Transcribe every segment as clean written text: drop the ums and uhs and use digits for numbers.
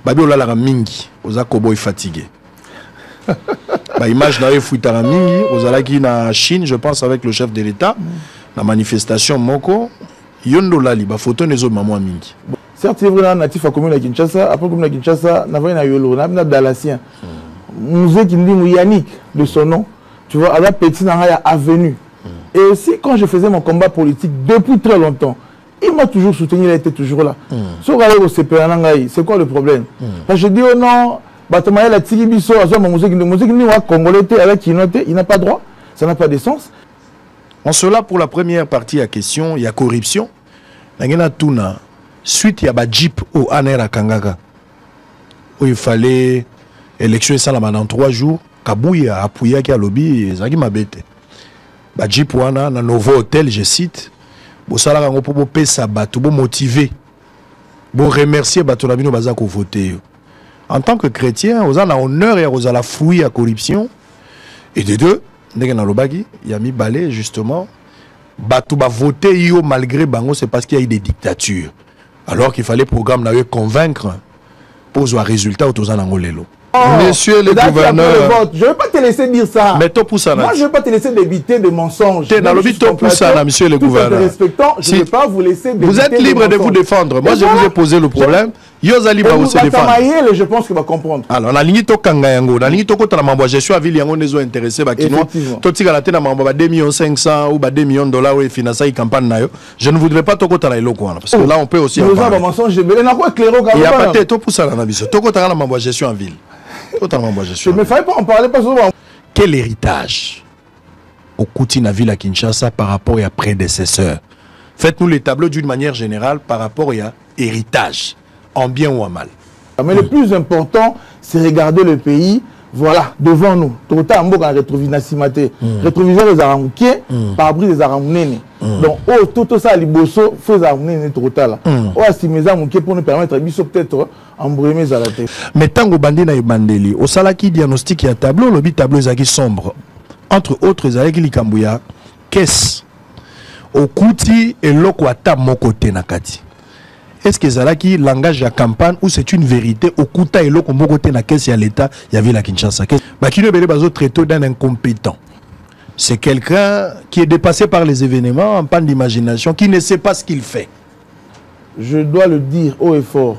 babi olalaka mingi oza koboy fatigué. Bah image na fuitara mingi ozalaki na Chine je pense avec le chef de l'État la manifestation moko yondo lali ba photo nezo maman mingi. Certes c'est vrai natif à commune à Kinshasa après commune à Kinshasa na va na yolo na Dalasien. Musée qui dit Yannick de son nom tu vois à la petite avenue. Et aussi quand je faisais mon combat politique depuis très longtemps il m'a toujours soutenu, il a été toujours là. C'est quoi le problème? Je dis oh non, il n'a pas droit, ça n'a pas de sens. En cela, pour la première partie à question, il y a corruption. Suite, il y a un jeep au Anera Kangaga. Où il fallait élection dans 3 jours. Kabouya a appuyé qui a lobby et Zagi m'a bête. Un jeep dans un nouveau hôtel, je cite. Pour motiver, pour remercier Batonabino Bazako voter. En tant que chrétien, on a honneur et on a la fouille à corruption. Et de deux, il y a mis balai justement. Batouba voter malgré Bango, c'est parce qu'il y a eu des dictatures. Alors qu'il fallait programme convaincre pour un résultat autour de l'Angolelo. Monsieur le gouverneur, je ne vais pas te laisser dire ça. Mais toi, moi, je ne vais pas te laisser débiter de mensonges. Monsieur le gouverneur. Je ne vais pas vous laisser débiter. Vous êtes libre de vous défendre. Moi, je vous ai posé le problème. Yosa libre de se défendre. Je pense qu'il va comprendre. Alors, on a ligné to Kangayango. On a ligné to Kota Mambo. Je suis à Ville Yango, les intéressés. Toti Galate na Mambo, 2,5 millions ou 2 millions de dollars, financé la campagne. Je ne voudrais pas Toko Talailo. Parce que là, on peut aussi. Il n'y a pas de tout pour ça. Toko Talailo Mambo, je suis en ville. Totalement moi je suis. Mais il ne fallait pas en parler pas souvent. Quel héritage au Koutina Ville à Kinshasa par rapport à prédécesseurs? Faites-nous les tableaux d'une manière générale par rapport à héritage, en bien ou en mal. Mais le plus important, c'est regarder le pays, voilà, devant nous. Tout à l'heure, rétroviseur des Aramoukiers, par-bris des Aramounene. Donc, tout ça, les bossos, faut les Aramounene trop tard. Si mes Aramoukiers pour nous permettre, peut-être, embrumer à la tête. Mais tant que bandé na bandeli, au salaki diagnostic ya tableau, le tableau est sombre. Entre autres, Zaleki Likambouya, qu'est-ce au Kouti et l'Okwata Mokote Nakati. Est-ce que Zalaki langage la campagne ou c'est une vérité au Kouta et l'Oko Mokote Nakati à l'État, il y avait la Kinshasa. Bakino Bele Bazo traité d'un incompétent. C'est quelqu'un qui est dépassé par les événements, en panne d'imagination, qui ne sait pas ce qu'il fait. Je dois le dire haut et fort.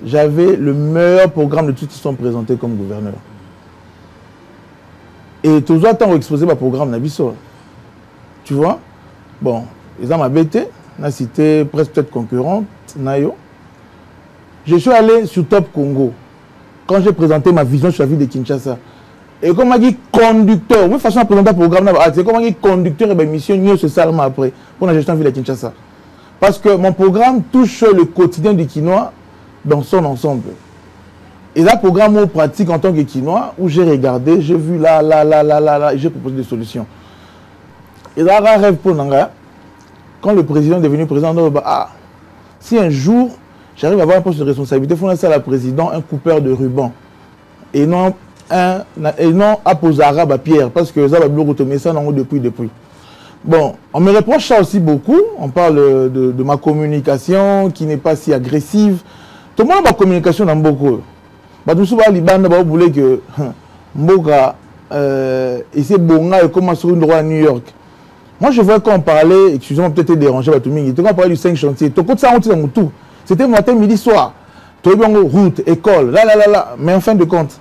J'avais le meilleur programme de tous qui sont présentés comme gouverneur. Et toujours tant exposé par programme Nabiso. Tu vois? Bon, ils ont m'abêté, na cité presque peut-être concurrente, Nayo. Je suis allé sur Top Congo. Quand j'ai présenté ma vision sur la ville de Kinshasa. Et comme on dit conducteur, de façon à présenter un programme, c'est comme on dit conducteur et mission, nous c'est ça après, pour la gestion de la ville de Kinshasa. Parce que mon programme touche le quotidien du Kinois dans son ensemble. Et là, programme pratique en tant que Kinois, où j'ai regardé, j'ai vu là, et j'ai proposé des solutions. Et là, rêve pour Nanga, quand le président est devenu président, si un jour, j'arrive à avoir un poste de responsabilité, il faut laisser à la présidente un coupeur de ruban. Et non apposer arabe à Pierre, parce que ça va bloquer ça depuis. Bon, on me reproche ça aussi beaucoup. On parle de ma communication qui n'est pas si agressive. Tout le monde a ma communication dans beaucoup. Tout le monde voulait que Mboka et c'est Bonga et comment sur une droit à New York. Moi, je vois qu'on parlait, excusez-moi, peut-être dérangé, quand on parlait du 5 chantiers, c'était matin, midi, soir. Route, école, là. Mais en fin de compte,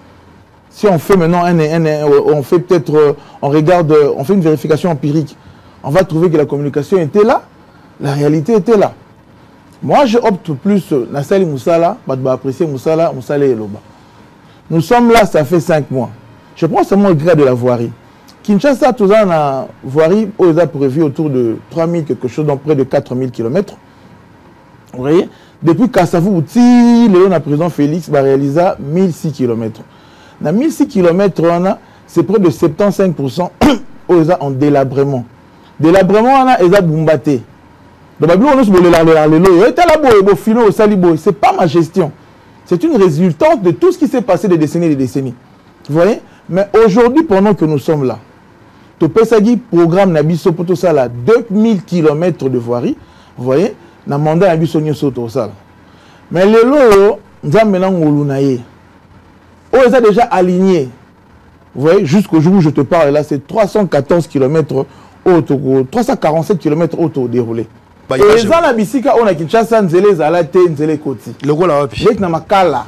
si on fait maintenant on fait peut-être, on regarde, on fait une vérification empirique, on va trouver que la communication était là, la réalité était là. Moi, je opte plus, Nassali Moussala, apprécier Moussala et Loba. Nous sommes là, ça fait 5 mois. Je prends seulement le grade de la voirie. Kinshasa, tout ça, la voirie, on a prévu autour de 3000 quelque chose, donc près de 4000 km. Vous voyez? Depuis Kassavou, Léon, la président Félix, va réaliser 1006 km. Dans 1006 km, c'est près de 75% en délabrement. Délabrement, on a Bumbaté. Ce n'est pas ma gestion. C'est une résultante de tout ce qui s'est passé des décennies et des décennies. Vous voyez? Mais aujourd'hui, pendant que nous sommes là, Topesagi programme Nabiso Poto Sala 2000 km de voirie. Vous voyez? Dans le mandat Nabiso Nyoso Tosala. Mais les lots, Nzambe na ngolu na ye. Oh, ils ont déjà aligné. Vous voyez, jusqu'au jour où je te parle, là, c'est 314 km auto, 347 km auto déroulé. Et ils ont la bisika, on a Kinshasa, Nzele Zalate, Nzele Koti. Le gros là, avec na makala.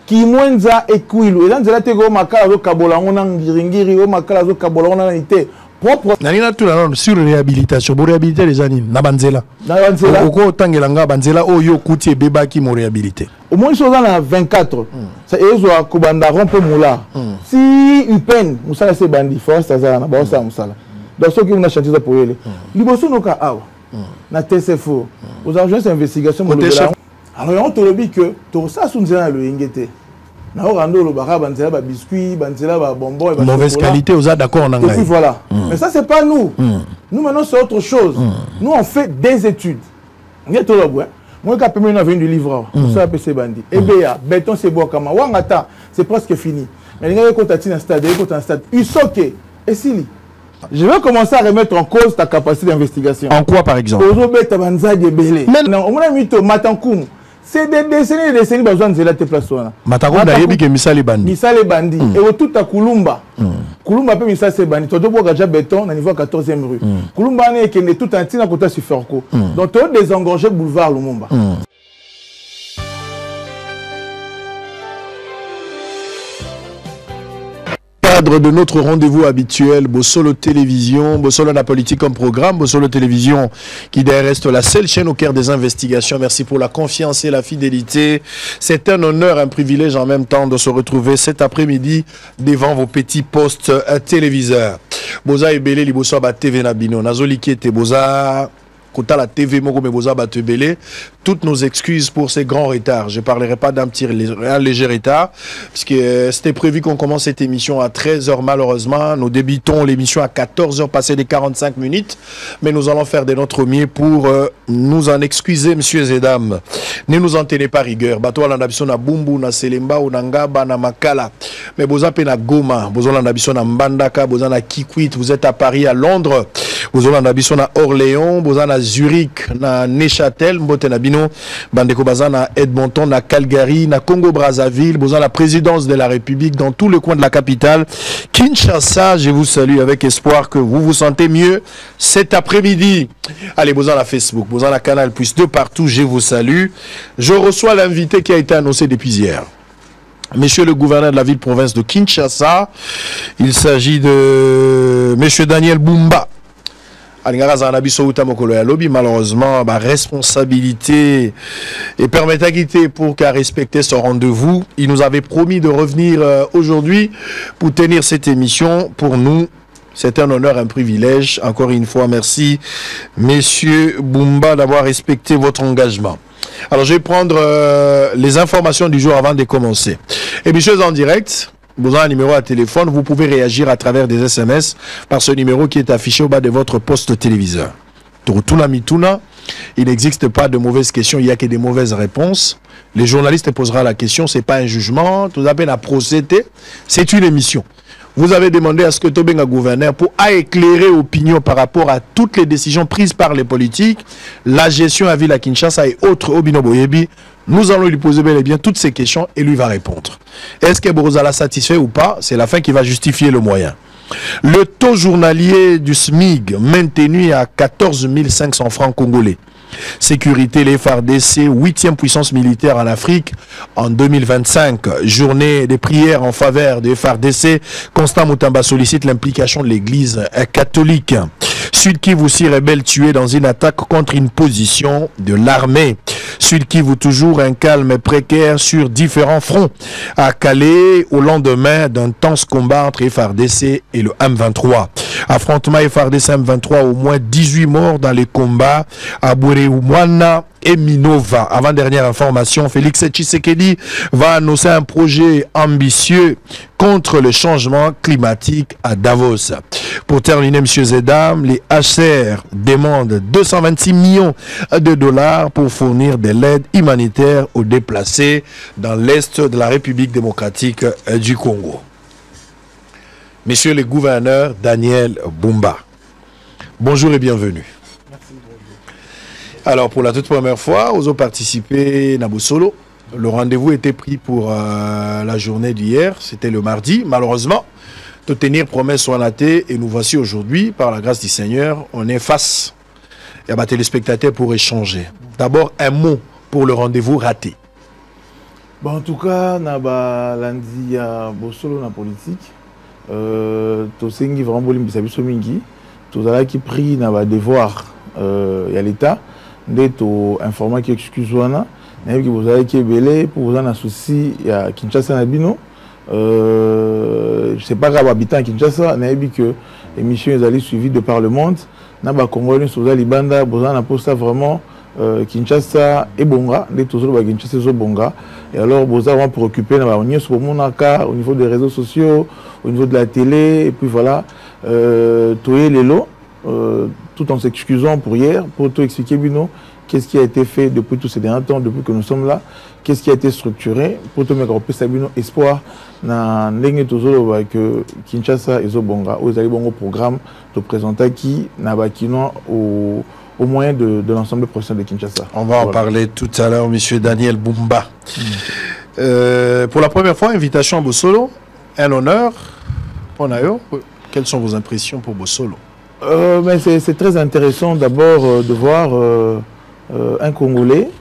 Qui mwenza ekwilu. Et là, Nzele Tego makala zo kabola, on a ngiringiri, o makala zo kabola, on a été propre. Nalina tout là, sur réhabilitation, pour réhabiliter les animes, na banzela. Na banzela. Oko tangelanga banzela, o yo kuti beba qui mo réhabilité. Au moins, ils sont dans la 24. C'est eux qui ont Kobanda rompe moula. Si une peine, Moussala c'est bandit, force à Zana, Baosa Moussala. Donc, ceux qui ont chanté ça pour eux. Liboso no ka awa. Na TCFO. Aux agents d'investigation. Alors, on te le dit que tout ça, c'est un le ingété. Na orando le bara, banzela ba biscuit, banzela ba bonbon. Mauvaise qualité, aux d'accord en anglais. Et puis voilà. Mais ça, c'est pas nous. Nous, maintenant, c'est autre chose. Nous, on fait des études. On est tout là, ouais. Moi, quand je suis venu du livre, ça c'est bandit. Et bien, béton, c'est bois comme Wangata, c'est presque fini. Mais il y a un stade, il soque. Et si je vais commencer à remettre en cause ta capacité d'investigation. En quoi, par exemple? C'est des décennies, besoin de tes places. Matankoum d'ailleurs, que Missale Bandi. Missale Bandi. Et tout à Kulumba. Kulumba peut Missale Bandi. Tu dois déjà béton, au niveau 14e rue. Kulumba n'est que tout un tina côté sur Ferco. Donc tu as désengorgé boulevard Lumumba. Cadre de notre rendez-vous habituel, Bossolo Télévision, Bossolo la politique comme programme, Bossolo Télévision qui reste la seule chaîne au cœur des investigations. Merci pour la confiance et la fidélité. C'est un honneur, un privilège en même temps de se retrouver cet après-midi devant vos petits postes téléviseurs. Boza et Belé, Liboso ba TV Nabino, Nazoli qui était Boza. La TV toutes nos excuses pour ces grands retards. Je ne parlerai pas d'un léger retard, parce que c'était prévu qu'on commence cette émission à 13 h malheureusement. Nous débutons l'émission à 14 h passé des 45 minutes, mais nous allons faire de notre mieux pour nous en excuser, messieurs et dames. Ne nous en tenez pas rigueur. Bato la nabiso na Bumbu, na Selemba, ou na Ngaba, na Makala. Mais boza pe na Goma, boza la nabiso na Mbandaka, boza na Kikwit, vous êtes à Paris, à Londres, boza la nabiso na Orléans, boza na Zurich, na Neuchâtel, Mbote na Bino, Bandeko baza na Edmonton, na Calgary, na Congo Brazzaville, boza la présidence de la République dans tous les coins de la capitale. Kinshasa, je vous salue avec espoir que vous vous sentez mieux cet après-midi. Allez, boza la Facebook, boza la Canal Plus, de partout, je vous salue. Je reçois l'invité qui a été annoncé depuis hier. Monsieur le gouverneur de la ville-province de Kinshasa, il s'agit de Monsieur Daniel Bumba. Malheureusement, ma responsabilité et permettabilité pour qu'à respecter ce rendez-vous. Il nous avait promis de revenir aujourd'hui pour tenir cette émission. Pour nous, c'est un honneur, un privilège. Encore une fois, merci, Monsieur Bumba, d'avoir respecté votre engagement. Alors, je vais prendre les informations du jour avant de commencer. Émission en direct. Vous avez un numéro à téléphone, vous pouvez réagir à travers des SMS par ce numéro qui est affiché au bas de votre poste téléviseur. Turutuna Mituna, il n'existe pas de mauvaises questions, il n'y a que des mauvaises réponses. Les journalistes poseront la question, ce n'est pas un jugement, tout à peine à procéder, c'est une émission. Vous avez demandé à ce que Tobenga gouverneur pour éclairer opinion par rapport à toutes les décisions prises par les politiques, la gestion à ville à Kinshasa et autres Obino Boyebi. Nous allons lui poser bel et bien toutes ces questions et lui va répondre. Est-ce que Borozala satisfait ou pas? C'est la fin qui va justifier le moyen. Le taux journalier du SMIG maintenu à 14 500 francs congolais. Sécurité, les FARDC, 8e puissance militaire en Afrique en 2025. Journée de prière en faveur des FARDC. Constant Moutamba sollicite l'implication de l'église catholique. Sud Kivu, 6 rebelles tués dans une attaque contre une position de l'armée. Sud Kivu, toujours un calme précaire sur différents fronts. À Calais, au lendemain d'intenses combats entre FARDC et le M23. Affrontement FARDC M23, au moins 18 morts dans les combats à Bouréoumouana et Minova. Avant-dernière information, Félix Tshisekedi va annoncer un projet ambitieux contre le changement climatique à Davos. Pour terminer, messieurs et dames, les HCR demandent 226 millions de dollars pour fournir de l'aide humanitaire aux déplacés dans l'Est de la République démocratique du Congo. Monsieur le gouverneur Daniel Bumba, bonjour et bienvenue. Merci. Alors, pour la toute première fois, vous avez participé à Bossolo. Le rendez-vous était pris pour la journée d'hier, c'était le mardi. Malheureusement, de tenir promesse en athée, et nous voici aujourd'hui, par la grâce du Seigneur, on est face à des téléspectateurs pour échanger. D'abord, un mot pour le rendez-vous raté. Bon, en tout cas, lundi, il y a Bossolo dans la politique. Tosengi vraiment bolimbisa biso mingi. Tozala qui pris na ba devoir il y a l'état ndeto information qui excuse wana na qui vous avez qui belé pour vous en souci il y a Kinshasa na bino je sais pas grave habitant Kinshasa na bi que émission ils allaient suivi de par le monde na ba congolais sur libanda besoin na posta vraiment Kinshasa et Bonga ndeto zo ba Kinshasa zo Bonga et alors vous avez préoccupé na ba onyo sur monaka au niveau des réseaux sociaux au niveau de la télé et puis voilà toyer les lots tout en s'excusant pour hier, pour tout expliquer, Bino, qu'est-ce qui a été fait depuis tous ces derniers temps, depuis que nous sommes là, qu'est-ce qui a été structuré, pour tout mettre en place, Bino, espoir, na n'engue toujours que Kinshasa et Zobonga, où ils allaient bon programme de présenter qui n'a pas au moyen de l'ensemble professionnel de Kinshasa. On va en parler tout à l'heure, monsieur Daniel Bumba. Pour la première fois, invitation à Bossolo, un honneur. Quelles sont vos impressions pour Bossolo? Mais c'est très intéressant d'abord de voir un Congolais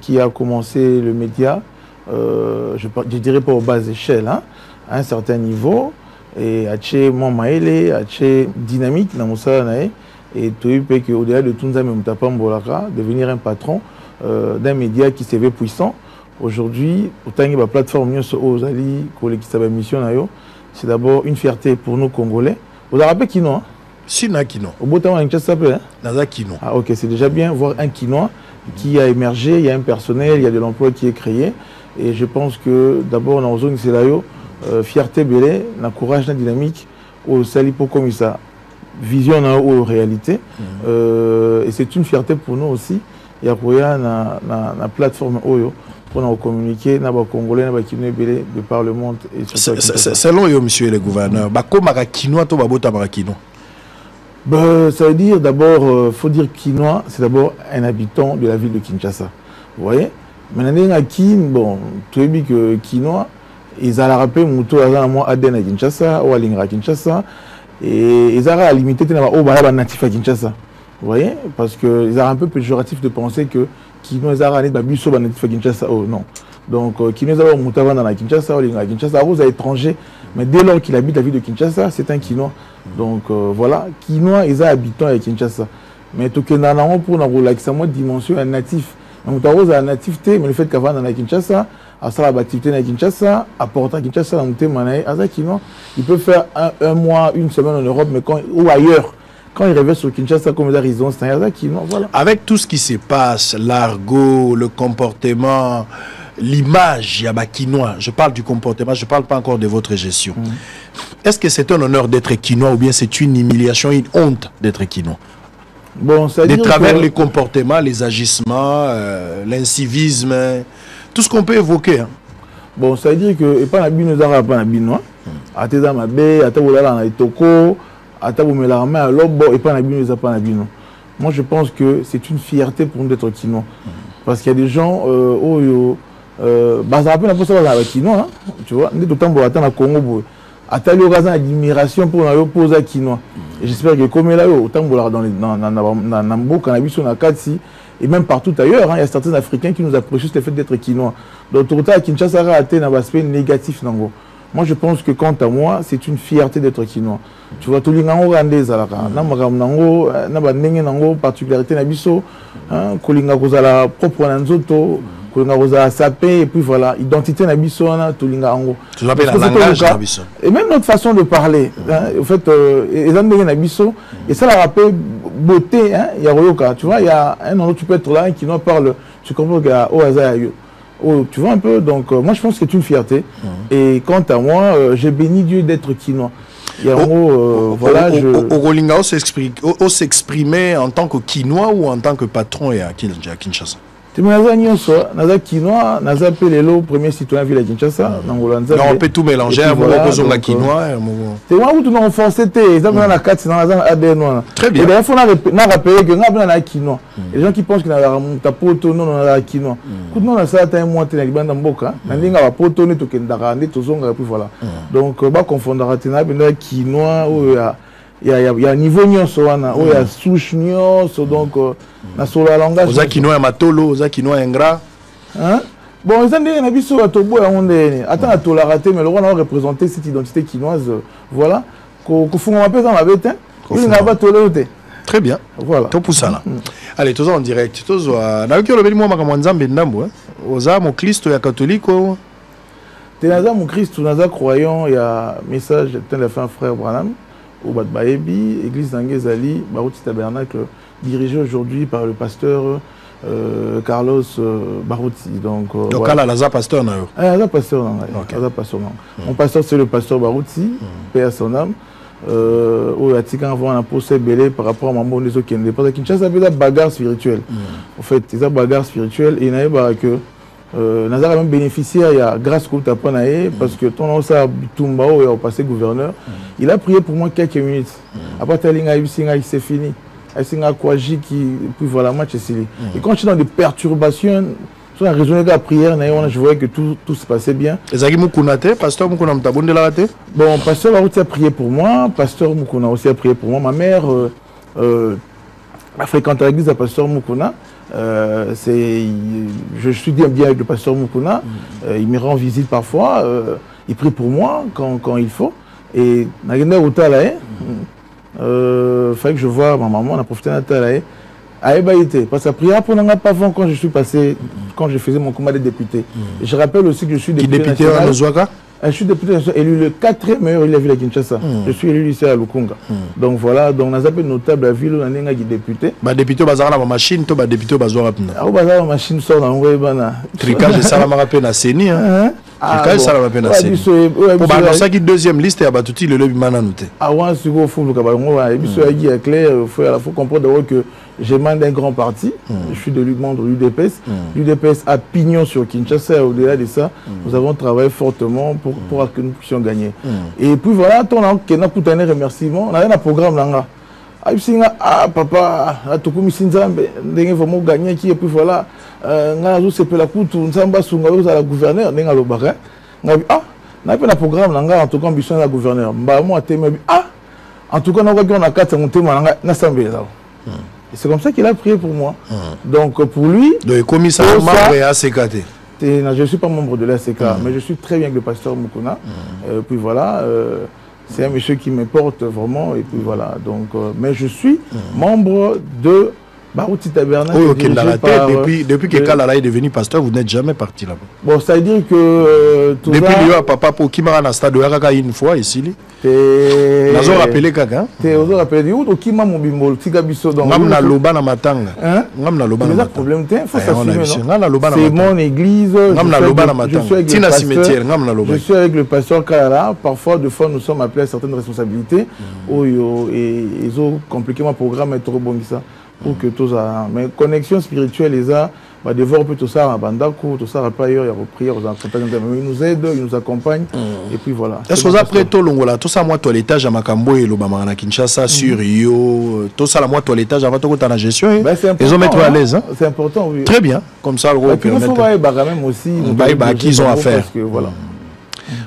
qui a commencé le média, je dirais pas aux bases échelles, hein, à un certain niveau, et à chez Maëlé, à chez dynamique dans Moussa Nae, et tout peut que au-delà de tout ça, même Tapambolaka, devenir un patron d'un média qui s'est puissant. Aujourd'hui, autant que la plateforme aux Ali, qui s'appelle Mission Nayo, c'est d'abord une fierté pour nous Congolais. Vous avez rappelé qui non? Si, na Kino. Au bout de temps, ça s'appelle Naza Kino. Ah, ok, c'est déjà bien voir un Kinois qui a émergé, il y a un personnel, il y a de l'emploi qui est créé. Et je pense que d'abord, dans la zone c'est là, fierté belé, na courage, na dynamique, au salipo comme ça, vision na réalité. Et c'est une fierté pour nous aussi. Il y a na plateforme Oyo pour nous communiquer, na ba Congolais, na ba Kinois belé de par le monde. Selon yo, monsieur le gouverneur, bako mara Kinois, to babota mara Kinois. Ça veut dire d'abord, faut dire Kinois, c'est d'abord un habitant de la ville de Kinshasa. Vous voyez? Maintenant, à Kin, bon, tu as vu que Kinois, ils ont rappelé Mouto à Aden à Kinshasa, ou à Lingra à Kinshasa, et ils ont limité au natif à Kinshasa. Vous voyez? Parce qu'ils ont un peu péjoratif de penser que Kinois, ils ont allé à Busso à natif à Kinshasa. Oh non. Donc, Kinois, ils ont Mouto dans la Kinshasa, ou Lingra à Kinshasa, aux étrangers. Mais dès lors qu'il habite la ville de Kinshasa, c'est un Kinois. Donc voilà, Kinois, ils sont habitants à Kinshasa. Mais tout le monde pour une dimension un natif. Donc tu as un nativité, mais le fait qu'avant dans la Kinshasa, à ça la activité dans Kinshasa, apporter à Kinshasa, il peut faire un mois, une semaine en Europe, mais ou ailleurs. Quand il revient sur Kinshasa, comme ils ont c'est un Kinois, voilà. Avec tout ce qui se passe, l'argot, le comportement, l'image, il y a Kinois. Je parle du comportement, je ne parle pas encore de votre gestion. Est-ce que c'est un honneur d'être Kinois ou bien c'est une humiliation, une honte d'être Kinois? Bon, ça de travers les comportements, les agissements, l'incivisme, tout ce qu'on peut évoquer. Hein. Bon, ça veut dire que pas la bino zara pas la bino. Ateza mabe, atabola na itoko, atabomela main à lobo et pas la bino zara pas la bino. Moi, je pense que c'est une fierté pour nous d'être Kinois. Parce qu'il y a des gens bah ça rappelle un peu ça dans Kinois, tu vois, on est tout le temps pour attendre à Congo. Atali occasion d'admiration pour nous poser Kinois. Et j'espère que comme là autant dans Nambo cannabis on a Katsi et même partout ailleurs, il y a certains Africains qui nous apprécient le fait d'être Kinois. Donc tout à Kinshasa a été un aspect négatif nango. Moi je pense que quant à moi, c'est une fierté d'être Kinois. Tu vois tout les gens rwandais alaka, na magam nango, na ba ndenge nango particularité na biso, hein, kolinga kozala propre na nzoto. Et puis voilà, identité nabiso na tulinga ango. Tu l'appelles un langage nabiso. Et même notre façon de parler, en fait, les gens nabiso et ça la rappelle beauté, hein, il y a Royoka, tu vois, il y a un endroit tu peux être là qui nous parle, tu comprends qu'il y a tu vois un peu, donc moi je pense que c'est une fierté. Et quant à moi, j'ai béni Dieu d'être Kinois. Il y a voilà, s'exprimer en tant que Kinois ou en tant que patron à Kinshasa? Naza nyonso, naza quinoa, naza pelelo premier citoyen ville de Kinshasa, non, on peut tout mélanger, on a quinoa. C'est moi où tu m'as renforcé tes, ça me la carte, c'est dans la ADN. Très bien. Et d'ailleurs, il faut rappeler que nous avons quinoa. Les gens qui pensent qu'il y a un poto, non, on a quinoa. Quand nous avons ça, un mois, tu as un boca, on a un poto, tu as un poto, puis voilà. Donc, on va confondre la quinoa, il y a un niveau nyonso, il y a souche nyonso, donc, na solo la langage. Oza quinoa matolo, oza quinoa ingrat. Hein? Bon, ils ont dit que sur la tobo à Ondé. Attends, à la raté, mais le roi a représenté cette identité quinoise. Voilà. Qu'on fout un peu dans la bête. Il n'a pas toléré. Très bien. Voilà. Tout pour ça là. Allez, tous en direct. Tous na qui le béni moi makamwanzambe ndambo. Oza mon Christ ya catholique. Tenaza mon Christ, naza croyant, il y a message de la fin frère Branham au Bad Baebi, église d'Angezali, Barouti Tabernacle, dirigé aujourd'hui par le pasteur Carlos Barouti. Donc voilà. Laza pasteur na yo. Laza pasteur na. Laza pasteur na. Mon pasteur c'est le pasteur Barouti, paix à son âme. Où il y a un procès belé par rapport à Mambo Nezo qui est parce que Kinshasa a une bagarre spirituelle. En fait, c'est une bagarre spirituelle et il y a que Nazar même bénéficiaire il y a grâce que tu as panaé parce que ton nom ça Tumba où il a passé gouverneur. Il a prié pour moi quelques minutes. Après c'est fini. Qui puis voilà match et et quand je suis dans des perturbations sur la raison de la prière je voyais que tout se passait bien. Ezaki Mukunate pasteur Mukuna mtabonde la raté. Bon pasteur Barouti a prié pour moi, pasteur Mukuna aussi a prié pour moi, ma mère a fréquenté l'église de pasteur Mukuna. Je suis bien avec le pasteur Mukuna, il me rend visite parfois, il prie pour moi quand il faut et fallait que je vois ma maman, on a profité d'un tel parce que la prière pour n'en pas avant quand je suis passé, quand je faisais mon combat de député. Et je rappelle aussi que je suis député national. Je suis député élu le 4e meilleur élu de la ville de Kinshasa. Je suis élu ici à Lukunga. Donc voilà, donc on a appelé notable la ville où on a député. Député au bazar la machine, toi député au bazar rapidement. Au bazar la machine sort dans le bana. Tricage ça la rappelle na Seni hein. Tricage ça la rappelle na Seni. Pour ça qui deuxième liste et abatuti le lobby mana noté. Ah ouais, c'est go fou le cabanon et puis ce qui est clair, faut comprendre d'abord que j'émane d'un grand parti, je suis membre de l'UDPS. L'UDPS a pignon sur Kinshasa. Au-delà de ça, nous avons travaillé fortement pour que nous puissions gagner. Et puis voilà, on a un remerciement. On a un programme là. Ah papa, tu comme ici Nzambe, ndenge vraiment gagner qui et puis voilà, ngazo sepe la kutu Nzamba sunga aux à la gouverneur ndenge lo baka. Ah, na pas un programme là en tout cas ambition la gouverneur. Bah moi téma en tout cas on a 4 mon téma na sambe là. Et c'est comme ça qu'il a prié pour moi. Donc pour lui... Donc commissaire membre de l'ACK. Je ne suis pas membre de l'ACK, mais je suis très bien avec le pasteur Mukuna. Puis voilà, c'est un monsieur qui me porte vraiment. Et puis voilà, donc, mais je suis membre de Barouti Tabernacle. Depuis que Kalala est devenu pasteur, vous n'êtes jamais parti là-bas. Bon, ça veut dire que... Depuis qu'il y a papa pour qui m'a stade de Yaka une fois ici. Nazo rappelé kaka. Nazo rappelé où qui m'a mon bimbol, tika biso donc. Ngamna loba na matanga. Ngamna loba na matanga. Problème t'es, faut s'assumer non. C'est mon église. Ngamna loba na matanga. Tina cimetière, ngamna loba. Je suis avec le pasteur Kalala. Parfois, de fois, nous sommes appelés à certaines responsabilités. Et ils ont compliqué mon programme et trop bon ça. Pour que tout ça, mais connexion spirituelle, les a, bah, devoir peut tout ça, à Bandako, tout ça, à pas ailleurs, il y a repris, ils nous aident, ils nous accompagnent, et puis voilà. Est-ce que vous après tout l'ongola, tout ça, moi, toilettage à Makambo et l'Obama, à Kinshasa, sur Rio, tout ça, moi, toilettage avant tout la gestion, ils ont mettre à l'aise, hein. C'est important, oui. Très bien, comme ça, le gros. Il faut voir même aussi, qui ils ont à faire. Voilà.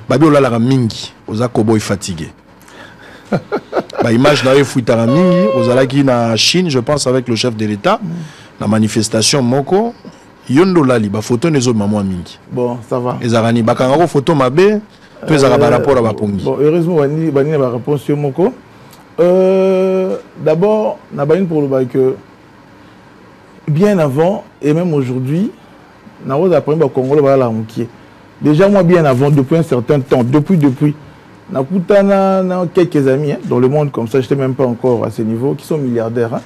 Babi, on l'a mingi, aux Akoboy fatigué. Bah, image na fuitara mingi ozalaki na Chine je pense avec le chef de l'État la manifestation moko yondo lali ba photo nezo maman mingi bon ça va ezarani bakanga ko photo mabe to ezaka ba rapport à bapongi bon heureusement bani ba réponse sur moko d'abord na bani pour le bail que bien avant et même aujourd'hui na roza après ba Congo ba la mukie déjà moi bien avant depuis un certain temps depuis Nakutana, quelques amis dans le monde comme ça, je n'étais même pas encore à ce niveau, qui sont milliardaires. Hein.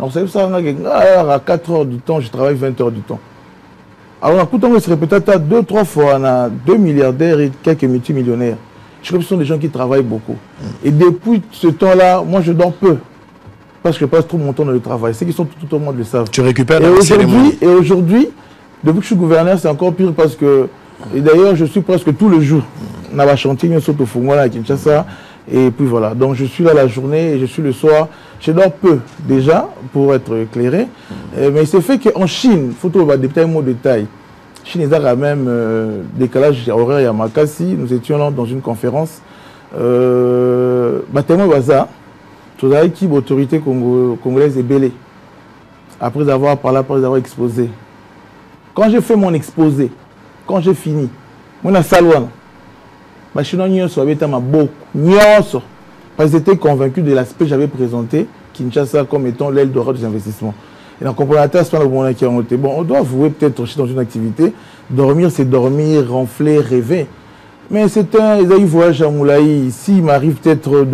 Donc c'est ça, à 4 heures du temps, je travaille 20 heures du temps. Alors Nakutana, se répète 2-3 fois, on a 2 milliardaires et quelques multimillionnaires. Je crois que ce sont des gens qui travaillent beaucoup. Et depuis ce temps-là, moi je dors peu. Parce que je passe trop mon temps dans le travail. Ceux qui sont tout au monde le savent. Tu récupères et aujourd'hui, Depuis que je suis gouverneur, c'est encore pire parce que, et d'ailleurs, je suis presque tout le jour. On a chantier, on saute au Fongola à Kinshasa. Et puis voilà, donc je suis là la journée et je suis le soir. Je dors peu déjà, pour être éclairé. Mais c'est fait qu'en Chine, photo va détailler mon détail. Chine est quand même décalage horaire à Makassi. Nous étions là dans une conférence. Tellement bazar. Tout à qui l'autorité congolaise est bêlée. Après avoir parlé, après avoir exposé. Quand j'ai fait mon exposé, quand j'ai fini, mon salouan. Parce qu'ils étaient convaincus de l'aspect que j'avais présenté, Kinshasa comme étant l'aile d'Europe des investissements. Et dans le complémentaire, c'est pas le moment qui a monté. Bon, on doit avouer peut-être aussi dans une activité, dormir, c'est dormir, ronfler, rêver. Mais c'est un voyage à Moulaï. S'il m'arrive peut-être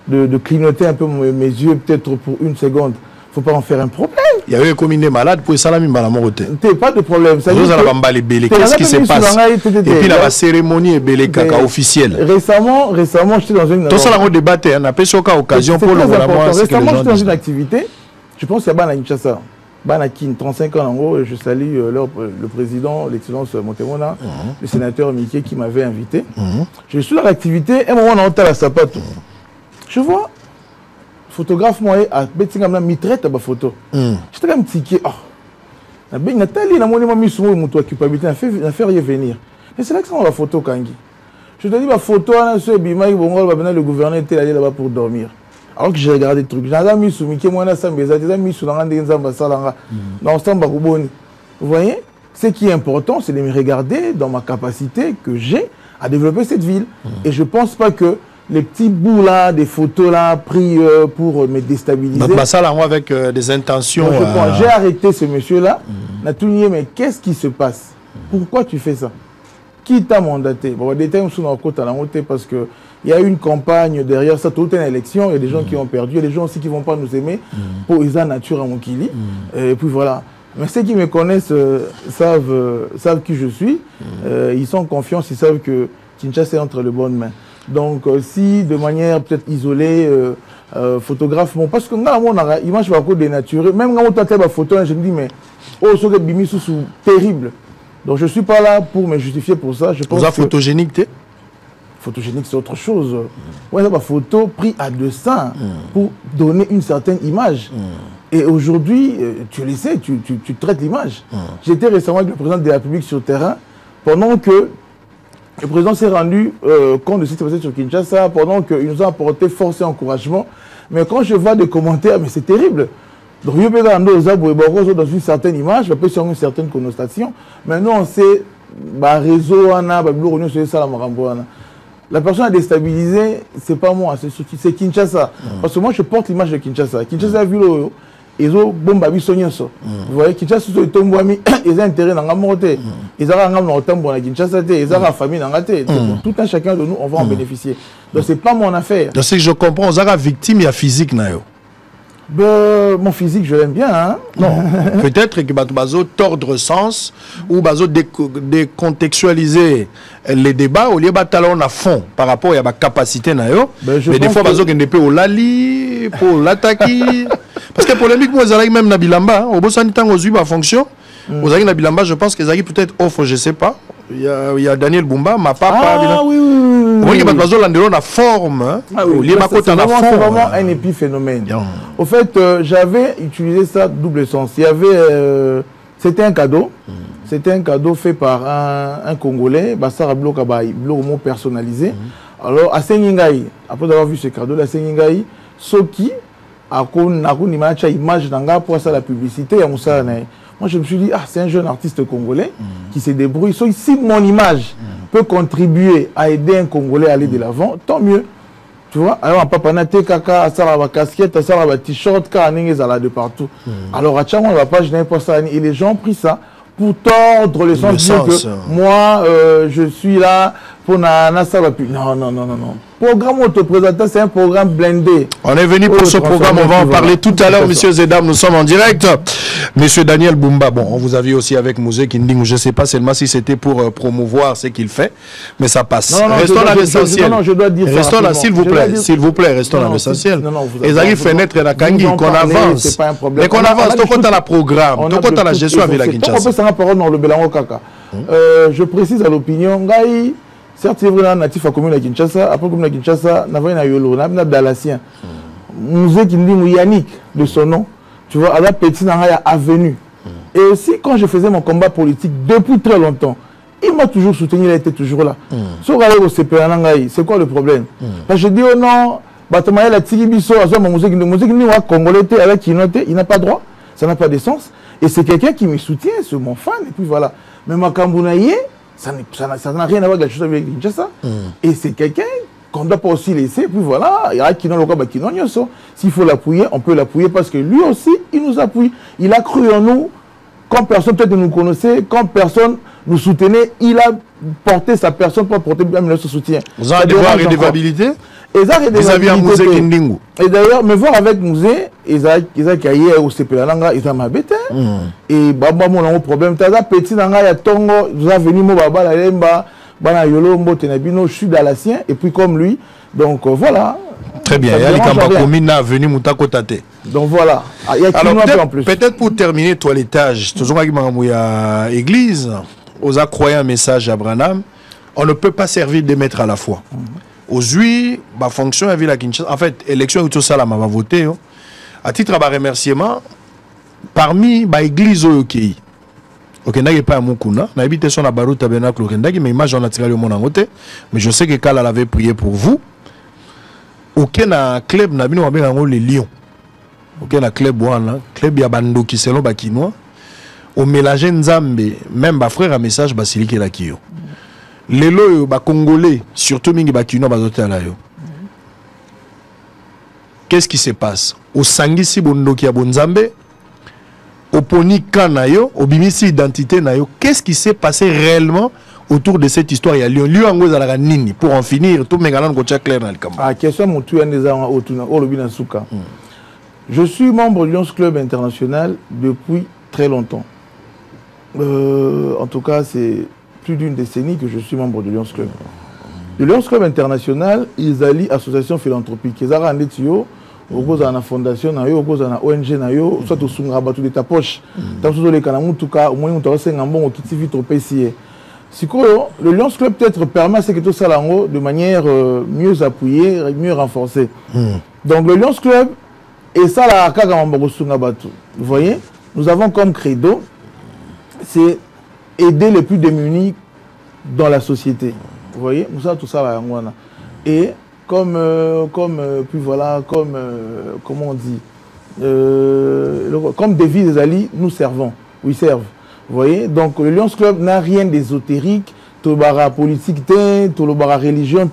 de clignoter un peu mes yeux, peut-être pour une seconde, il ne faut pas en faire un problème. Il y a eu un comité malade pour ça, pas de problème. Qu'est-ce qui se passe? Et puis la cérémonie est belé caca officielle. Récemment, j'étais dans une... Tout ça, on débattait, on a pas occasion pour le vraiment. Récemment, j'étais dans une activité, je pense qu'il y a Bana Kinshasa. Banakin, 35 ans en haut, et je salue le président, l'excellence Montemona, le sénateur Mickey qui m'avait invité. Je suis dans l'activité, et un moment, on a entendu la sapato. Je vois. Photographe moi a Bettingam mitraite à photo. J'étais comme tiqué. Ah. Nathalie na monéma misou muto culpabilité a fait venir. Et c'est là que ça la photo kangi. Je te dis ma photo là sur Bimai Bongo va le gouverneur était allé là-bas pour dormir. Alors que j'ai regardé le truc, j'ai mis sous Mickey moi na sambeza, j'ai mis sous dans nzamba salanga. Dans samba kuboni. Vous voyez? Ce qui est important, c'est de me regarder dans ma capacité que j'ai à développer cette ville. Et je pense pas que les petits bouts là, des photos là, pris pour me déstabiliser. Donc, ça là, avec des intentions. J'ai arrêté ce monsieur-là. Mais qu'est-ce qui se passe? Pourquoi tu fais ça? Qui t'a mandaté? Bon, détail sous notre côté à la montée parce que il y a eu une campagne derrière ça, toute une élection. Il y a des gens qui ont perdu, il y a des gens aussi qui ne vont pas nous aimer pour ils ont nature à mon kili. Et puis voilà. Mais ceux qui me connaissent savent qui je suis. Ils sont confiants, ils savent que Kinshasa est entre les bonnes mains. Donc, si de manière peut-être isolée, photographe, bon, parce que là, l'image va dénaturer. Même quand on t'a la photo, je me dis, mais oh, ce bimi sous terrible. Donc, je ne suis pas là pour me justifier pour ça. Je pense que photogénique, photogénique, c'est autre chose. Ouais, la photo prise à 200 pour donner une certaine image. Et aujourd'hui, tu le sais, tu traites l'image. J'étais récemment avec le président de la République sur le terrain pendant que le président s'est rendu compte de ce qui s'est passé sur Kinshasa, pendant qu'il nous a apporté force et encouragement. Mais quand je vois des commentaires, mais c'est terrible. Donc, il y a dans une certaine image, peut sur une certaine connotation. Maintenant, on sait, réseau, la personne a déstabilisé, c'est pas moi, c'est Kinshasa. Parce que moi, je porte l'image de Kinshasa. Kinshasa a vu le. Ils ont bombé Sonyoso. Vous voyez, Kinshasa, ils ont intérêt dans la montée. Ils ont un tambour à Kinshasa, ils ont la famille dans la tête. Tout un chacun de nous, on va en bénéficier. Donc, ce n'est pas mon affaire. Donc, c'est que je comprends, vous avez victime, il y a physique. Mon physique, je l'aime bien. Hein? Non, peut-être que Bazo tordre sens ou Bazo décontextualiser les débats au lieu de à fond par rapport à ma capacité. Mais des fois, Bazo qui n'est pas au lali, pour l'attaquer. Parce que polémique, moi, ils même Nabilamba, au bout de temps, aux ma fonction, aux amis Nabilamba, je pense qu'ils ont peut-être offre, je ne sais pas. Il y a Daniel Bumba, ma papa. Ah oui, oui. Oui, Bazo la forme. C'est vraiment un épiphénomène. Au fait, j'avais utilisé ça double sens. Il y avait, c'était un cadeau. C'était un cadeau fait par un Congolais, Bassara Blokabaï, Blomo personnalisé. Alors, à Sengingaï, après avoir vu ce cadeau, à Sengingaï, Soki, à une image pour ça la publicité, moi je me suis dit, c'est un jeune artiste congolais qui se débrouille. Si mon image peut contribuer à aider un Congolais à aller de l'avant, tant mieux. Tu vois, alors papa nate kaka, ça la casquette, ça la t-shirt, car de partout. Alors à chaque fois, la page n'est pas ça. Et les gens ont pris ça pour tordre le sens de dire que moi, je suis là pour na ça va plus. Non. Programme autoprésentant, c'est un programme blindé. On est venu pour ce programme, on va en parler tout à l'heure, messieurs et dames, nous sommes en direct. Monsieur Daniel Bumba, bon, on vous a vu aussi avec Mouzé Kinding, je ne sais pas seulement si c'était pour promouvoir ce qu'il fait, mais ça passe. Restons dans l'essentiel. Je dois dire restons là, s'il vous plaît, restons dans l'essentiel. Et ça fait naître la Kangi, qu'on avance. Mais qu'on avance, tout compte à la programme, tout compte à la gestion avec la Kinshasa. On peut s'en parler dans le Bélango Kaka. Je précise à l'opinion, Ngaï, certes, c'est vrai, natif à commune à Kinshasa, après commune à Kinshasa, n'a pas Yolo, n'a pas Dalasien. Mouzé Kinding Yannick, de son nom, tu vois, à la petite avenue. Et aussi, quand je faisais mon combat politique depuis très longtemps, il m'a toujours soutenu, il a été toujours là. C'est quoi le problème? Parce que je dis, oh non, la Tigibiso, Congolais, avec Kinote, il n'a pas droit, ça n'a pas de sens. Et c'est quelqu'un qui me soutient, c'est mon fan, et puis voilà. Mais ma Kambounaye, ça n'a rien à voir avec la chose avec Kinshasa. Et c'est quelqu'un qu'on ne doit pas aussi laisser, et puis voilà, il y a qui n'ont le quoi, qui n'ont rien. S'il faut l'appuyer, on peut l'appuyer parce que lui aussi, il nous appuie. Il a cru en nous, quand personne peut-être nous connaissait, quand personne nous soutenait, il a porté sa personne pour porter bien notre soutien. Vous avez des redevabilité vis-à-vis de Mouzé Kindingu. Et d'ailleurs, me voir avec Mouzé, ils ont caillé au CPLanga, ils ont m'habité. Et baba mon problème, tu as petit nanga ya tongo, vous avez venu mo baba la lemba, bana yolo mbo tenabino, je suis dalasien et puis comme lui. Donc voilà. Très bien. Il y a les Kambakomina venu Moutako Tate. Donc voilà. Il y a alors peut-être pour terminer toilettage, toujours avec Maramouya Église, aux croyants message à Branham, on ne peut pas servir des maîtres à la fois. Aux juifs, ma fonction à Villa Kinshasa, en fait, élection tout ça là m'a voté. À titre de remerciement, parmi les églises au Kei, ok, n'a pas à Mukuna, n'a habité sur la Barou Tabernacle au Kendaki, mais image on a tiré le monde en côté. Mais je sais que Kala avait prié pour vous. Aucun club n'a bien les Lions. Aucun club ouana, club Yabando qui selon Bakinois. Au mélange Nzambe, même ba frère un message Basilike la Kio. Les lois ba Congolais, surtout mingi Bakinois bazote la yo. Qu'est-ce qui se passe? Au Sangisi Bondoki ya Bonzambe, au Poni Kanayo, au Bimisi identité nayo, qu'est-ce qui s'est passé réellement autour de cette histoire? Il y a Lyon Angoza la Nini pour en finir tout mégalan ko clair dans le camp. Ah, question mon tu des au Souka. Je suis membre du Lions Club International depuis très longtemps. En tout cas, c'est plus d'une décennie que je suis membre du Lions Club. Le Lions Club International, ils allient association philanthropique. Ils ont rendu au cause de la fondation, au cause de la ONG, soit au Sungaba, tout de ta poche. Dans tous les cas, en tout cas, au moins, on a un bon qui vite au PCA. Le Lions Club peut-être permet à ce que tout ça de manière mieux appuyée, mieux renforcée. Donc le Lions Club, et ça, la vous voyez, nous avons comme credo, c'est aider les plus démunis dans la société. Vous voyez, nous avons tout ça là. Et comme puis voilà, comme comment on dit, comme devise des alliés, nous servons, oui servent. Vous voyez, donc le Lions Club n'a rien d'ésotérique, tout le politique, tout le religion.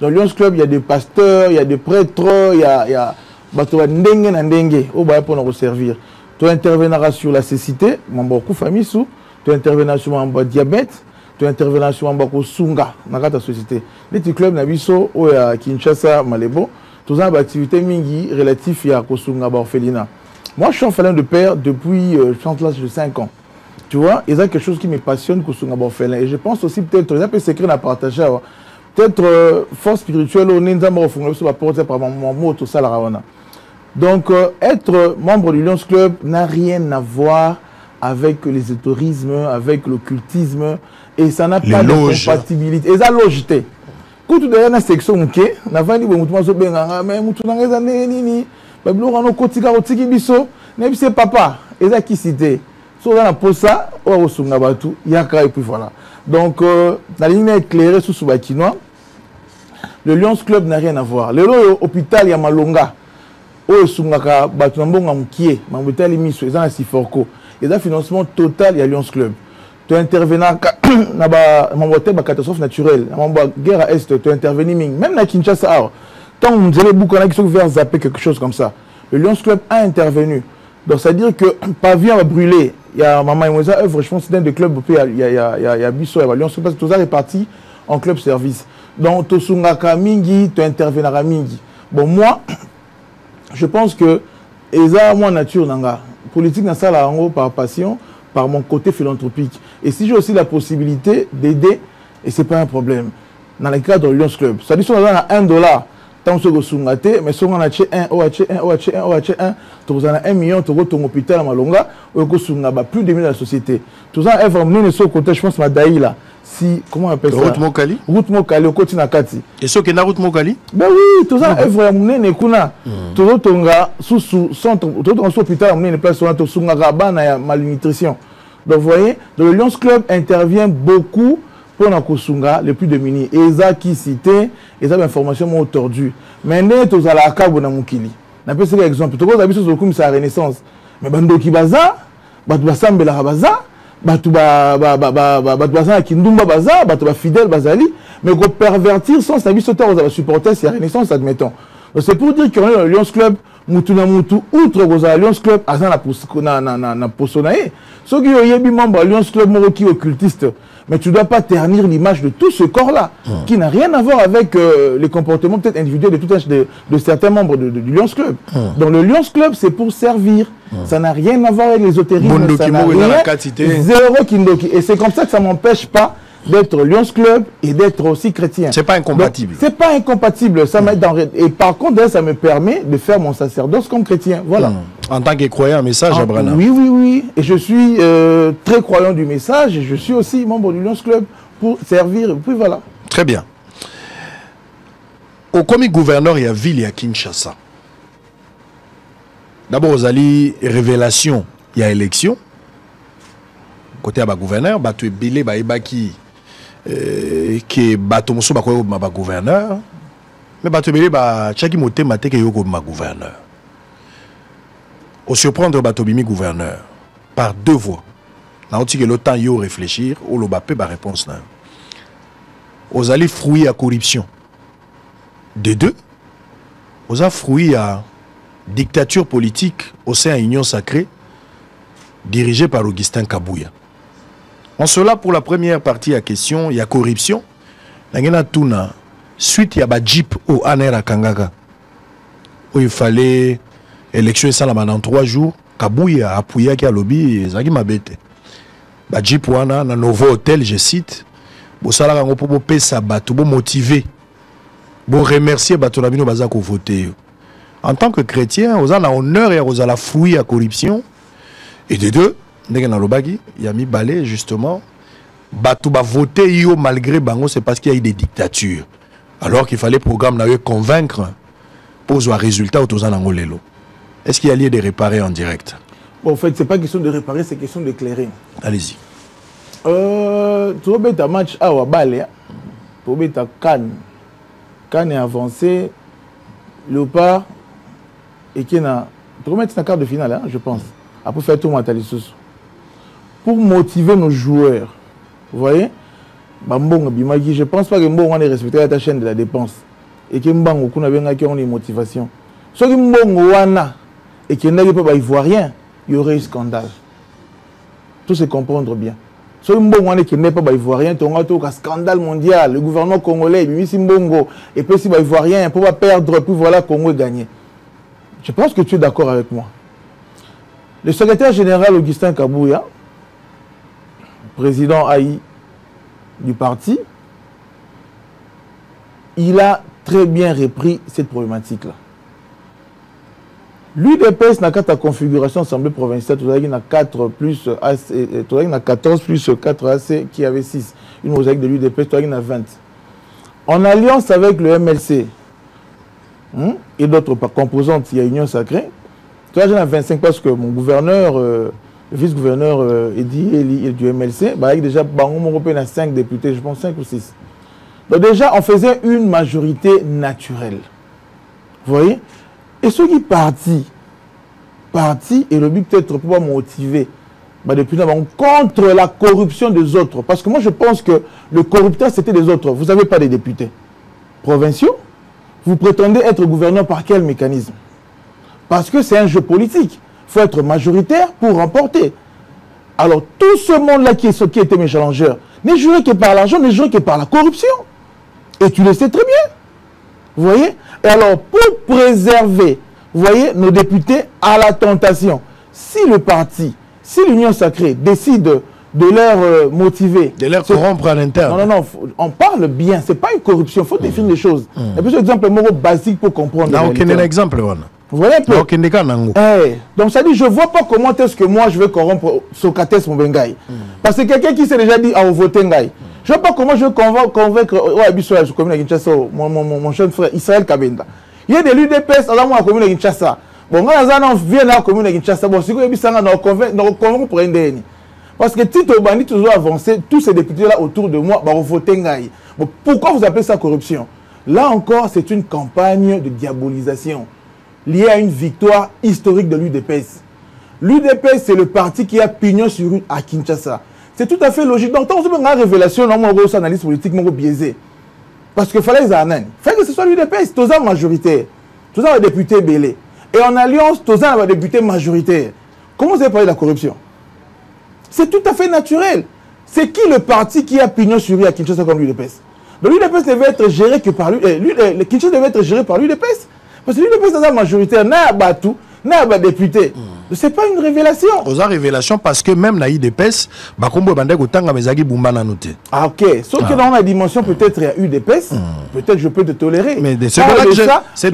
Dans le Lions Club, il y a des pasteurs, il y a des prêtres, il y a pour nous servir. Tu interviendras sur la cécité, beaucoup famille sous, tu interviendras sur le diabète, tu interviendras sur le sunga dans la société. Les petits clubs nabiso ou à Kinshasa, Malebo, tous ont des activités mingi relatives à Kosunga orphelinat. Moi, je suis orphelin de père depuis je pense l'âge de 5 ans. Tu vois, il y a quelque chose qui me passionne Kosunga orphelin. Et je pense aussi peut-être, il y a peut-être secret à partager. Peut-être force spirituelle, on est dans le par mon mot, tout ça, la rawana. Donc, être membre du Lions Club n'a rien à voir avec l'ésotérisme, avec l'occultisme, et ça n'a pas de compatibilité. Et ça logité. Quand tu es dans la section, tu n'as pas dit que tu es mais tu n'as pas dit que tu papa, et ça qui cité. So dans la posa, il y a et puis voilà. Donc, la ligne est éclairée sous ce bâtiment. Le Lions Club n'a rien à voir. Le hôpital, il y a Malonga. Il y a un financement total, il y a Lions Club. Tu interviens dans la catastrophe naturelle, dans la guerre à Est, tu interviens même dans Kinshasa. Tant que vous avez beaucoup de gens qui veulent zapper quelque chose comme ça, le Lions Club a intervenu. Donc, c'est-à-dire que le pavillon va brûler. Il y a Maman et Moïse, je pense que c'est un des clubs, il y a Bissot, il y a Lions Club, tout ça est parti en club service. Donc, tu sungaka mingi, tu interviendras mingi. Bon, moi, je pense que, et ça, moi, nature, nanga, politique, n'a ça, là, en haut, par passion, par mon côté philanthropique. Et si j'ai aussi la possibilité d'aider, et ce n'est pas un problème, dans le cadre de Lions Club, ça dit, si on a $1, tant que vous avez mais si on a 1, tu as 1 million, tu as un hôpital à Malonga, tu as plus de 1000 dans la société. Tu as un vraiment ce côté, je pense, Madaï là. Si, comment on appelle ça? Route Mokali. Route Mokali, au côté Nakati. Et ce qui est la route Mokali? Ben oui, tu as vraiment ne kuna. Tu as sous centre, tu as un hôpital à une place où tu as malnutrition. Donc vous voyez, le Lions Club intervient beaucoup pour la Kosunga, les plus démunis. Et ça qui cité, et ça l'information m'a tordu. Maintenant, tu as la cabo na mukili. Na pese un exemple. Tu as vu sur le coup sa renaissance. Mais bando ki baza, batu basambela baza, batu baza kindumba baza, batu ba fidèle bazali, mais go pervertir sans sa vie sauter aux supporters c'est renaissance admettons. Donc c'est pour dire que le Lions Club mutu na mutu outre aux Lions Club azan na posonae. Ceux qui ont membre Lions Club moroki occultiste. Mais tu ne dois pas ternir l'image de tout ce corps-là, qui n'a rien à voir avec les comportements peut-être individuels de certains membres du Lions Club. Donc le Lions Club, c'est pour servir. Ça n'a rien à voir avec l'ésotérisme. Ça n'a rien. Zéro kindoki. Et c'est comme ça que ça ne m'empêche pas d'être Lions Club et d'être aussi chrétien. C'est pas incompatible. C'est pas incompatible. Ça et par contre, ça me permet de faire mon sacerdoce comme chrétien. Voilà. En tant que croyant, message à Brana. Oui, oui, oui. Et je suis très croyant du message. Et je suis aussi membre du Lions Club pour servir. Et puis voilà. Très bien. Au commis gouverneur, il y a ville à Kinshasa. D'abord, vous allez révélation, il y a élection. Côté à gouverneur, tu es belé, qui est bateau mosso ba gouverneur. Mais tu es belé, chaki mote mate ke yoko ma gouverneur. Au surprendre Batobimi gouverneur par deux voies. N'a que le temps yo réfléchir ou le bapé ba réponse là. Aux allez fruits à corruption. De deux, aux a fruits à dictature politique au sein de l'Union sacrée dirigée par Augustin Kabouya. En cela, pour la première partie à question, il y a corruption. Suite, il y a un jeep au Anera Kangaga où il fallait élection dans 3 jours. Kabouya a appuyé à lobby et Zagi Mabete. Le jeep dans un nouveau hôtel, je cite, pour motiver, pour remercier Batolabino Bazako voter. En tant que chrétien, vous avez l'honneur et vous avez la fouille à corruption. Et de deux, il y a mis balai justement. Batouba voter malgré Bango, c'est parce qu'il y a eu des dictatures. Alors qu'il fallait programme convaincre pour avoir un résultat autour de l'Angolelo. Est-ce qu'il y a lieu de réparer en direct? Bon, en fait, ce n'est pas question de réparer, c'est question d'éclairer. Allez-y. Tu as un match à Wabalé. Tu as Cannes. Cannes est avancé. Léopard. Et qui a. Tu vas mettre une carte de finale, hein, je pense. Après faire tout le monde. Pour motiver nos joueurs. Vous voyez? Je ne pense pas que Mbongo ait respecté la chaîne de la dépense. Et que Mbongo ait une motivation. Si Mbongo et qu'il n'y pas ivoirien, il y aurait eu scandale. Tout se comprendre bien. Si Mbongo n'est pas ivoirien, il y aura un scandale mondial. Le gouvernement congolais, il Mbongo, et puis si ivoirien, pour pas perdre, puis voilà, Congo gagner. Je pense que tu es d'accord avec moi. Le secrétaire général Augustin Kabouya, président AI du parti, il a très bien repris cette problématique-là. L'UDPS n'a qu'à ta configuration assemblée provinciale, tu as 4 plus AC, tu as 14 plus 4 AC qui avait 6. Une mosaïque de l'UDPS, tu as 20. En alliance avec le MLC et d'autres composantes, il y a Union Sacrée, tu as 25 parce que mon gouverneur, le vice-gouverneur Eddy du MLC, bah, avec déjà Bango Européen a 5 députés, je pense 5 ou 6. Donc déjà, on faisait une majorité naturelle. Vous voyez? Et ceux qui partis, et le but peut-être pour motiver, bah, depuis là, contre la corruption des autres. Parce que moi, je pense que le corrupteur, c'était des autres. Vous n'avez pas des députés provinciaux. Vous prétendez être gouverneur par quel mécanisme? Parce que c'est un jeu politique. Il faut être majoritaire pour remporter. Alors, tout ce monde-là qui était mes challengeurs, n'est juré que par l'argent, n'est juré que par la corruption. Et tu le sais très bien. Vous voyez? Et alors, pour préserver, vous voyez, nos députés à la tentation, si le parti, si l'Union sacrée décide de leur motiver... De leur corrompre à l'interne. Non, non, non, on parle bien, ce n'est pas une corruption, il faut définir les choses. Et puis, c'est un exemple basique pour comprendre. Non, aucun exemple. Vous voyez un peu? Donc ça dit, je ne vois pas comment est-ce que moi je vais corrompre Socrates Mbengaï. Parce que quelqu'un qui s'est déjà dit à voter Ngaï, je ne vois pas comment je vais convaincre mon jeune frère Israël Kabenda. Il y a des l'UDPS à la commune de Kinshasa. Bon, quand on vient dans la commune de Kinshasa, bon, si vous avez convaincre pour un. Parce que Tito Bandi toujours avancé, tous ces députés-là autour de moi vont voter Ngaï. Bon, pourquoi vous appelez ça corruption? Là encore, c'est une campagne de diabolisation lié à une victoire historique de l'UDPS. L'UDPS, c'est le parti qui a pignon sur rue à Kinshasa. C'est tout à fait logique. Donc, on a une révélation, on a une analyse politique biaisée. Parce qu'il fallait que ce soit l'UDPS, tous les majoritaire, tous les députés belés. Et en alliance, tous les députés majoritaires. Comment vous avez parlé de la corruption? C'est tout à fait naturel. C'est qui le parti qui a pignon sur rue à Kinshasa comme l'UDPS? L'UDPS devait être géré que par l'UDPS. Kinshasa devait être géré par l'UDPS. Parce que l'UDPS est majoritaire, n'a pas tout, n'a pas député. Ce n'est pas une révélation. Aux révélation parce que même dans l'UDPS, ah ok, sauf que dans la dimension peut-être il y a UDPS, peut-être je peux te tolérer. Mais c'est de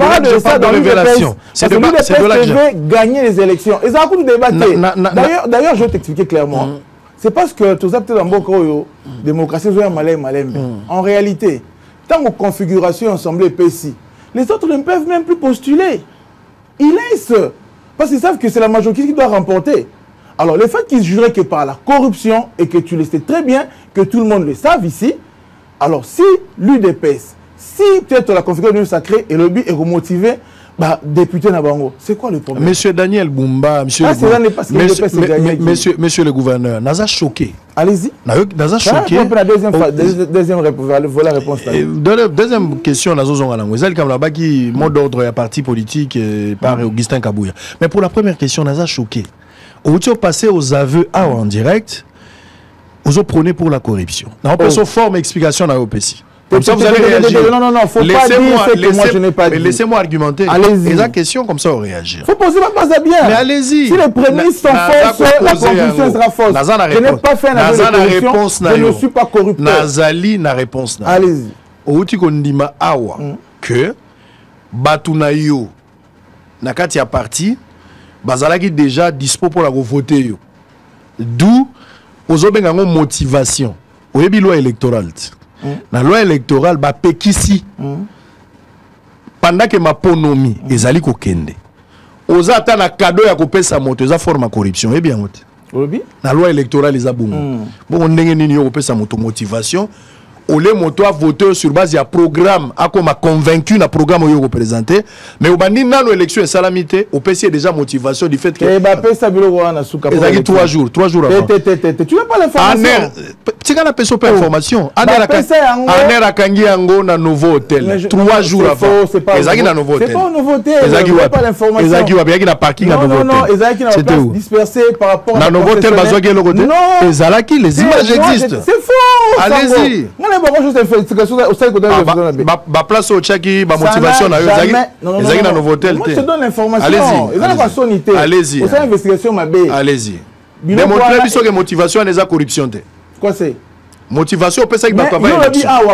là que je parle de révélation. C'est de là que je vais gagner les élections. Et ça a beaucoup de débattre. D'ailleurs, je vais t'expliquer clairement. C'est parce que tout ça peut-être en bon démocratie, en réalité, tant que configuration assemblée PSI, les autres ne peuvent même plus postuler. Ils laissent. Parce qu'ils savent que c'est la majorité qui doit remporter. Alors, le fait qu'ils juraient que par la corruption, et que tu le sais très bien, que tout le monde le savent ici, alors si l'UDPS, si peut-être la configuration sacrée et le but est remotivé, bah, député Nabango, c'est quoi le problème? Monsieur Daniel Bumba, monsieur le gouverneur, Naza choqué. Allez-y. Naza choqué. Deuxième réponse. Deuxième question, Nazo Zongalango. C'est comme là-bas qui mot d'ordre à parti politique par Augustin Kabouya. Mais pour la première question, Naza choqué. Au lieu de passer aux aveux en direct, vous prenez pour la corruption. On peut se forme explication dans l'OPC. Comme ça, vous allez réagir. Non, faut pas dire ce que moi je n'ai pas dit. Laissez-moi argumenter. Allez-y. Et la question, comme ça, on réagit. Faut poser pas ça bien. Mais allez-y. Si les prémices sont fausses, la conclusion sera fausse. Je n'ai pas fait un aveu de corruption. Je ne suis pas corrupteur. Nazali na réponse. Allez-y. Outi kondima awa que Batunayo nakati ya parti bazalaki déjà dispo pour la voter yo. D'où ozobenga ngo motivation. Oyebi loi électorale. La loi électorale ba pekisi pendant que ma ponomi ezali kokende oza ata na cadeau ya kopesa moto eza forme ya corruption et bien moto la loi électorale eza bongo bon ndenge nini yo kopesa moto motivation ole moto a voté sur base ya programme akoma convaincu na programme yo représenter mais obandi nano élection et salamité opesi déjà motivation du fait que et ba pesa biloko wana suka pour 3 jours avant tu n'as pas l'information tu as la personne pas information aner akangi yango na nouveau hôtel 3 jours avant ezaki na nouveau hôtel c'est pas un nouveau hôtel ezaki pas l'information ezaki wa bien na parking na nouveau hôtel non ezaki na place dispersé par rapport na nouveau hôtel bazwaki le côté ezalaki les images existent c'est faux allez-y ba place au Tchaki ba motivation na yo ezaki na nouveau hôtel moi je te donne l'information allez-y au sein investigation mabe allez-y mais montrer biso que motivation n'est pas corruption. Quoi c'est? Motivation, on peut ça que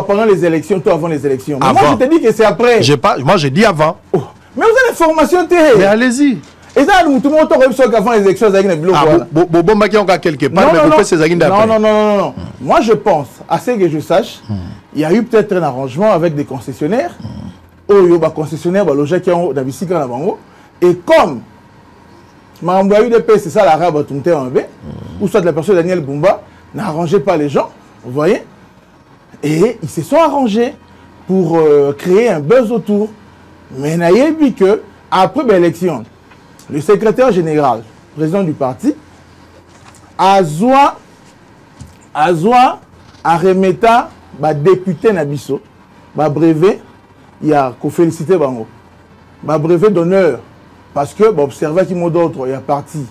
pendant les élections, toi avant les élections. Mais moi je te dis que c'est après. Moi j'ai dit avant. Oh. Mais vous avez l'information. Mais allez-y. Et ça, tout le monde a avant les élections, ça a été bon, qui ont quelque part, mais vous faites ces aguines d'après. Non. Moi je pense, à ce que je sache, il y a eu peut-être un arrangement avec des concessionnaires. Il y a des concessionnaires qui ont dans et comme c'est ça l'arabe ou soit la personne Daniel Bumba n'arrangeait pas les gens, vous voyez, et ils se sont arrangés pour créer un buzz autour. Mais il y a vu que après l'élection, le secrétaire général, président du parti, a remettre député Nabiso, brevet, il y a qu'au féliciter Bango, brevet d'honneur. Parce que, observez qu'il y a d'autres, il y a parti.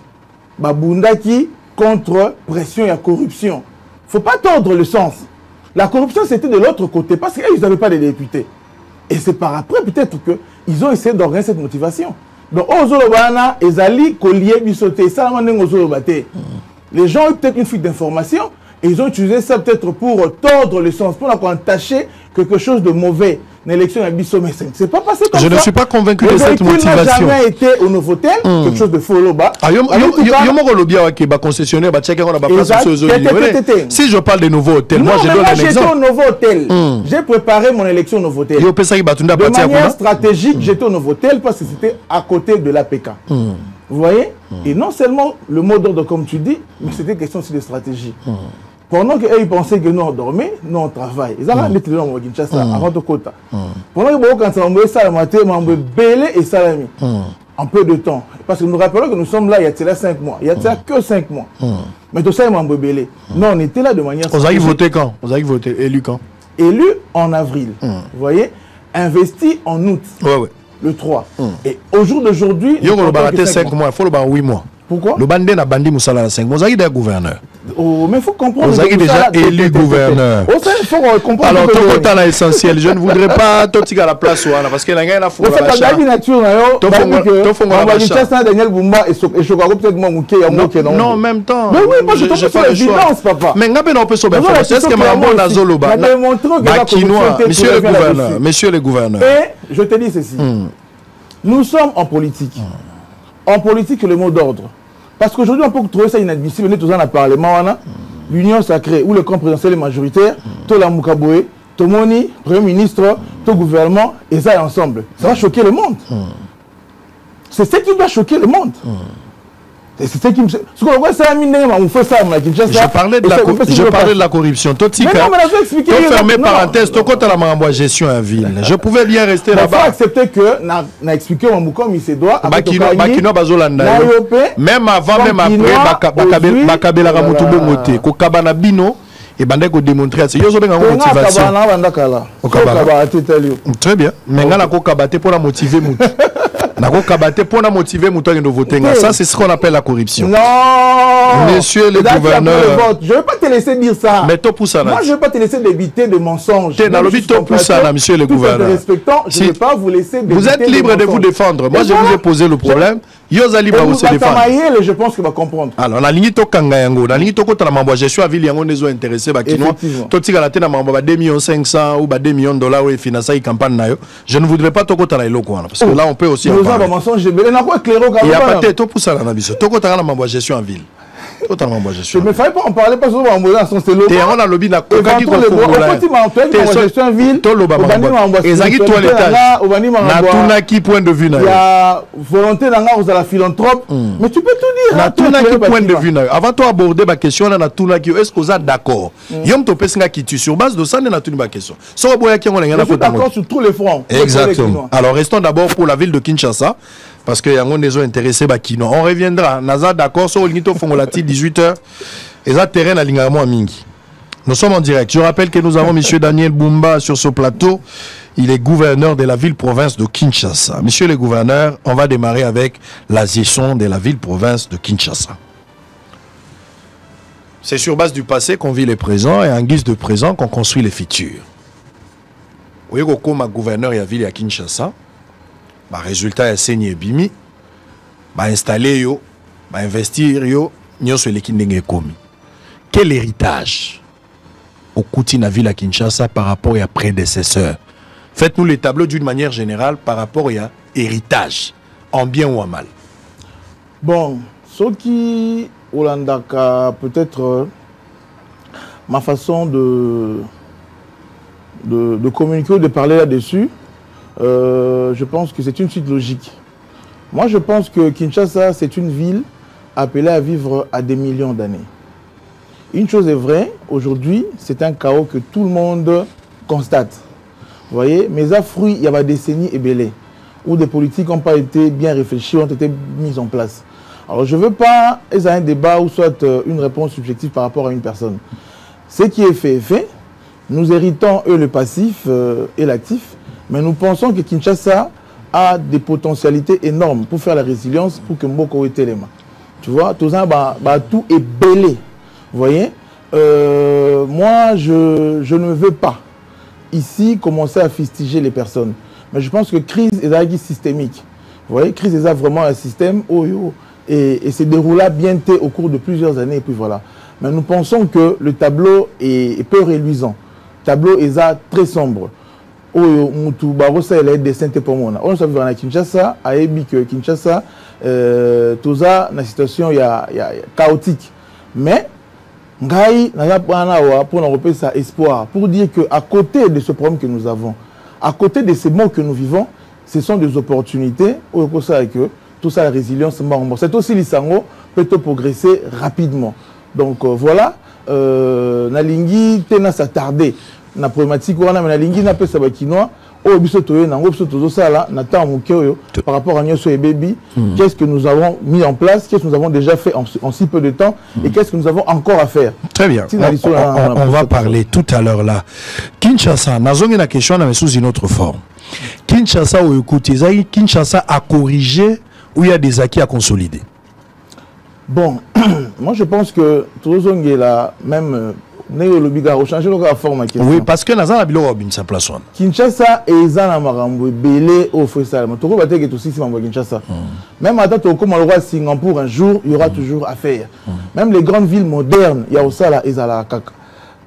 Bunda qui contre pression et corruption. faut pas tordre le sens. La corruption, c'était de l'autre côté, parce qu'ils n'avaient pas de députés. Et c'est par après, peut-être, qu'ils ont essayé d'organiser cette motivation. Donc, les gens ont peut-être une fuite d'informations, et ils ont utilisé ça peut-être pour tordre le sens, pour entacher quelque chose de mauvais. L'élection à Bissau, c'est pas passé comme ça. Je ne suis pas convaincu de cette motivation. n'a jamais été au Novotel, quelque chose de faux là-bas. Si je parle de nouveaux hôtels, moi je donne un exemple. J'étais au nouveau hôtel. J'ai préparé mon élection au Novotel. De manière stratégique, j'étais au Novotel parce que c'était à côté de l'APK. Vous voyez? Et non seulement le mot d'ordre, comme tu dis, mais c'était question aussi de stratégie. Pendant qu'ils pensaient que nous on dormait, nous on travaille. Ils ont mis dans Kinshasa avant de Kota. Pendant que quand on a ça le matin, on a belé et salami. En peu de temps. Parce que nous rappelons que nous sommes là il y a 5 mois. Il y a que 5 mois. Mais tout ça, ils m'ont belé. Non, on était là de manière. Vous avez voté quand? Vous avez voté élu quand? Élu en avril. Vous voyez? Investi en août. Ouais. Le 3. Et au jour d'aujourd'hui. Il y a 5 mois. Il faut le 8 mois. Pourquoi? Le bandé n'a bandi Moussala 5 mois. Vous avez déjà gouverneur. Oh, mais il faut comprendre. Vous avez déjà élu gouverneur. Il faut comprendre. Alors, tout le temps essentiel. Je ne voudrais pas tout à la place parce qu'il y a un fou. C'est la nature. Daniel Bumba et peut-être non, en même temps. Mais oui, moi je tombe sur l'évidence, papa. Mais on peut sauver. Est-ce que Mambo Nazoloba, monsieur le gouverneur. Et je te dis ceci. Nous sommes en politique. En politique, le mot d'ordre. Parce qu'aujourd'hui, on peut trouver ça inadmissible. Nous, tous dans le Parlement, l'union sacrée, ou le camp présidentiel est majoritaire, tout la Moukaboué, tout Moni, Premier ministre, tout gouvernement, et ça ensemble. Ça va choquer le monde. C'est ce qui doit choquer le monde. C'est ce qui me... Je parlais de la corruption. Tout fermé parenthèse, tout compte à la gestion en ville. Je pouvais bien rester là-bas. Il faut accepter que n'a expliqué comme il se doit. Même avant, même après, Bakabela Ramutubo Moté, Kokabana Bino, et Bandeko démontrer c'est yozo benga motivation. Très bien. Mais ngala ko kabate pour la motiver mutu. Nako kabate pour la motiver mutu à voter. Ça c'est ce qu'on appelle la corruption. Non. Monsieur le gouverneur. Je ne vais pas te laisser dire ça. Mais toi pour ça. Moi je ne vais pas te laisser débiter de mensonges. Tu es dans le but pour ça monsieur le gouverneur. Respectant, je ne vais pas vous laisser débiter. Vous êtes libre de vous défendre. Moi je vous ai posé le problème. Yoza libre à vous se défendre. Je pense qu'il va comprendre. Alors on a ligné to kanga yango, on a ligné to kota la mambo gestion à ville yango nezo intéressé ba kinois. Toti la tena mambo ba 2,5 millions ou ba 2 millions de dollars ou financer campagne na yo. Je ne voudrais pas to kota la eloko parce que là on peut aussi en parler. Il y a pas tête to pour ça na biso. To kota la mambo gestion en ville. Totalement moi gestion. Je me fallait pas en parler parce que on son c'est et on a lobby na kokaki ko gestion ville. To loba mambo. Ezaki toilettage. Na tuna qui point de vue na. Il y a volonté na nga la philanthrope. Mais tu peux tout dire. Na tuna qui point de vue na. Avant toi aborder ma question na tuna qui est-ce que vous êtes d'accord? Yom to pesinga qui tu sur base de ça na tuna ma question. So boya qui on nga na d'accord sur tous les fronts. Exactement. Alors restons d'abord pour la ville de Kinshasa. Parce que yango nezo intéressé ba kino. On reviendra. Naza d'accord sur Olnito Fongolati 18h. Et ça terrain à Lingamo Mingi. Nous sommes en direct. Je rappelle que nous avons monsieur Daniel Bumba sur ce plateau. Il est gouverneur de la ville-province de Kinshasa. Monsieur le gouverneur, on va démarrer avec la gestion de la ville-province de Kinshasa. C'est sur base du passé qu'on vit les présents et en guise de présent qu'on construit les futurs. Vous voyez comme gouverneur de la ville à Kinshasa. Bah, résultat est saigné bimi bah installer yo bah investir yo nyonso eleki ndenge komi. Quel héritage au kuti na ville à Kinshasa par rapport à prédécesseurs? Faites-nous les tableaux d'une manière générale par rapport à héritage en bien ou en mal. Bon, ce qui Olandaka peut-être ma façon de communiquer ou de parler là-dessus. Je pense que c'est une suite logique. Moi, je pense que Kinshasa, c'est une ville appelée à vivre à des millions d'années. Une chose est vraie, aujourd'hui, c'est un chaos que tout le monde constate. Vous voyez, mais à fruit, il y a des décennies ébélées, où des politiques n'ont pas été bien réfléchies, ont été mises en place. Alors, je ne veux pas être un débat ou soit une réponse subjective par rapport à une personne. Ce qui est fait est fait. Nous héritons, eux, le passif et l'actif. Mais nous pensons que Kinshasa a des potentialités énormes pour faire la résilience, pour que Mboko ait les mains. Tu vois, tout ça, tout est belé. Vous voyez moi, je ne veux pas ici commencer à fustiger les personnes. Mais je pense que crise est systémique. Vous voyez, crise est vraiment un système et c'est déroulé bien au cours de plusieurs années. Et puis voilà. Mais nous pensons que le tableau est peu réluisant. Le tableau est très sombre. Mutu barosa il est dessin pour moi. On s'est vu à Kinshasa, à Ebi que Kinshasa, tout ça, la situation il y a chaotique. Mais ngai n'a pas pour nous repérer ça espoir pour dire que à côté de ce problème que nous avons, à côté de ces mots que nous vivons, ce sont des opportunités. Au ça que tout ça la résilience, c'est aussi l'Isango peut progresser rapidement. Donc voilà, Nalingi tena s'attarder. Na problématique wana mais na lingi na pesa ba kinois o biso toyo na biso tozo sala na temps mokeyo par rapport à Nyoso et Baby qu'est-ce que nous avons mis en place, qu'est-ce que nous avons déjà fait en si peu de temps et qu'est-ce que nous avons encore à faire. Très bien, on va parler tout à l'heure là. Kinshasa nazongi na question na mais sous une autre forme. Kinshasa ou écoutez Kinshasa a corrigé ou il y a des acquis à consolider. Bon, moi je pense que tozongi là même oui, parce que Nazan a bien sa place. Kinshasa et Zana Marambo, Belé, au Fessal. Toko va être aussi Kinshasa. Même à date, comme on le Singapour, un jour, il y aura toujours à faire. Même les grandes villes modernes, il y a aussi là, Ezala Kaka.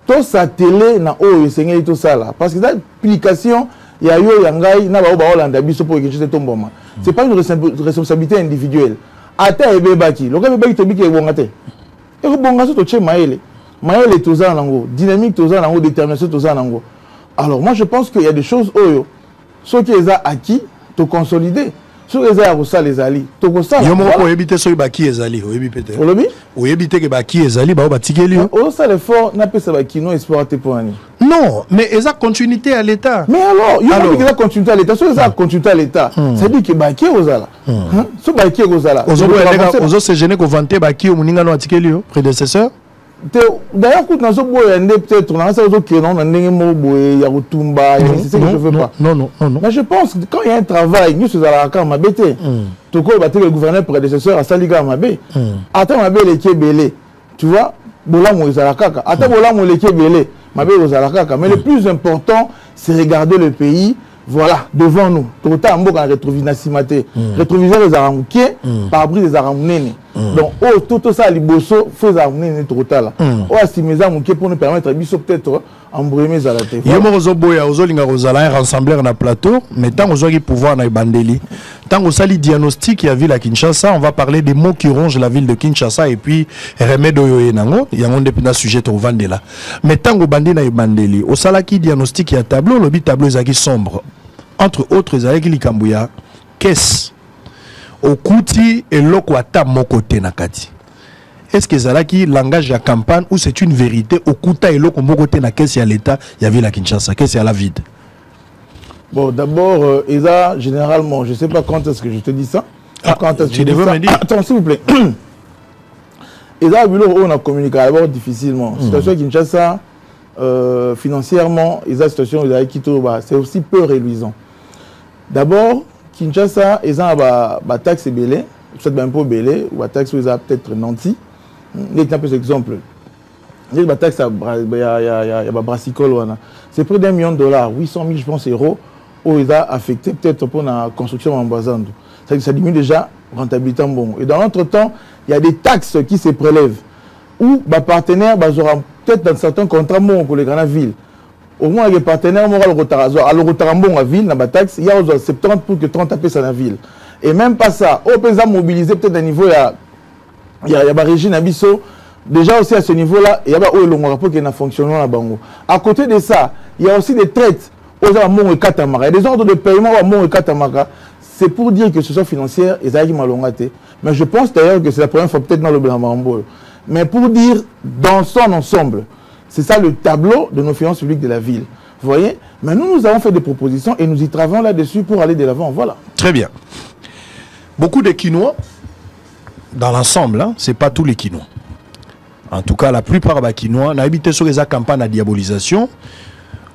Tout ça, télé, na o, il tout ça là. Parce que cette application, il y a eu Yangai, na ba Hollande, biso pour Kinshasa tomboma. C'est pas une responsabilité individuelle. Ata et Bebaki, le gars Bebaki te dit qu'il est bon até. Et le bon gars, c'est au Maël. Maël est aux anango, dynamique aux anango, détermination aux anango. Alors moi je pense qu'il y a des choses oyo, ceux qui les a acquis, te consolider. Ceux qui les a reçus les alliés, te consolider. Yo mo ko ebité ceux qui les alliés, o ebité peut-être. O ebité que baki les alliés, ba batikeli. O ça l'effort n'a pas ça baki non espoir te pour ani. Non, mais ils ont continuité à l'état. Mais alors, il y a une continuité à l'état. Ceux qui ont continuité à l'état, ça dit que baki aux ala. Ce baki aux ala. Aux autres se gêner qu'on vantait baki au muninga no atikeli prédécesseur. D'ailleurs, quand on a peut-être on a ça aux qui non, on a il y a Rutumba, c'est ce que je veux pas. Non. Mais je pense que quand il y a un travail, nous sommes à la carte ma bête. Tout quoi, le gouverneur prédécesseur à Saliga ma bête. Attends ma belle qui est belé. Tu vois, bola mo à la kaka. Attends bola mo qui est belé. Ma belle aux à la kaka. Mais le plus important, c'est regarder le pays. Voilà, devant nous. Tout le temps, on a rétroviseur Nasimate. Rétroviseur les aramoukiers, par-bris des aramounés. Donc, tout ça, les bossos, faut les aramounés, tout le temps. Si mes aramoukiers pour nous permettre, ils sont peut-être embrouillés à la tête. Il y a un rassembleur dans le plateau, mais tant qu'on a pouvoir dans les bandeli, tant qu'on a le diagnostic qui a vu la Kinshasa, on va parler des mots qui rongent la ville de Kinshasa et puis remède au Yoyenango. Il y a un sujet au Vandela. Mais tant qu'on bandit dans les bandeli, au salaki diagnostic, il y a un tableau, le tableau est sombre. Entre autres, avec Likambouya, qu'est-ce au Kouti et l'Okwata Mokote Nakati. Est-ce que Zalaki langage la campagne ou c'est une vérité au Kouta et l'Oko Mokote Nakati à l'État, il y avait la Kinshasa, qu'est-ce à la vide? Bon, d'abord, Eza, généralement, je ne sais pas quand est-ce que je te dis ça. Quand est-ce que tu devais me dire. Attends, s'il vous plaît. Eza, on a communiqué d'abord difficilement. Situation à Kinshasa, financièrement, Eza, situation c'est aussi peu réluisant. D'abord, Kinshasa, ils ont une taxe belé, peut-être un peu belé, ou une taxe peut-être nanti. Il y a un peu d'exemple. Il y a une taxe à Brassicole. C'est près d'$1 million, 800 000, je pense, euros, où ils ont affecté peut-être pour la construction en Bazando. Ça diminue déjà la rentabilité en bon. Et dans l'entretemps, il y a des taxes qui se prélèvent, où les partenaires auront peut-être dans certains contrats pour les grandes villes. Au moins, les partenaires vont le Rotarambon à la ville, dans la taxe, il y a 70 pour que 30 appels à la ville. Et même pas ça, au pays mobilisé peut-être à niveau, il y a la régie Nabiso. Déjà aussi à ce niveau-là, il y a le rapport qui est fonctionnement à Bango. À côté de ça, il y a aussi des traites aux Amon et Katamara. Il y a des ordres de paiement à Amon et Katamara. C'est pour dire que ce soit financier, ils ont malongaté. Mais je pense d'ailleurs que c'est la première fois peut-être dans le Blamambo. Mais pour dire dans son ensemble, c'est ça le tableau de nos finances publiques de la ville. Vous voyez? Mais nous avons fait des propositions et nous y travaillons là-dessus pour aller de l'avant. Voilà. Très bien. Beaucoup de Quinois, dans l'ensemble, hein, ce n'est pas tous les Quinois. En tout cas, la plupart des Quinois n'ont habité sur les campagnes de diabolisation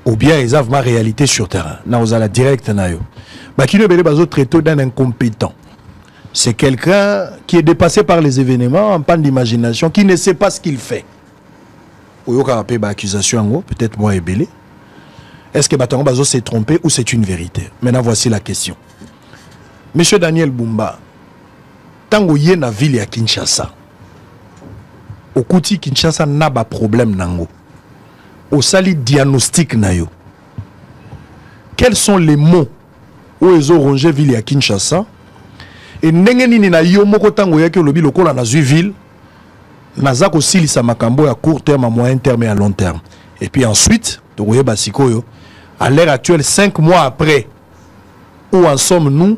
ou bien ils ont ma réalité sur terrain. Nous allons direct. Les Quinois sont traités d'un incompétent. C'est quelqu'un qui est dépassé par les événements, en panne d'imagination, qui ne sait pas ce qu'il fait. oyoka pe ba accusation yango peut-être moi ebelé. Est-ce que Batango Bazo s'est trompé ou c'est une vérité? Maintenant voici la question. Monsieur Daniel Bumba, tango yé na ville ya Kinshasa. Okuti Kinshasa n'a pas problème nango. Au sali diagnostic na yo. Quels sont les mots où ils ont rongé ville à Kinshasa? Et nengeni na yo moko tango yake lobi lokola na zui ville. Nazako silisa makambo à court terme, à moyen terme et à long terme. Et puis ensuite, tokoye basikoyo, à l'heure actuelle, 5 mois après, où en sommes-nous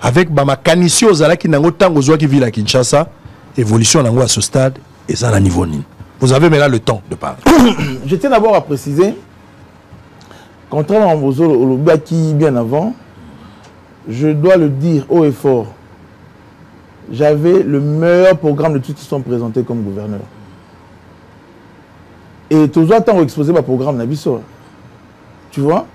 avec Bama Kanisio Zalaki Nango Tango Zouaki ville à Kinshasa, évolution nango à ce stade et ça à niveau ni. Vous avez maintenant le temps de parler. Je tiens d'abord à préciser, contrairement à Mbozo Olobaki bien avant, je dois le dire haut et fort, j'avais le meilleur programme de tous qui sont présentés comme gouverneur. Et tout le temps exposé par programme Nabiso. Tu vois?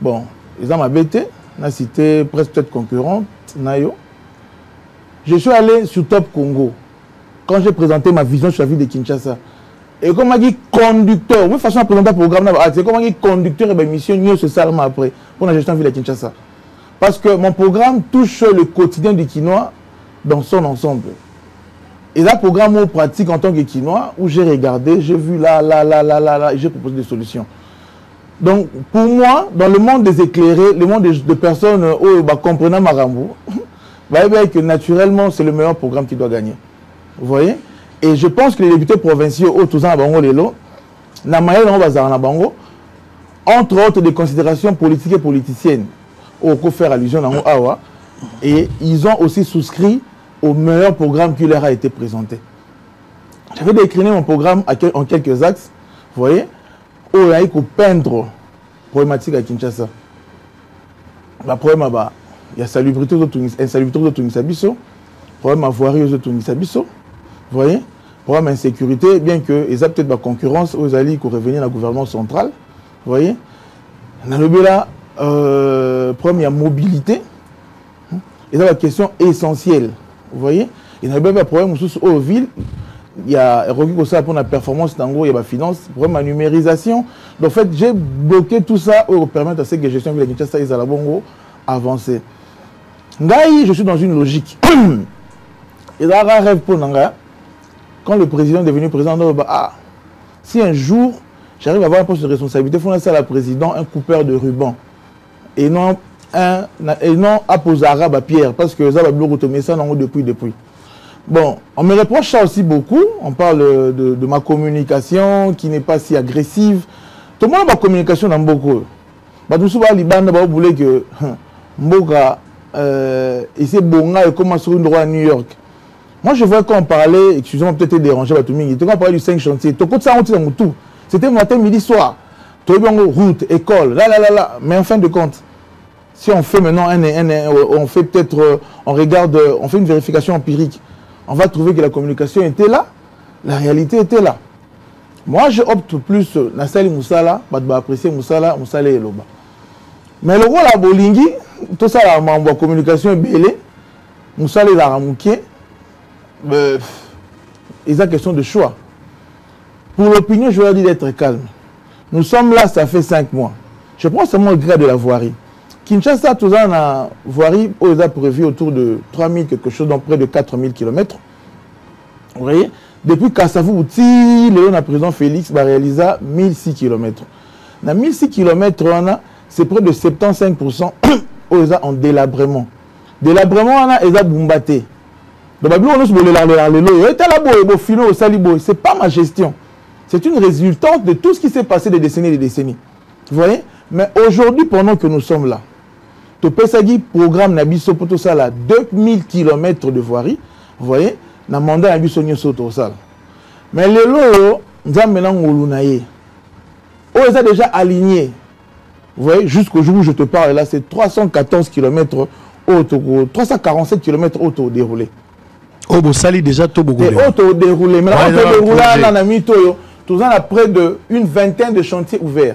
Bon, ils ont bêté, la cité presque peut-être concurrente, Nayo. Je suis allé sur Top Congo quand j'ai présenté ma vision sur la ville de Kinshasa. Et comme on dit conducteur, oui, façon à présenter un programme, c'est comme on dit conducteur et bien mission, nous ce salement après pour la gestion de la ville de Kinshasa. Parce que mon programme touche le quotidien du Quinois dans son ensemble. Et là, programme pratique en tant que Quinois, où j'ai regardé, j'ai vu là, et j'ai proposé des solutions. Donc, pour moi, dans le monde des éclairés, le monde de personnes comprenant Marambo, que naturellement, c'est le meilleur programme qui doit gagner. Vous voyez? Et je pense que les députés provinciaux, entre autres des considérations politiques et politiciennes, au faire allusion à Awa, et ils ont aussi souscrit au meilleur programme qui leur a été présenté. J'avais décliné mon programme en quelques axes, vous voyez, où il y a eu peindre problématique à Kinshasa. Le problème, il y a salubrité de Tungisabiso, problème à voirie de Tungisabiso, vous voyez, problème d'insécurité, bien que ils ont peut-être la concurrence aux alliés qui revenir dans le gouvernement central, vous voyez. Dans le là, problème, il y a mobilité, et c'est la question essentielle. Vous voyez, il y a un problème aux villes. Il y a pour la performance, il y a la finance, problème de numérisation. Donc, en fait, j'ai bloqué tout ça pour permettre à ce que la gestion de la Kinshasa et à la Bongo avancer. Je suis dans une logique. Et là, un rêve pour Nanga. Quand le président est devenu président, si un jour j'arrive à avoir un poste de responsabilité, il faut laisser à la présidente un coupeur de ruban. Et non à poser arabe à Pierre, parce que ça va bloquer ça depuis. Bon, on me reproche ça aussi beaucoup. On parle de ma communication qui n'est pas si agressive. Tout le monde a ma communication dans beaucoup. Tout souvent, les bandes voulaient que Mboka et c'est Bonga et comment sur une droit à New York. Moi, je vois quand on parlait, excusez-moi, peut-être dérangé, quand on parlait du 5 chantiers, c'était matin, midi, soir. Route, école, là. Mais en fin de compte, si on fait maintenant on fait peut-être, on regarde, on fait une vérification empirique, on va trouver que la communication était là, la réalité était là. Moi, je opte plus, Nassali Moussala, Badba apprécier Moussala et Loba. Mais le rôle à Bolingi, tout ça, la communication est belle, Moussala et la Ramouké, il y a question de choix. Pour l'opinion, je leur dis d'être calme. Nous sommes là, ça fait 5 mois. Je prends seulement le gré de la voirie. Kinshasa, tout ça, on a voirie, on a prévu autour de 3000 quelque chose, donc près de 4000 km. Vous voyez, depuis Kassavou, Léon, le président Félix, va réaliser 1006 km. Dans 1006 km, c'est près de 75% en délabrement. Délabrement, on a Boumbaté. Donc, c'est pas ma gestion. C'est une résultante de tout ce qui s'est passé des décennies et des décennies. Vous voyez? Mais aujourd'hui, pendant que nous sommes là, Topesagi programme Nabiso pour tout ça là, 2000 km de voirie. Vous voyez? Dans le mandat Nabiso Nyoso tout ça. Mais les lots, nous avons maintenant ils ont déjà aligné. Vous voyez? Jusqu'au jour où je te parle là, c'est 314 km 347 km auto-déroulés. Oh, vous salez déjà tout beaucoup. Auto-déroulés. Mais auto-déroulés, tout a près d'une vingtaine de chantiers ouverts.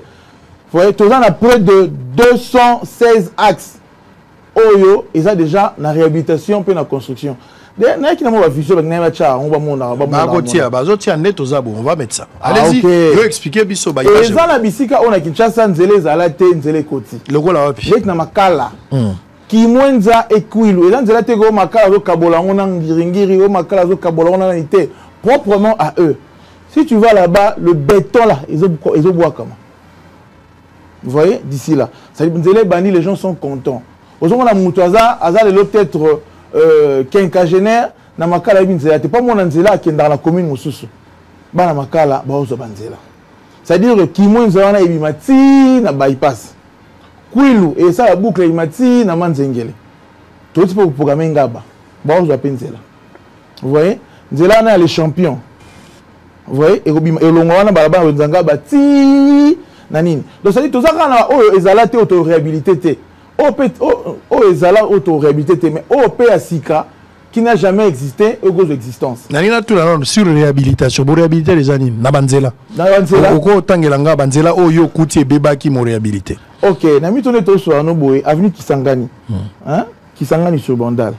Vous voyez, tout a près de 216 axes. Oyo, ils ont déjà la réhabilitation et la construction. N'a qui n'a pas vision, on va mettre ça. Allez-y, je vais expliquer biso ba. Et dans la bisika on a Kinshasa nzele zalate nzele koti. Le gola wapi. Avec na makala. Qui mwenza ekwilu. Et dans nzele te go makala zo kabola on a ngiringiri o makala zo kabola on a été proprement à eux. Si tu vas là-bas, le béton là, ils ont bois comment. Vous voyez d'ici là. Ça dit nzele bani les gens sont contents. Aujourd'hui on a Moutouaza, Azal est peut-être quinquagénaire na makala binzela te pas mon nzela qui est dans la commune mususu bana makala ba ozo banzela c'est-à-dire que qui mwenza wana ebimati na bypass kwilu et ça la boucle ebimati na manzengele tout pour programmer ngaba ba ozo penzela vous voyez nzela na les champions vous voyez et longo wana balaba nzanga bati na nini donc ça dit tout ça kana o ezala te auto réhabilité te o ezala auto réhabilité mais o pe asika qui n'a jamais existé au cause d'existence. Nalina tout la sur réhabilitation, pour réhabiliter les animaux na banzela. Na banzela. Oko tangelanga banzela o yo kuti beba ki mo réhabiliter. OK, na mi tourner to sur no boy avenue Kisangani. Hein? Kisangani sur Bandal.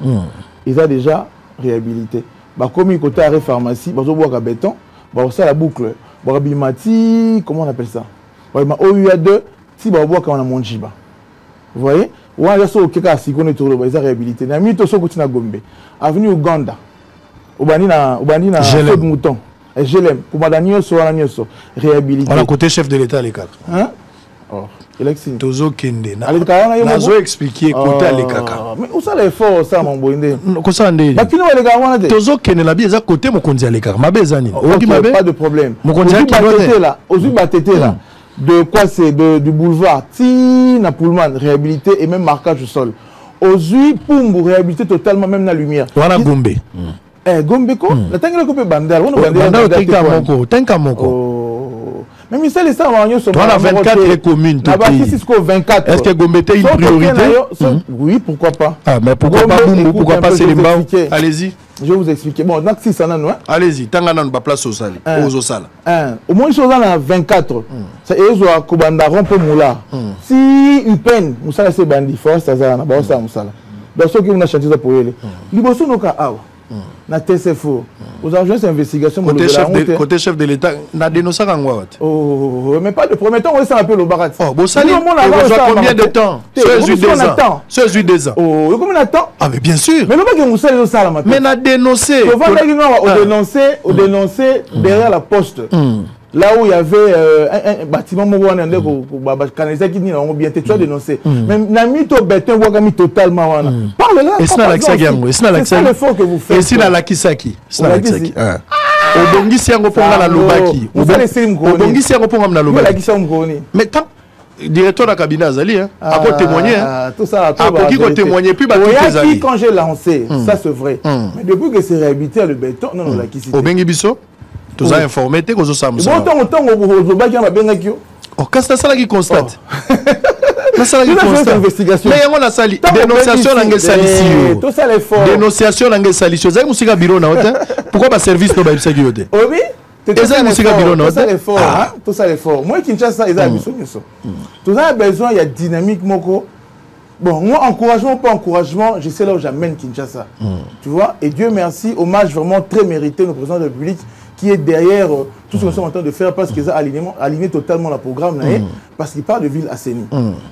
Ils a déjà réhabilité. Ba comme côté arrêt pharmacie, ba zo bois ka béton, ba ça la boucle. Ba bimati, comment on appelle ça? Ba OUA2, si ba bois ka on a monjiba. Vous voyez? Ou on a ça au Keka si qu'on est tourné, ils a réhabilité. Na mi to so kuti na Gombe. Avenue Uganda. Ubandina Fod Mouton. Et je l'aime. Pour madame Nyoso, réhabilité. On a côté chef de l'État les quatre. Hein? Oh, élection. Tozo Kende. Nazo expliquer côté les caca. Mais où ça l'effort ça mon boindé? Ko ça ndé. Ba kino les gars wana de. Tozo Kende la bien ça côté mon konzi les caca. Mabe zani. Pas de problème. Mon konzi qui doit là. Ozu batete là. De quoi c'est du boulevard Ti na Pullman réhabilité et même marquage au sol. Ozui Pumbu réhabilité totalement même la lumière. Voilà Gombe. Gombe ko la tangela ko pe bandal. On bandal tenka moko. Mais mais ça les ça on sur 24 communes tout pays. Est-ce que Gombe est une priorité? Oui, pourquoi pas. Ah mais pourquoi pas Bumbu, pourquoi pas Selimba? Allez-y. Je vais vous expliquer. Bon, donc si ça n'a allez-y, tangana ba place au sali, aux sala. Au moins ils sont dans 24. Ça ezo akobanda rompe moula. Si upen, musala c'est bandi force ça na ba ça musala. Donc ceux qui vont chanter ça pour eux. Liboso no ka awa. Na TCFO. Aux agents d'investigation côté chef de l'État, na dénoncé ngwa wat. Oh, mais pas de promettant on ça appelle au barat. Oh, bon sali. Combien de temps? 2 ans. Oh, combien de temps? Ah mais bien sûr. Mais le bac musala au sala maintenant. Mais na dénoncé. On dénoncer derrière la poste. Là où il y avait un bâtiment qui bien tu as dénoncé. Mais Nami to béton wagami totalement wana. Parle là. Et c'est l'effort que vous faites. Et c'est la Kisaki. Obongi si yango ponga la lobaki. Obongi si yango ponga na lobaki. Mais quand directeur de la cabinet Azali a témoigné tout ça qui a témoigné puis quand j'ai lancé ça c'est vrai. Mais depuis que c'est réhabilité le béton non la Kisaki. Obongi biso tous a informé que vous sommes ça. Bon temps au baki na benga kio. Oh quand c'est ça qui constate. Mais ça qui constate investigation. Mais on a sali dénonciation langue salisio. Tout ça l'effort. Dénonciation langue salisio. Ça musika bureau na hôtel. Pourquoi pas service no ba bisaki yote? Oui. Et ça musika bureau na hôtel. Tout ça l'effort. Moi Kinshasa ils a biso nyoso. Tout ça besoin il y a dynamique moko. Bon, moi, encouragement, pas encouragement, je sais là où j'amène Kinshasa. Tu vois? Et Dieu merci, hommage vraiment très mérité au président de la République qui est derrière tout ce que nous sommes en train de faire parce qu'ils ont aligné totalement le programme, parce qu'il parle de ville assainie.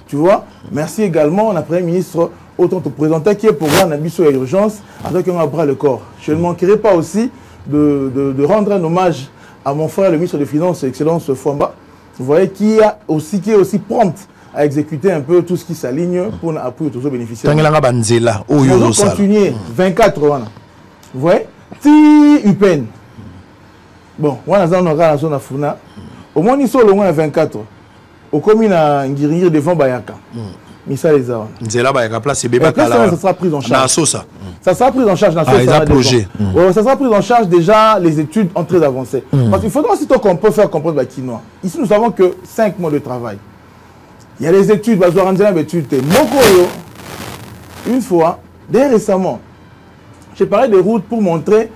Tu vois? Merci également, on a Premier ministre, autant te présenter qui est programme d'ambition et urgence, avec un bras le corps. Je ne manquerai pas aussi de rendre un hommage à mon frère, le ministre des Finances, Excellence Fouamba, vous voyez, qui est aussi prompte à exécuter un peu tout ce qui s'aligne pour appuyer tous les bénéficiaires. On va continuer 24 ans. Vous voyez? Ti Upen. Bon, on a la zone à Funa. Au moins, ils sont au moins 24. Au commune à Ngiri devant Bayaka. Mais ça les a. Nzela Bayaka place c'est bébé Kala. Ça sera pris en charge. Ça. Ça sera pris en charge dans ce projet. Ça sera pris en charge déjà les études en très avancées. Parce qu'il faudra aussi qu'on peut faire comprendre le Kinois. Ici, nous savons que 5 mois de travail. Il y a les études, une fois, dès récemment, j'ai parlé des routes pour montrer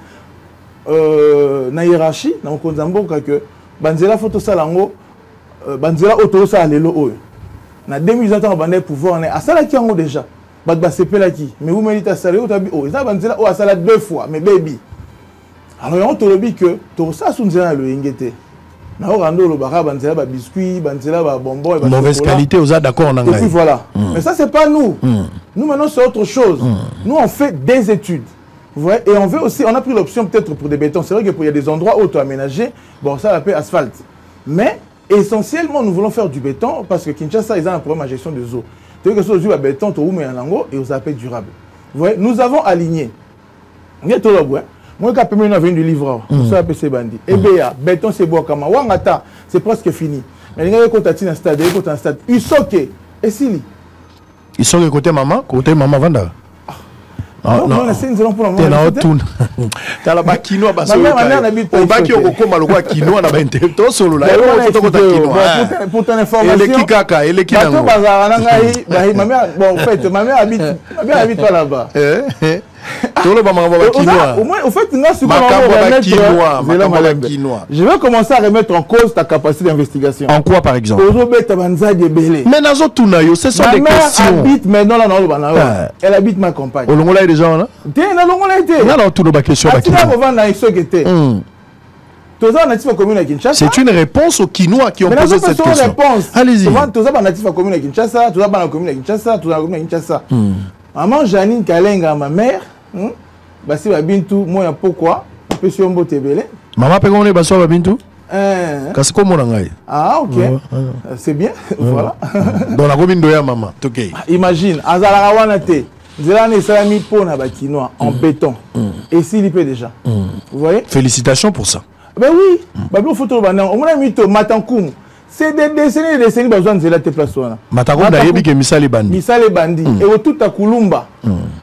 na hiérarchie, na Konzambo que Banzela photo salango, Banzela auto sa lelo oyo. Na 2020 on va pouvoir à ça là qui en déjà. bah c'est pas là qui mais vous me dites à saler oh ça va dire oh à salade 2 fois mais baby alors on te le dit que tout ça sous nzela le ingete na rando le bara banzela ba biscuits banzela ba bonbons et mauvaise qualité aux a d'accord en anglais et puis voilà mais ça c'est pas nous nous maintenant c'est autre chose nous on fait des études. Vous voyez, et on veut aussi, on a pris l'option peut-être pour des bétons. C'est vrai qu'il y a des endroits auto-aménagés, bon, ça l'appelle asphalte. Mais essentiellement, nous voulons faire du béton parce que Kinshasa, ils ont un problème de gestion des eaux. C'est que ce soit du béton, tu as un angle et on s'appelle durable. Vous voyez, nous avons aligné. Il y a tout le monde. Moi, quand je suis venu du livre, ça c'est bandit. Et bien, béton, c'est beau comme Wangata, c'est presque fini. Mais il y a un stade, un stade. Ils sont que, et si ils sont de côté maman Vanda. Non, non, c'est une pour la maman. Tu as la bakino à Bassolo. Au baki au Koma, le roi Kino, na bente. Solo là. Pour ton information. Et les Kikaka, et les Kikaka. Ma mère, bon, en fait, ma mère habite pas là-bas. Au moins, au fait, je vais commencer à remettre en cause ta capacité d'investigation. En quoi, par exemple? Mais Nazo Tunayo, ce sont des questions. Ma mère habite maintenant là. Elle habite ma campagne. Olongola est déjà là? C'est une réponse aux Kinois qui ont posé cette question. Allez-y. Maman Janine Kalenga, ma mère, Bassi Babintou, moi, pourquoi? Maman, peut-on est Bassi Babintou? Qu'est-ce qu'on a? Ah, ok. C'est bien. Voilà. Dans la commune de maman. Imagine, Azara Wanate, Zélane Salami Pona Bakinois en béton. Et s'il y peut déjà. Vous voyez? Félicitations pour ça. Ben oui. Babou photo Banan, on a mis Matankoum. C'est des décennies, besoin de la place. Matankoum d'ailleurs, que Missale Bandi. Missale Bandi. Et tout à Kulumba.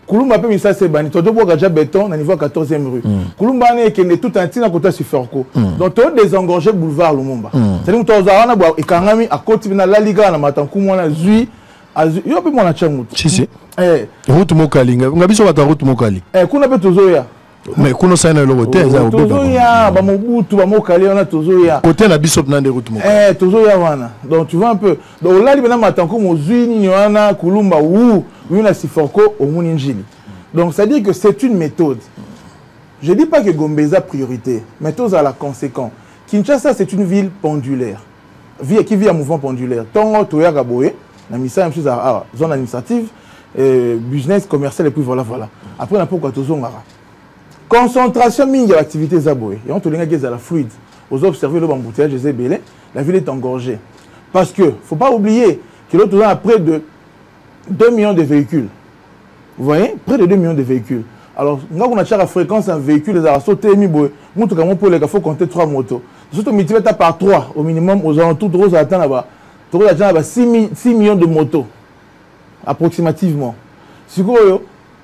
Kulumba peut Missale Bandi. Tu dois déjà béton, au niveau 14e rue. Kulumba n'est que tout un tina côté sur Ferco. Donc tu as désengorgé boulevard Lumumba. C'est-à-dire que tu as un et Kangami à côté de la Liga, na Matankoum, on a Zui. Il y a peu mon achamut. Si, si. Route Mokali. On a besoin de route Mokali. Qu'on a peu toujours. Mais qu'on a le hôtel, ça va Mobutu, va Mokali, on a toujours ya. Côté la bisop nan de route Mokali. Toujours ya wana. Donc tu vois un peu. Donc là, il y a Matankoum, Zui, Nyoana, Kulumba, ou une Siforko, au Mouninjili. Donc ça dit que c'est une méthode. Je ne dis pas que Gombeza priorité, mais tous à la conséquence. Kinshasa, c'est une ville pendulaire. Qui vit en mouvement pendulaire. Tongo, Toya, Gaboé, la mission, même chose à zone administrative, business, commercial, et puis voilà. Après, on a pourquoi tous on concentration mingi d'activités Zaboé. Et on te dit que la fluide. Aux observer le embouteillage des ébélés, la ville est engorgée. Parce que, il ne faut pas oublier que l'autre a près de 2 millions de véhicules. Vous voyez? Près de 2 millions de véhicules. Alors, quand on a la fréquence d'un véhicule, les sauté, il faut compter 3 motos. Surtout, multiplié par 3 au minimum, aux alentours de Rose attend là-bas. 6 millions de motos, approximativement.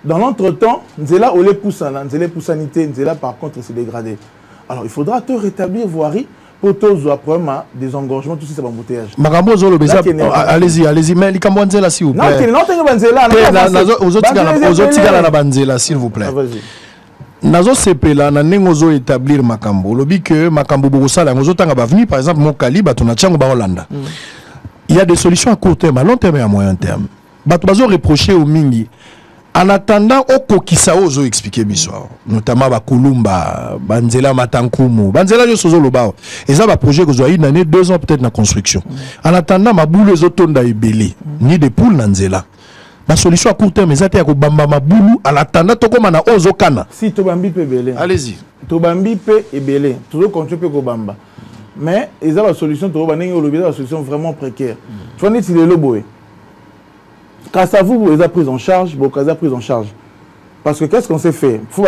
Dans l'entretemps, Nzela Olé Poussana, Nzela Poussanité, Nzela par contre s'est dégradé. Alors il faudra te rétablir voirie pour te problème des engorgements, tout ça, embouteillage. Magambo Zolo Beza, allez-y, mais les Cambouanzela s'il vous plaît. Non, aux autres Banzela s'il vous plaît. Nazo sepela na nengozo établir Makambo. Lobi que Makambo Bogosala, ngozo tanga ba venir par exemple Mokali, Batona Tchango ba Hollanda. Il y a des solutions à court terme, à long terme et à moyen terme. Batubazo reprocher au Mingi. En attendant, au Kokisa ozo expliquer l'histoire, notamment Kulumba, Banzela Matankumu, Banzela Yosozo Lobao. Et ça va projet que une année, 2 ans peut-être dans la construction. En attendant, ma boule les autonda et belé, ni des poules Nanzela. La solution à court terme, c'est que Bamba ma boulou, en attendant, to comme na ozo kana. Si Tobambi peut belé. Allez-y. Tobambi peut et belé. Toujours continuer peut Bamba. Mais ils ont la solution, la solution vraiment précaire. Tu vois, c'est le loboé. Kassavou, vous les avez pris en charge, vous les avez pris en charge. Parce que qu'est-ce qu'on s'est fait? Il faut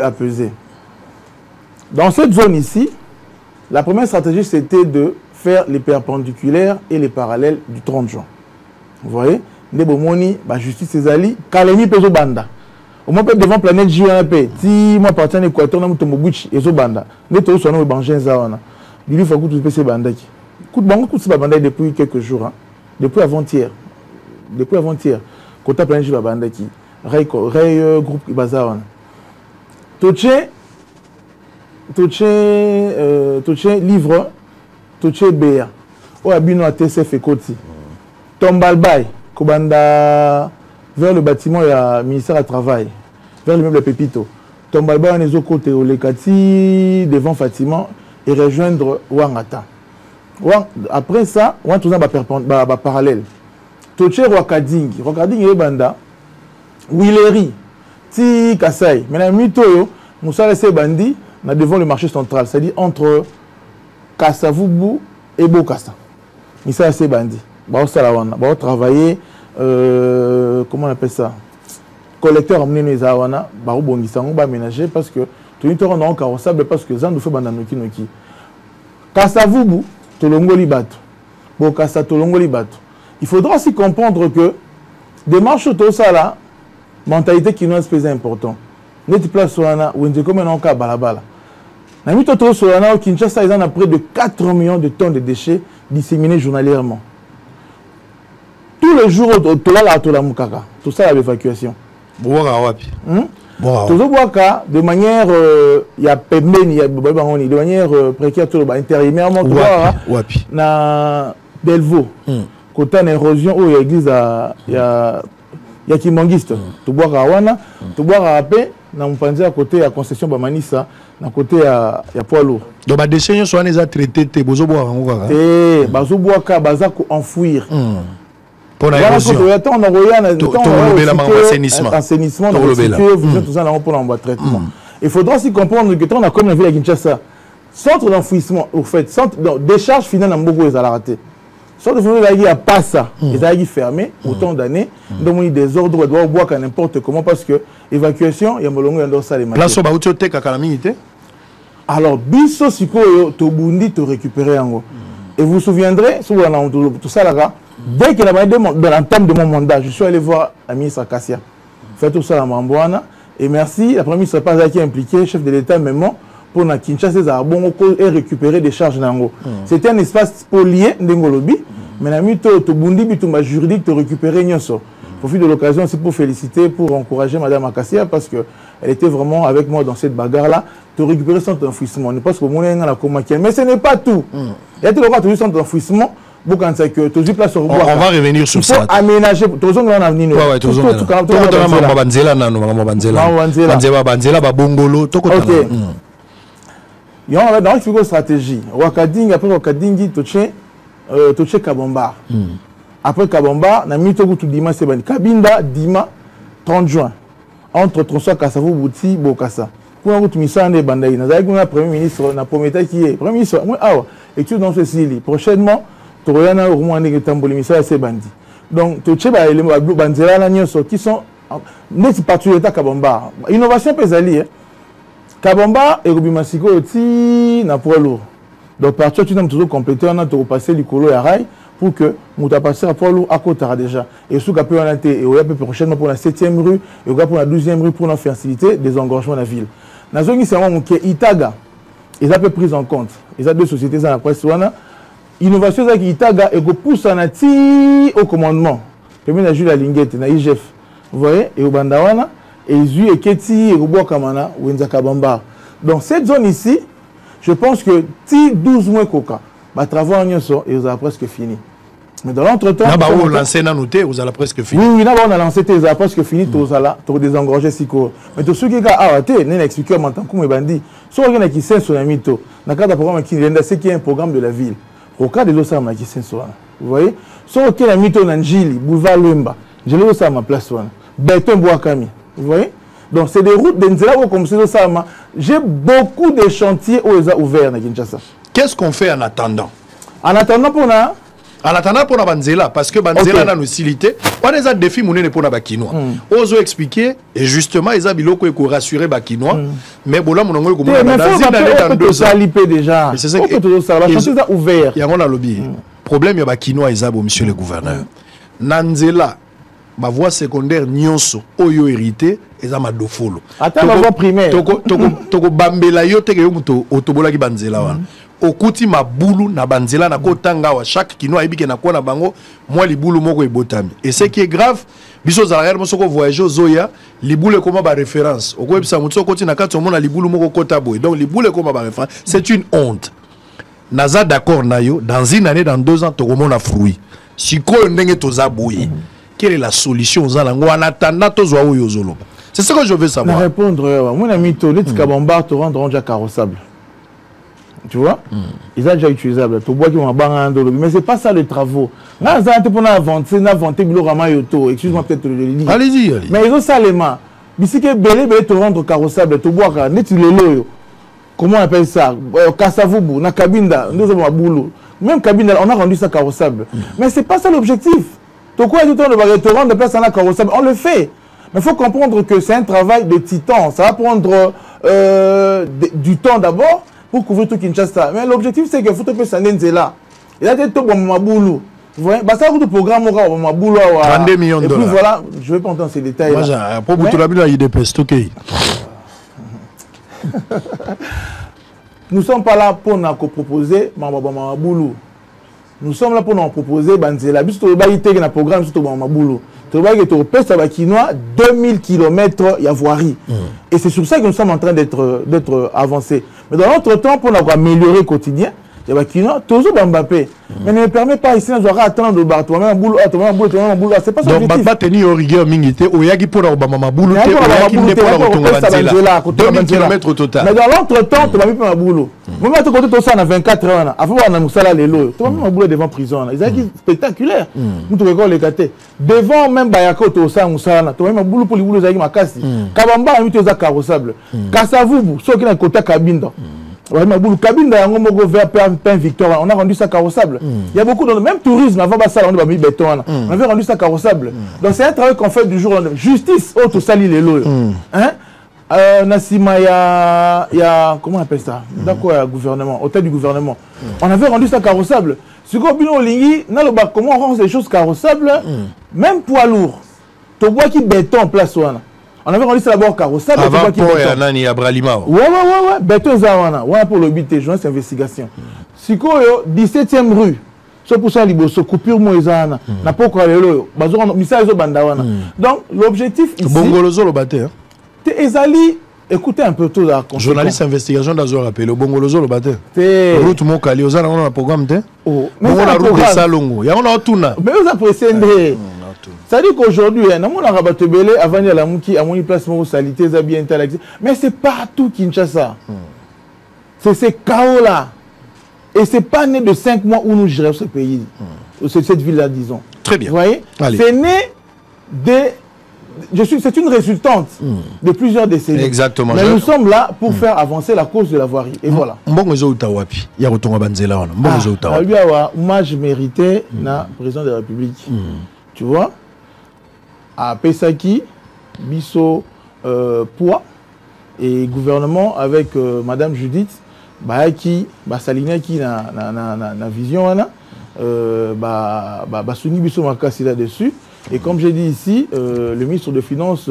apaiser. Dans cette zone ici, la première stratégie, c'était de faire les perpendiculaires et les parallèles du 30 juin. Vous voyez? Ndebomoni, justice ses alliés, Kalemi Pezo Banda. Au moins, devant planète JNP, si moi, partant à l'Équateur, je suis Mobuchi et Zobanda. Je suis allé au Bangin Zawana. Il faut que tu fasses Banda. Écoute, Banda depuis quelques jours. Depuis avant-hier. Quand tu as planète Banda qui. Ray groupe Bazawana. Toche livre. Toche Béa. Au Abino à TCF et Koti. Tombalbay, Kobanda, vers le bâtiment, il y a le ministère du Travail, vers le meuble Pépito. Tombalbay, on est au côté, au Lekati, devant Fatima, et rejoindre Wangata. Après ça, on a tout ça parallèle. Toche Wakading, Wakading et Banda, Willery, Ti Kasai. Maintenant, Mitoyo, Moussa Lessé Bandi, devant le marché central, c'est-à-dire entre Kassavubu et Bokassa. Moussa Lessé Bandi. Bah, on travailler, comment on appelle ça? Collecteur amené les Awana, bah, on va aménager parce que tout le monde est carrossable parce que Zan nous fait Bandanoki Noki. Kassavubu, Tolongoli Bato. Bokassa, Tolongoli Bato. Il faudra aussi comprendre que des marches tout ça là, mentalité qui nous est important. Nous sommes place sur la où on dit comme un cas balabala. Nous sommes sur la au Kinshasa, ils ont près de 4 millions de tonnes de déchets disséminés journalièrement. Tous les jours, tout ça l'évacuation. De manière, il y a de manière précaire, intérimairement, na Delvaux. Côté érosion où il y a l'église, il y a Kimangiste. Tu bois à Wana, tu bois à Apé, na Mpanzi à côté à concession Bamanissa, na côté à poids lourd. Donc les déchets sont déjà traités, tu bois à Wana. Eh, bazo bois ka bazako enfouir. Pour l'érosion. On a assainissement. Assainissement, tout ça pour un traitement. Il faudra aussi comprendre que on a comme la ville à Kinshasa, centre d'enfouissement, au fait, centre décharge finale dans beaucoup les raté. Soit il n'y a pas ça, ils ont fermé autant d'années, donc il y a des ordres, il doit boire n'importe comment parce que l'évacuation, il y a un ça les matières. Là, tu as calamité. Alors, biso siko to bundi to récupérer en gros. Et vous vous souviendrez, tout ça là, dès que dans l'entame de mon mandat, je suis allé voir la ministre Kassia. Fait tout ça à Mambouana. Et merci, la première ministre pas qui est impliquée, chef de l'État même, pour na Kinshasa et récupérer des charges nango. C'était un espace polié d'Engolobi, mais na mi to bundi bitumba juridique to récupérer nyonso. Profite de l'occasion aussi pour féliciter, pour encourager Madame Akassia parce que elle était vraiment avec moi dans cette bagarre là. To récupérer son enfouissement. On ne pense que mon mais ce n'est pas tout. Il y a tout le droit de son enfouissement. On va revenir sur ça. Aménager. Il y a une stratégie. Wakading, après Wakadingi, Toche Kabomba. Après Kabomba, na mitogu tu Dima Sebani. Kabinda, Dima, 30 juin. Entre Tronsoa Kassavou, Bouti, Bokassa. Pour nous, Missane Bandaï. Nous avons un premier ministre, na Pometa qui est. Premier ministre, et tu dans ce style. Prochainement, tu reviens au moins des tamboli, Missa et Sebandi. Donc, tu sais, les Banzela, qui sont. N'est-ce pas tout l'État Kabomba. Innovation pesali. Kabomba et Rubimasiko aussi n'a poids lourd. Donc, par tu as toujours complété, on a passé du colo et rail pour que nous avons passé à poids lourd à côté déjà. Et sous Capé, on a été, et on a prochainement pour la 7e rue, et on a pour la 12e rue pour la faciliter des engorgements de la ville. Dans la zone, c'est vraiment que Itaga, ils ont pris en compte. Ils ont deux sociétés dans la presse. Innovation, c'est Itaga, et qu'on pousse en ati au commandement. Comme on a joué la linguette, na IGF. Vous voyez, et au Bandawana. Et Zu et Keti et Rubo Kamana ou Nzakabamba. Donc cette zone ici, je pense que 12 mois Coca, bah travaux en Nyoso et vous avez presque fini. Mais dans l'entretemps, vous lancez na noté, vous avez presque fini. Oui, on a lancé, vous avez presque fini, vous avez désengorgé Siko. Mais tous ceux qui ont arrêté, nous expliqué en tant que bandi. Soit il y a qui sont sur la mytho, dans le cadre d'un programme qui est un programme de la ville. Au cas de l'Osama qui sont sur la. Vous voyez? Soit il y a un mytho dans Njili, boulevard Lemba, je l'ai aussi à ma place. Béton Boakami. Vous voyez? Donc, c'est des routes d'Enzela comme c'est ça. J'ai beaucoup de chantiers où ils ont ouvert à Kinshasa. Qu'est-ce qu'on fait en attendant? En attendant pour la... En attendant pour la Banzela, parce que Banzela a une hostilité, on a des défis pour la Bakinois. Ose expliquer, et justement, ils ont biloko pour rassurer Bakinois, mais bon là, mon ongle, comme on a dans 2 ans. Déjà. C'est ça que a ouvert. Il y a un lobby. Problème, il y a Bakinois, ils ont, monsieur le gouverneur. Nanzela. Ma voie secondaire nyonso oyo hérité eza madofolo attends ma voie primaire toko bambela yo teke yo muto otobola ki banzela wana okuti mabulu na banzela na kotanga wa chaque kino ayibike na kona bango moi libulu moko ebotami et ce qui est grave biso za l'arrière mosoko voyager zoya libulu comme ba référence okoyebisa muto okoti na kati omona libulu moko kota boy donc libulu comme ba référence c'est une honte naza d'accord na yo dans une année dans 2 ans tokomona fruit sikoyo ndenge toza boye quelle est la solution aux alango en attendant tozwa oyo zolo c'est ce que je veux savoir. Répondre mon ami Tolé Kabamba te rendre déjà carrossable. Tu vois, ils ont déjà utilisable. Tu vois qu'ils vont abandonner, mais c'est pas ça les travaux. Là, ils ont pour inventer Bilo Ramayoto. Excuse-moi peut-être de le dire. Allez-y. Mais ils ont ça les mains. Ici que belé te rendre carrossable. Tu vois que net le loyo. Comment on appelle ça? Kassavubu, na Kabinda, nous avons un boulot. Même Kabinda, on a rendu ça carrossable. Mais c'est pas ça l'objectif. Tu quoi du temps de te rendre de place à carrossable? On le fait. Mais il faut comprendre que c'est un travail de titan. Ça va prendre du temps d'abord pour couvrir tout Kinshasa. Mais l'objectif, c'est que faut te faire là. Et là, tu es tout bon maboulou. Vous voyez, bah ça vous le programme au maboulou. 32 millions de dollars. Et puis voilà, je vais pas entendre ces détails. Moi, à propos de la ville, il y a des pestes, ok. Nous ne sommes pas là pour nous proposer maboulou. Nous sommes là pour nous proposer Banzela. Bis to ba yité na programme sur maboulou. Tu vois que tu pèses à Kinois 2000 km y a voirie. Et c'est sur ça que nous sommes en train d'être avancés. Mais dans l'autre temps, pour nous améliorer le quotidien, il y a Kinois, toujours Mbappé. Mais ne me permet pas ici, nous allons attendre le bar. Toi-même, boulot, c'est pas ça. Donc, Mbappé tenir au rigueur mingité, au yagi pour Obama boulot, au 2000 km au total. Mais dans l'autre temps, tu vas mis un boulot. Moi, tu as côté ça, on a 24 heures. Avant, on a Moussala les lots. Tu vas mis un boulot devant prison. Ils ont dit spectaculaire. Nous te regardons les gâtés. Devant même Bayako, tu as Moussala. Tu vas mis un boulot pour les boulots, ils ont Makasi. Kabamba, tu as carrossable. Kassavubu, ceux qui ont côté Kabinda. Kabinda, Pain Victor, on a rendu ça carrossable. Il y a beaucoup de même tourisme avant ça, on a mis béton. On avait rendu ça carrossable. Donc c'est un travail qu'on fait du jour au lendemain. Justice, autre sali les lots. Hein? Nassima, il y a comment on appelle ça? D'accord, gouvernement, hôtel du gouvernement. On avait rendu ça carrossable. Si on a comment on rend ces choses carrossables, même poids lourd. Tu vois qui béton en place. On avait rendu ça d'abord carrossable. Avant pour Nani Abralima. Ouais. Béton Zawana. Ouais, pour le but de joindre cette investigation. Si quoi, 17e rue. C'est pour ça que coupure Moïsana. N'a pas quoi le bandawana. Donc, l'objectif ici. Bongolozo le batteur. Ezali, écoutez un peu tout là. Journaliste investigation d'Azor appelé le Bongolozo le batteur. Route mon Kali, on a un programme. Oh, mais on a route de Salongo. Il y a un tourne. Mais vous appréciez. Ça dit qu'aujourd'hui, on a rabattu belé avant de la mouki, à mon placement au salité, bien mais c'est partout Kinshasa. C'est ces chaos-là. Et c'est pas né de 5 mois où nous gérons ce pays. Cette ville-là, disons. Très bien. Vous voyez? C'est né c'est une résultante de plusieurs décennies. Exactement. Mais nous sommes là pour faire avancer la cause de la voirie. Et voilà. Il y a retour à Banzela. Il y a un hommage mérité na président de la République. Tu vois? À Pesaki, Bisso, Poua et gouvernement avec Madame Judith, qui s'aligne qui na vision Souni Bisso Makassi là-dessus. Et comme j'ai dit ici, le ministre de Finances,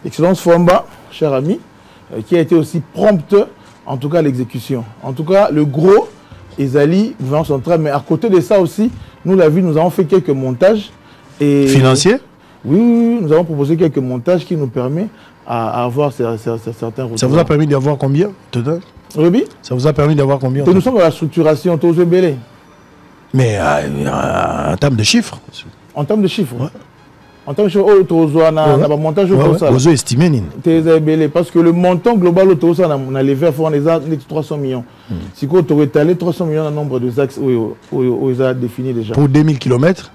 Excellence Fomba, cher ami, qui a été aussi prompte, en tout cas à l'exécution. En tout cas, le gros, Ezali, gouvernement central, mais à côté de ça aussi, nous, la ville, nous avons fait quelques montages. Financiers? Oui, nous avons proposé quelques montages qui nous permettent à avoir certains retours. Ça vous a permis d'avoir combien total? Oui. Ça vous a permis d'avoir combien? Nous sommes dans la structuration, tous les belés. Mais en termes de chiffres? En termes de chiffres, ouais. En termes de chiffres, on a montage au ça. Vous estimez? Parce que le montant global au ça, on a levé à fond les 300 millions. Si on aurait étalé 300 millions dans le nombre de axes où ils ont défini déjà. Pour 2000 km?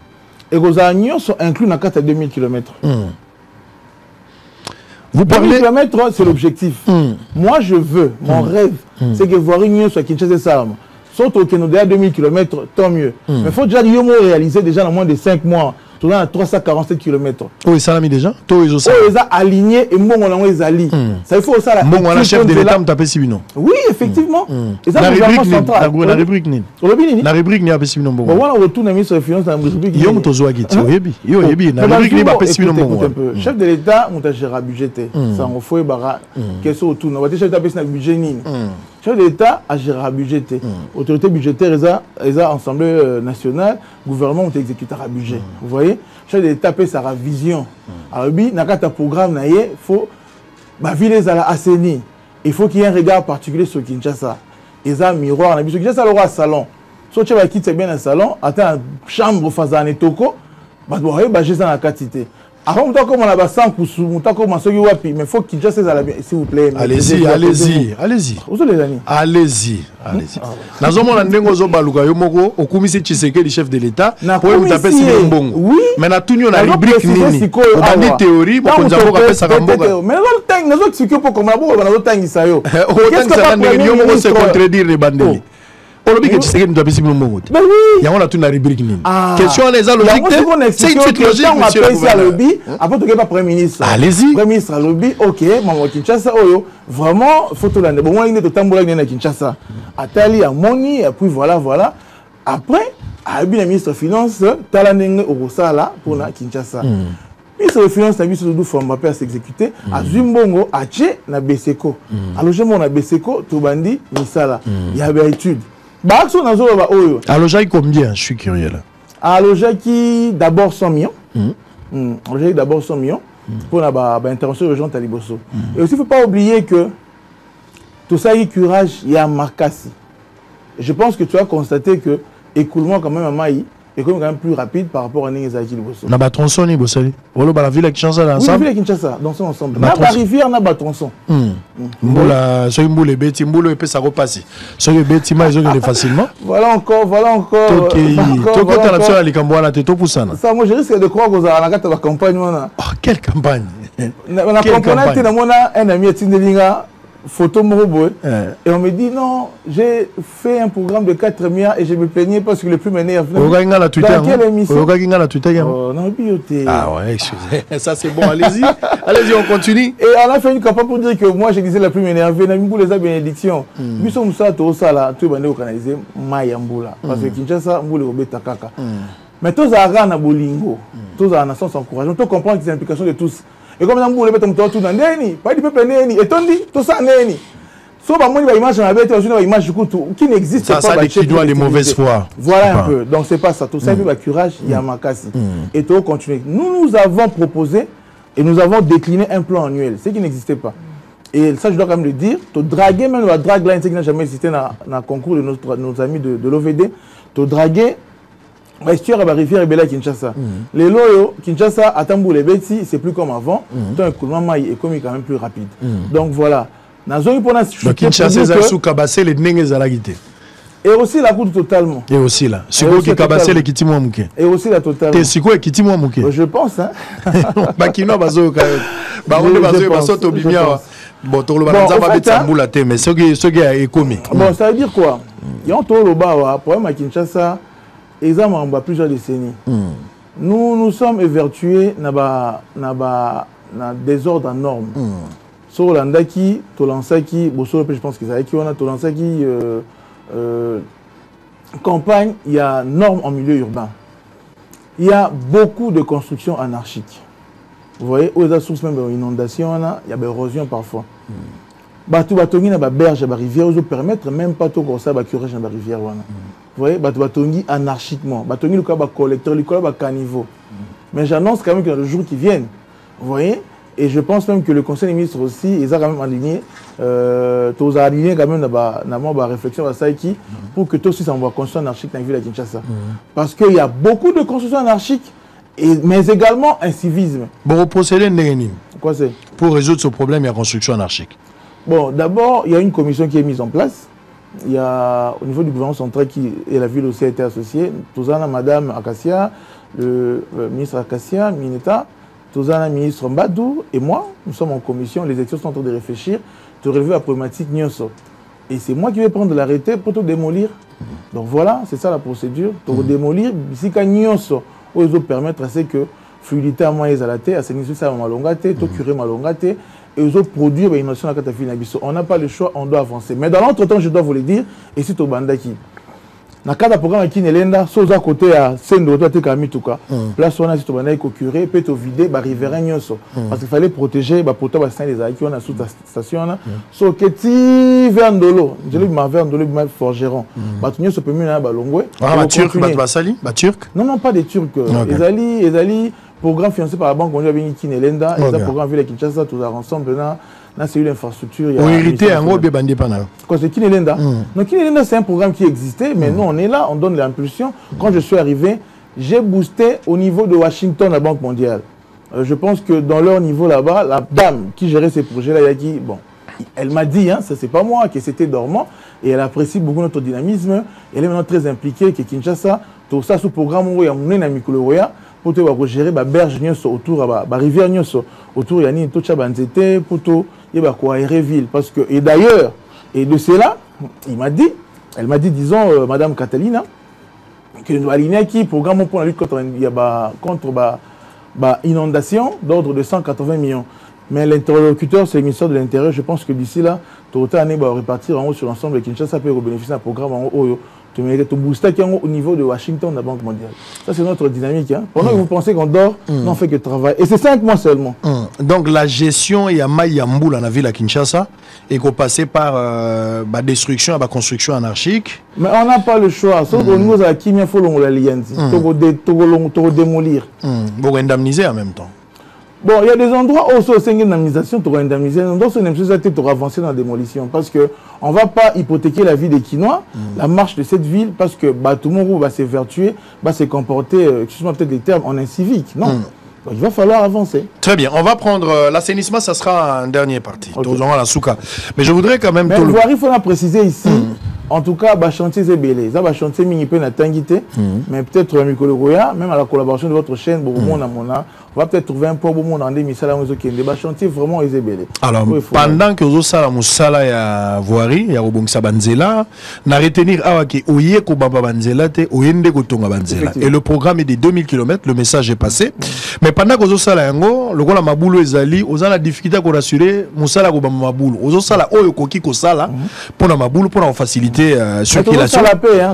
Et les agneaux sont inclus dans la carte à 2000 km. Vous parlez... 2000 km, c'est l'objectif. Moi, je veux, mon rêve, c'est que voir une soit Kinshasa ça. Sauf au Canada à 2000 km, tant mieux. Mais il faut déjà réaliser déjà dans moins de 5 mois. Tout à 347 km. Oh, ça l'a mis déjà? Ils ont aligné et moi, on les allie. Ça, il faut ça. Bon, on a chef de l'État, on tape Sibino. Oui, effectivement. Et ça, c'est le central. La rubrique, la rubrique n'y a pas Sibino. Bon, voilà, on retourne à ministre des Finances dans la rubrique. Yo, Motozo Agiti. Yo, Yebi. La rubrique n'y a pas Sibino. Chef de l'État, on a géré budgété. Ça, on faut bara. Qu'est-ce qu'on tourne? On va chef d'État, c'est budget. Chef de l'État a géré à budgété. Autorité budgétaire, ils ont Assemblée nationale, gouvernement ont exécuté à budget. Vous voyez? Chef de l'État paie sa vision. Alors, il y a un programme, il faut viler à la il faut qu'il y ait un regard particulier sur Kinshasa. Ils ont un miroir. Kinshasa, il y a un salon. So tu vas quitter bien un salon, attends chambre face à Netoko, bah j'ai ça dans la quantité. Avant comme on a bas 100 pour sous, comme on s'occupe wapi, mais faut qu'il juste ça s'il vous plaît. Allez-y, allez-y, allez-y. Où sont les amis? Allez-y, allez-y. Nazo mona ndengo zo baluka yo moko okumisi Tshisekedi chef de l'État pour vous taper sur mbongo. Oui. Mais na tunyo na rubrique nini? On a théorie pour qu'on jaboka pesa kamboka. Mais nazo expliquer pour commentabo nazo tangisa yo. Qu'est-ce que ça ndenge yo moko se contredire les bandeli? Olobi que Tshisekedi nous a pissé mon mbongo. Mais oui. Yango na tuna rubrique nini? Question les a logique. C'est une suite logique monsieur le gouverneur. Après tu pas premier ministre. Allez-y. Premier ministre lobby, OK, maman Kinshasa oyo, vraiment photo là. Bon moi il est de tambola na Kinshasa. Atali a moni et puis voilà. Après, a bien le ministre des Finances, talanenge au Rosala pour na Kinshasa. Ministre des Finances na biso do forme à s'exécuter, a Zumbongo a tché na Beseko. Alors je mon na Beseko to bandi misala. Il y avait étude. Bah action na zo ba oyo. Alors j'ai combien? Je suis curieux là. Alors j'ai d'abord 100 millions. J'ai d'abord 100 millions pour la intervention urgente à Liboso. Et aussi il ne faut pas oublier que tout ça y curage il y a Marcassi. Je pense que tu as constaté que écoulement quand même à Maï est quand même plus rapide par rapport à Ningezaki Liboso. Na ba tronçon ni Bossali. Wolo ba la ville avec Kinshasa là ensemble. Oui, la ville avec Kinshasa dans son ensemble. Na ba rivière na ba tronçon. Mboula soy mboule beti mboulo et peut ça repasser. Soy beti ma ils ont facilement. Voilà encore. OK. To ko ta la likambo na teto pusana. Ça moi je risque de croire que ça na kata ba campagne wana. Quelle campagne? Na campagne na mona un ami Tindelinga photo Morobo et on me dit non, j'ai fait un programme de 4 milliards et je me plaignais parce que le plus m'énerve. Dans quelle émission? Non, bioté. Ah ouais, excusez. Ça c'est bon, allez-y. Allez-y, on continue. Et on a fait une campagne pour dire que moi je disais la plus m'énervée, n'a mis les bénédictions. Nous sommes ça, tout ça là, tout est organisé, Mayamboula. Parce que Kinshasa, Mboule Obeta Kaka. Mais tous les gens na bolingo, tous les gens sont encourageants, tous comprendre que c'est l'implication de tous. Et comme ça, vous voulez mettre tout dans neni, pas du peuple neni, et on dit tout ça neni. Sauf à moi, il y a une image dans la bête, une image qui n'existe pas. Ça, qui doit les mauvaises foi. Voilà un peu. Donc, c'est pas ça. Tout ça, il y a courage, il y a Makassi. Et tout continuer. Nous avons proposé et nous avons décliné un plan annuel, ce qui n'existait pas. Et ça, je dois quand même le dire. Tu draguer même la drag line, ce qui n'a jamais existé dans le concours de nos amis de l'OVD. Tu draguer. L'estuaire à la rivière est belle à Kinshasa. Les loyaux, Kinshasa, à Tambou, les Betty, c'est plus comme avant. Donc, un coulement maille est quand même plus rapide. Donc, voilà. Donc, Kinshasa, c'est sous Kabassé, les Nenges à la guité. Et aussi la coûte totalement. Et aussi là. C'est quoi qui Kabassé, les Kitimo Mouké. Et aussi la totalement. C'est quoi Kitimo Mouké? Je pense, hein. Bakino, Bazo, Baronde, Bazo, Bazo, Tobimia. Bon, tout le monde va être Tamboula, mais ce qui est commis. Bon, ça veut dire quoi? Il y a un tour au bas, problème à Kinshasa. Ils ont plusieurs décennies. Nous sommes évertués dans désordre en normes. Sur l'Andaki, Tolansaki, je pense que c'est on a Tolansaki, campagne, il y a normes en milieu urbain. Il y a beaucoup de constructions anarchiques. Vous voyez, où il y a source même d'inondation, il y a d'érosion parfois. Batou batongi na ba berge ba rivière ozo permettre même pas tout comme ça ba curage na ba rivière wana. Vous voyez batou batongi anarchiquement, batongi le cas ba collecteur, le cas ba caniveau. Mais j'annonce quand même que dans le jour qui viennent, vous voyez, et je pense même que le conseil des ministres aussi ils ont quand même aligné tous aligné quand même na ba réflexion ba saiki pour que tout aussi ça va construire anarchique dans la ville de Kinshasa. Parce qu'il y a beaucoup de constructions anarchiques mais également un civisme. Bon procéder ndengeni. Quoi c'est? Pour résoudre ce problème il y a construction anarchique. Bon, d'abord, il y a une commission qui est mise en place. Il y a, au niveau du gouvernement central, et la ville aussi a été associée, Touzana, Madame Akassia, le ministre Akassia, Mineta, Touzana, ministre Mbadou, et moi, nous sommes en commission, les experts sont en train de réfléchir, de relever la problématique Nyonso. Et c'est moi qui vais prendre l'arrêté pour tout démolir. Donc voilà, c'est ça la procédure. Pour démolir, ici, quand Nyonso, où ils vont permettre à ce que fluidité à moi et à la terre, à ce niveau ça va malongate, tout curer malongate, et aux autres produits, on n'a pas le choix, on doit avancer. Mais dans l'entretemps, je dois vous le dire, et c'est au Bandaki. Dans le cadre du programme qui est là, sur à côté à Sendo, place on a dit au Bandaki curé, peut au vider, riverain Nyonso. Parce qu'il fallait protéger, protéger les aïeux qui ont sous la station. So que ti Verndolo, je l'ai dit Verndolo, forgeron. Nyonso peut mieux aller à Longwe. Ah, turc, Basali, turc. Non, pas des Turcs. Les programme financé par la banque, on a bien Kinelenda, et le programme Ville Kinshasa, tout ensemble, c'est une infrastructure. On hérité un gros bébé pendant. Quand c'est Kinelenda. Donc Kinelenda, c'est un programme qui existait, mais nous, on est là, on donne l'impulsion. Quand je suis arrivé, j'ai boosté au niveau de Washington, la Banque mondiale. Je pense que dans leur niveau là-bas, la dame qui gérait ces projets-là, bon, elle m'a dit, hein, ça c'est pas moi, que c'était dormant, et elle apprécie beaucoup notre dynamisme. Elle est maintenant très impliquée, que Kinshasa, tout ça, ce programme où il y a un Mikolo pour gérer la berge autour, la rivière autour, il y a une tocha banzete, pour tout, il y a quoi ville. Parce que, et d'ailleurs, et de cela, elle m'a dit, disons, Madame Catalina, que nous alignons qui programme pour la lutte contre inondation d'ordre de 180 millions. Mais l'interlocuteur, c'est le ministère de l'Intérieur. Je pense que d'ici là, tout le temps, va repartir en haut sur l'ensemble de Kinshasa pour bénéficier d'un programme en haut. Tu booster au niveau de Washington, de la Banque mondiale. Ça, c'est notre dynamique. Hein. Pendant que vous pensez qu'on dort, on ne fait que travailler. Et c'est 5 mois seulement. Donc, la gestion, il y a Mayambou dans la ville à Kinshasa et qu'on passait par la destruction, la construction anarchique. Mais on n'a pas le choix. Sauf que nous, à Kimia, il faut l'alliance. Il faut démolir. Pour indemniser en même temps. Bon, il y a des endroits où c'est une indemnisation, tu auras indemnisé. Dans ce tu auras avancé dans la démolition. Parce qu'on ne va pas hypothéquer la vie des Quinois, la marche de cette ville, parce que tout le monde va s'évertuer, va se comporter, excuse-moi peut-être les termes, en incivil. Non. Donc, il va falloir avancer. Très bien. On va prendre l'assainissement, ça sera en dernière partie. Okay. La souka. Mais je voudrais quand même... Mais il faut préciser ici, en tout cas, chantier c'est belé. Ça va chantier mini-peu na tangité, mais peut-être Mikolo Roya, même à la collaboration de votre chaîne, on va peut-être trouver un peu de monde en démisala qui est chantier vraiment isébélé. Alors, pendant que vous avez musala ya voirie, ya robongsa banzela, na retenir awaki oye ko baba banzela te oyende ko tonga banzela. Et le programme est de 2000 km, le message est passé. Mais pendant que vous avez yango, le gola mabulu ezali, vous avez la difficulté à rassurer musala ko baba mabulu. Vous avez oyo koki ko sala pour na mabulu pour faciliter circulation.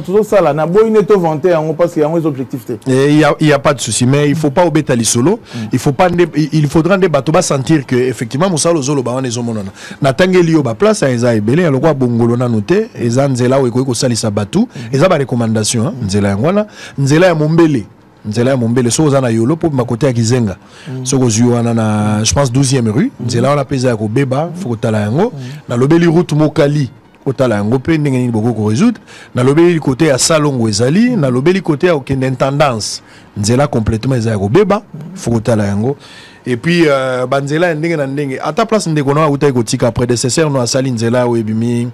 Tout ça là, na boyine to vanter parce qu'il y a des objectifs. Il y a pas de souci, mais il faut pas obéter les solo. Il faudra des bateaux sentir que effectivement Moussa Lozolo ba les hommes na tangeli yo ba place eza ebele le roi bongolo na noté eza nzela o ekoki ko salisa bateau eza ba recommandation nzela yangwana nzela ya Mombele so za na yolo pour ma côté ya Kizenga so ko zuwana na je pense 12e rue nzela on pesa ko beba faut tala yango na lobeli route Mokali otala yango pe ndenge nini boko ko résoudre na lobeli côté ya Salongo ezali na lobeli côté ya okende intendance nzela complètement ezali ko beba faut otala yango et puis banzela ndenge na ndenge ata place ndeko na uta ko tika prédécesseur no asali nzela o ebimi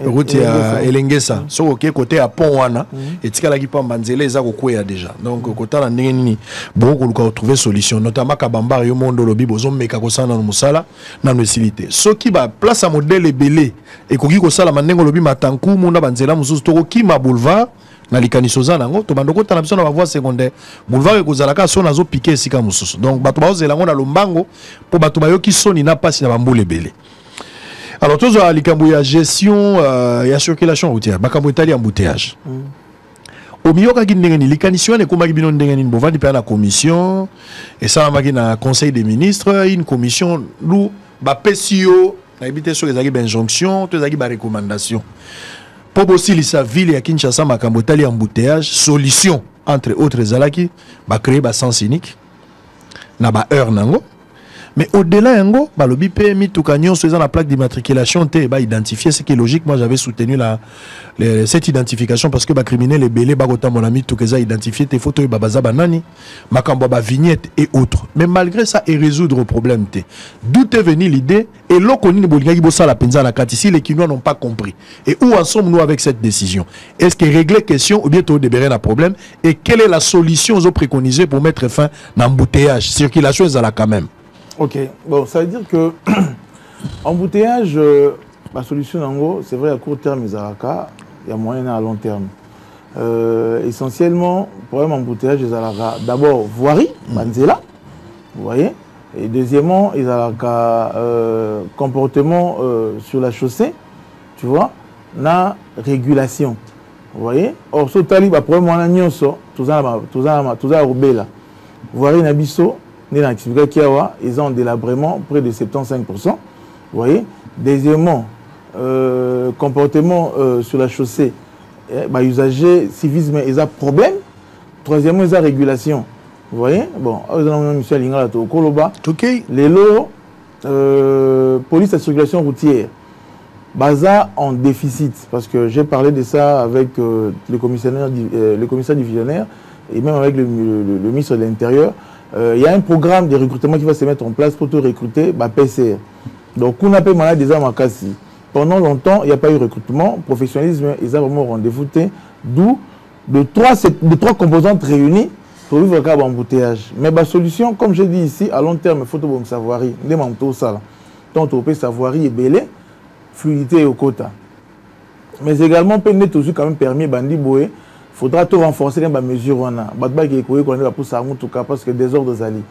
route ya Elengesa so ok côté ya pont wana et tika la ki pa banzela eza ko kwea déjà donc kotala ndenge nini boko ko trouver solution notamment kabamba yo mondo lobi bozo meka ko sana no musala na no silité so ki ba place à modèle belé et ko ki ko sala mandengo lobi matanku munda banzela mususu to ki ma boulevard na likaniso za nango to bandoko tana biso na voie secondaire boulevard ekozalaka so nazo piquer esika mususu donc bato baozelango na lombango po bato bayoki soni na pasi na bambule belé. Alors tous à likambo ya gestion ya circulation routière bakambo etali embouteillage au milieu ka ndenge ni likaniso ne komaki bino ndenge ni bovandi pe na commission et ça maki na conseil des ministres une commission lu ba pesio na ebité sur les agi d'injonction to agi ba recommandation pour aussi la ville à Kinshasa makambo tali embouteillage solution entre autres zalaki ba créer ba sens unique na ba heure nango mais au-delà yango ba lobi PMI tout kanyon sur la plaque d'immatriculation te ba identifier ce qui est logique. Moi j'avais soutenu cette identification parce que ba criminel et belé ba kota mon ami tout que ça identifier tes photos ba baza banani makambo ba vignette et autres, mais malgré ça et résoudre le problème te d'où est venue l'idée et l'okoni ne bolinga ki bossa la penza na kati si les Kinois n'ont pas compris et où en sommes-nous avec cette décision? Est-ce que régler question ou bien tout débérer un problème et quelle est la solution aux préconisées pour mettre fin à l'embouteillage circulation est là quand même? Ok, bon, ça veut dire que embouteillage, la solution en gros, c'est vrai à court terme, il y a moyen à long terme. Essentiellement, le problème embouteillage, il y a d'abord voirie, Banzela, vous voyez, et deuxièmement, il y a comportement sur la chaussée, tu vois, la régulation, vous voyez. Or, ce talib, le problème, on a mis tout ça, là, voirie, Nabiso. Ils ont un délabrement près de 75%. Vous voyez. Deuxièmement, comportement sur la chaussée, usagers, civisme, ils ont problème. Troisièmement, ils ont régulation. Vous voyez. Bon, ils ont monsieur Lingala Koloba. Les lots, police à circulation routière, baza en déficit, parce que j'ai parlé de ça avec le commissaire divisionnaire et même avec le ministre de l'Intérieur. Il y a un programme de recrutement qui va se mettre en place pour te recruter, PCR. Donc, on appelle malade des armes à casser. Pendant longtemps, il n'y a pas eu recrutement. Professionnalisme, ils ont vraiment rendez-vous. D'où de trois composantes réunies pour vivre le cas d'embouteillage. Mais la solution, comme je dis ici, à long terme, il faut que savoir. Tant que savoir est belé, fluidité au quota. Mais également, peut-être aussi quand même permis bandi boé. Faudra tout renforcer les mesures. Parce que des ordres zali.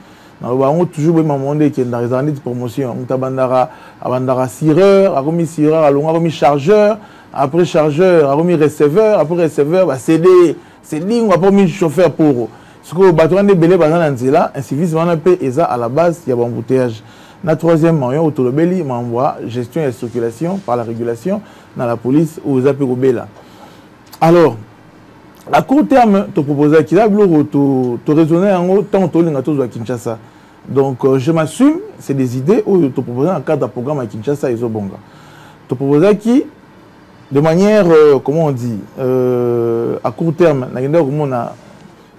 On a toujours demandé qu'il y ait dans les années de promotion. On a sireur, a remis sireur, a remis chargeur, après chargeur, a remis receveur, après receveur, CD, on a pas mis chauffeur pour. Ce que le bâtiment de Belé, un service à la base, il y a un embouteillage. La troisième, il m'envoie gestion et circulation par la régulation dans la police aux APGOBELA. Alors, à court terme, tu proposes qu'il y a tu raisonner en haut, tant que à Kinshasa. Donc, je m'assume, c'est des idées où tu proposes un cadre de programme à Kinshasa et Zobonga. Tu proposes qui, de manière, comment on dit, à court terme,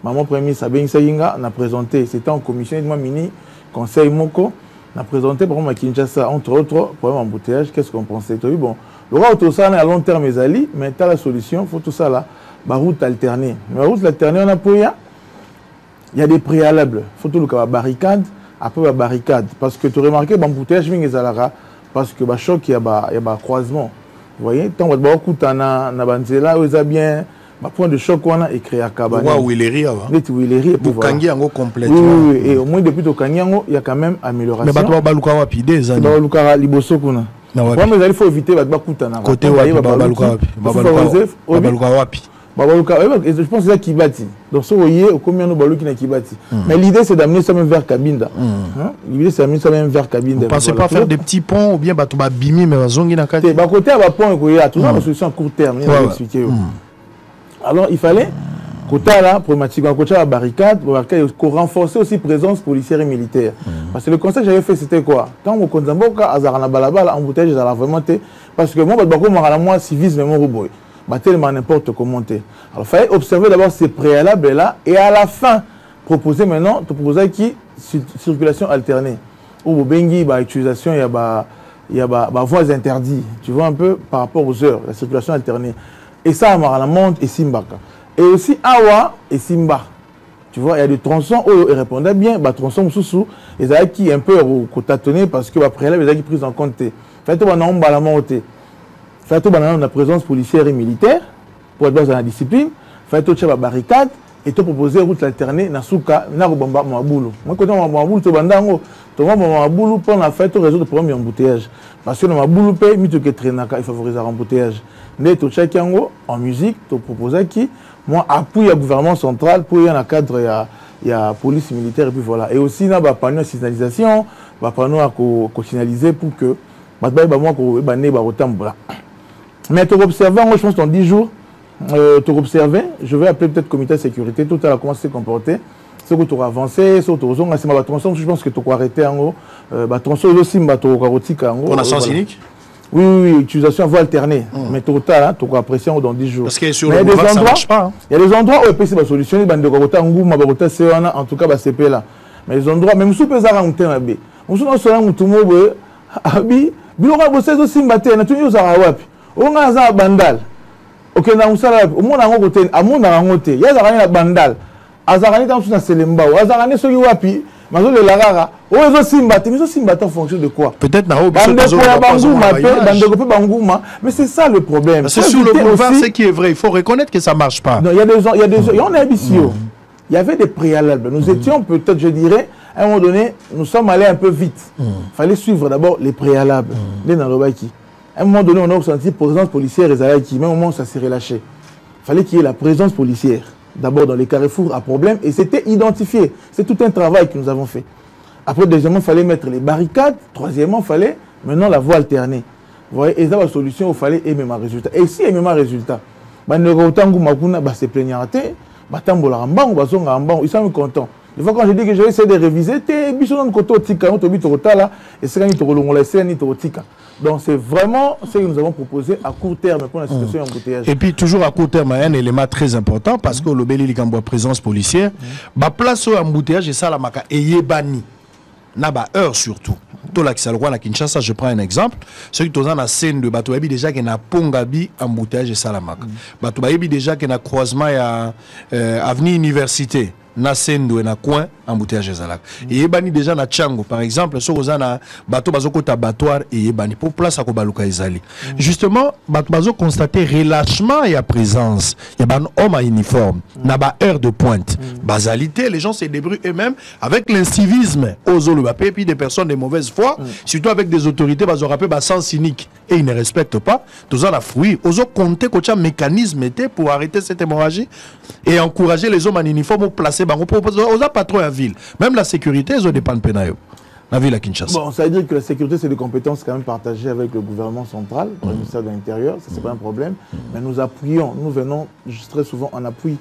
maman premier Sabine Sayinga a présenté, c'était en commission de mini conseil Moko, a présenté par exemple à Kinshasa, entre autres, problème embouteillage, qu'est-ce qu'on pensait? Tu as vu, bon, le roi tout ça à long terme est ali, mais tu as la solution, il faut tout ça là, la route alternée. La route alternée, on a pour il y a des préalables, il faut tout le cas, barricade, après la barricade, parce que tu as remarqué, l'embouteillage, parce que le choc, il y a un croisement. Vous voyez, tant que tu as banzela, vous avez bien. Le point de choc qu'on a écrit à Kabane. Où il est rire. Pour Kangi en complètement. Oui, et au moins depuis le Kangi, il y a quand même amélioration. Mais tu vas pas rapide, ça. Tu vas pas liboso kuna. Mais il faut éviter de kutana. Côté wapi, je pense que c'est ça qui bâtit. Donc, si vous voyez, combien de balou qui bâtit. Mais l'idée, c'est d'amener ça même vers Kabinda. L'idée, c'est d'amener ça même vers Kabinda. Vous ne pensez pas faire des petits ponts ou bien tu vas bimi, mais zongi na kati. Côté à pont, il y a toujours une solution à court terme. Alors, il fallait, côté là, problématique, côté la barricade, pour renforcer aussi la présence policière et militaire. Parce que le conseil que j'avais fait, c'était quoi? Quand on Konzamboka, Azarana Balabala, embouteillage, j'allais vraiment. Parce que moi, civisme, mon robot. Tellement n'importe comment. Alors, il fallait observer d'abord ces préalables-là et à la fin, proposer maintenant, te proposer qui circulation alternée. Ou bengi, utilisation, il y a voies interdites. Tu vois un peu par rapport aux heures, la circulation alternée. Et ça, la monte et Simbaka. Et aussi Awa et Simba. Tu vois, il y a des tronçons où ils répondaient bien, tronçons sous et ça qui est un peu tâtonné parce que après là, ils ont pris en compte. Fait que la monte. Fait que la présence policière et militaire pour être dans la discipline. Fait que la barricade et te proposer route alternée na souka na robamba mabulu. Moi quand on mabulu to bandango, to mabulu pour la fête résoudre le problème d'embouteillage. Parce que le mabulu paye mito que traînaka il favorise l'embouteillage. Mais to chakango en musique to proposer qui moi appuie le gouvernement central pour y a un cadre il y a police militaire et puis voilà. Et aussi na ba panneau de signalisation, ba panneau à signaliser pour que moi ko bané ba rotambola. Mais tu observes moi je pense dans 10 jours tu observes, je vais appeler peut-être comité de sécurité, tout à l'heure comment se comporter. Ce que tu as avancé, ce que tu as avancé, je pense que tu as arrêté en haut. Tronçon aussi, tu as arrêté en haut. On a sens cynique? Oui, utilisation voie alternée. Mais tu as apprécié dans 10 jours. Parce que sur le boulevard, ça ne marche pas. Il y a des endroits où il peut solutionner, en tout cas, CP là. Mais les endroits, même si tu peux arrêter, on se dit que tu as bandal. Ok, na usala au monde en côté à monde en côté ya zakani na bandal azakani dans na selemba azakani soki wapi mazo le larara o ezo simba en fonction de quoi peut-être na banguma mais c'est ça le problème c'est sur le boulevard ce qui est vrai il faut reconnaître que ça marche pas non il y a des on est ici il y avait des préalables nous étions peut-être je dirais à un moment donné nous sommes allés un peu vite fallait suivre d'abord les préalables les nalobaki. À un moment donné, on a ressenti présence policière et qui, même au moment où ça s'est relâché. Il fallait qu'il y ait la présence policière. D'abord dans les carrefours à problème, et c'était identifié. C'est tout un travail que nous avons fait. Après, deuxièmement, il fallait mettre les barricades. Troisièmement, il fallait maintenant la voie alternée. Vous voyez, et ça, la solution, il fallait aimer ma résultat. Et si aimer ma résultat, c'est plaignant. Ils sont contents. Des fois, quand je dis que je vais essayer de réviser, t'es bichon de côté au tika, on te dit au là, et c'est quand il te relonge la scène, il te tika. Donc, c'est vraiment ce que nous avons proposé à court terme pour la situation embouteillage. Et puis, toujours à court terme, il y a un élément très important parce que le Béli Likamboa présence policière, ma place au embouteillage et ça, la maka, et yébani. Na ba heure surtout. Tout là qui s'alloue à Kinshasa, je prends un exemple. Ceux qui sont dans la scène de Bato Yabi déjà qui na Pongabi embouteillage et Salamaka. Bato Yabi déjà qui na croisement à avenue Université. Na scène de na coin embouteillage et Salak. Et yebani déjà na Tchango par exemple, ceux qui sont na bateau bazoko tabatoire et yebani pour place à Kobaluka Ezali. Justement, bato bazo constater relâchement et à présence. Il y a un homme à uniforme, na ba heure de pointe. Basalité, les gens se débrouillent eux-mêmes avec l'incivisme aux olubapé et puis des personnes de mauvaise foi, surtout avec des autorités bazo rappelé ba sens cynique et ils ne respectent pas. Tous en a fouillé. Ozo compter coach un mécanisme était pour arrêter cette hémorragie et encourager les hommes en uniforme au placer aux patrons à ville. Même la sécurité, ils ont des pannes pénales. La ville à Kinshasa. Bon, ça veut dire que la sécurité, c'est des compétences quand même partagées avec le gouvernement central, le ministère de l'Intérieur, ça c'est pas un problème. Mais nous appuyons, nous venons très souvent en appui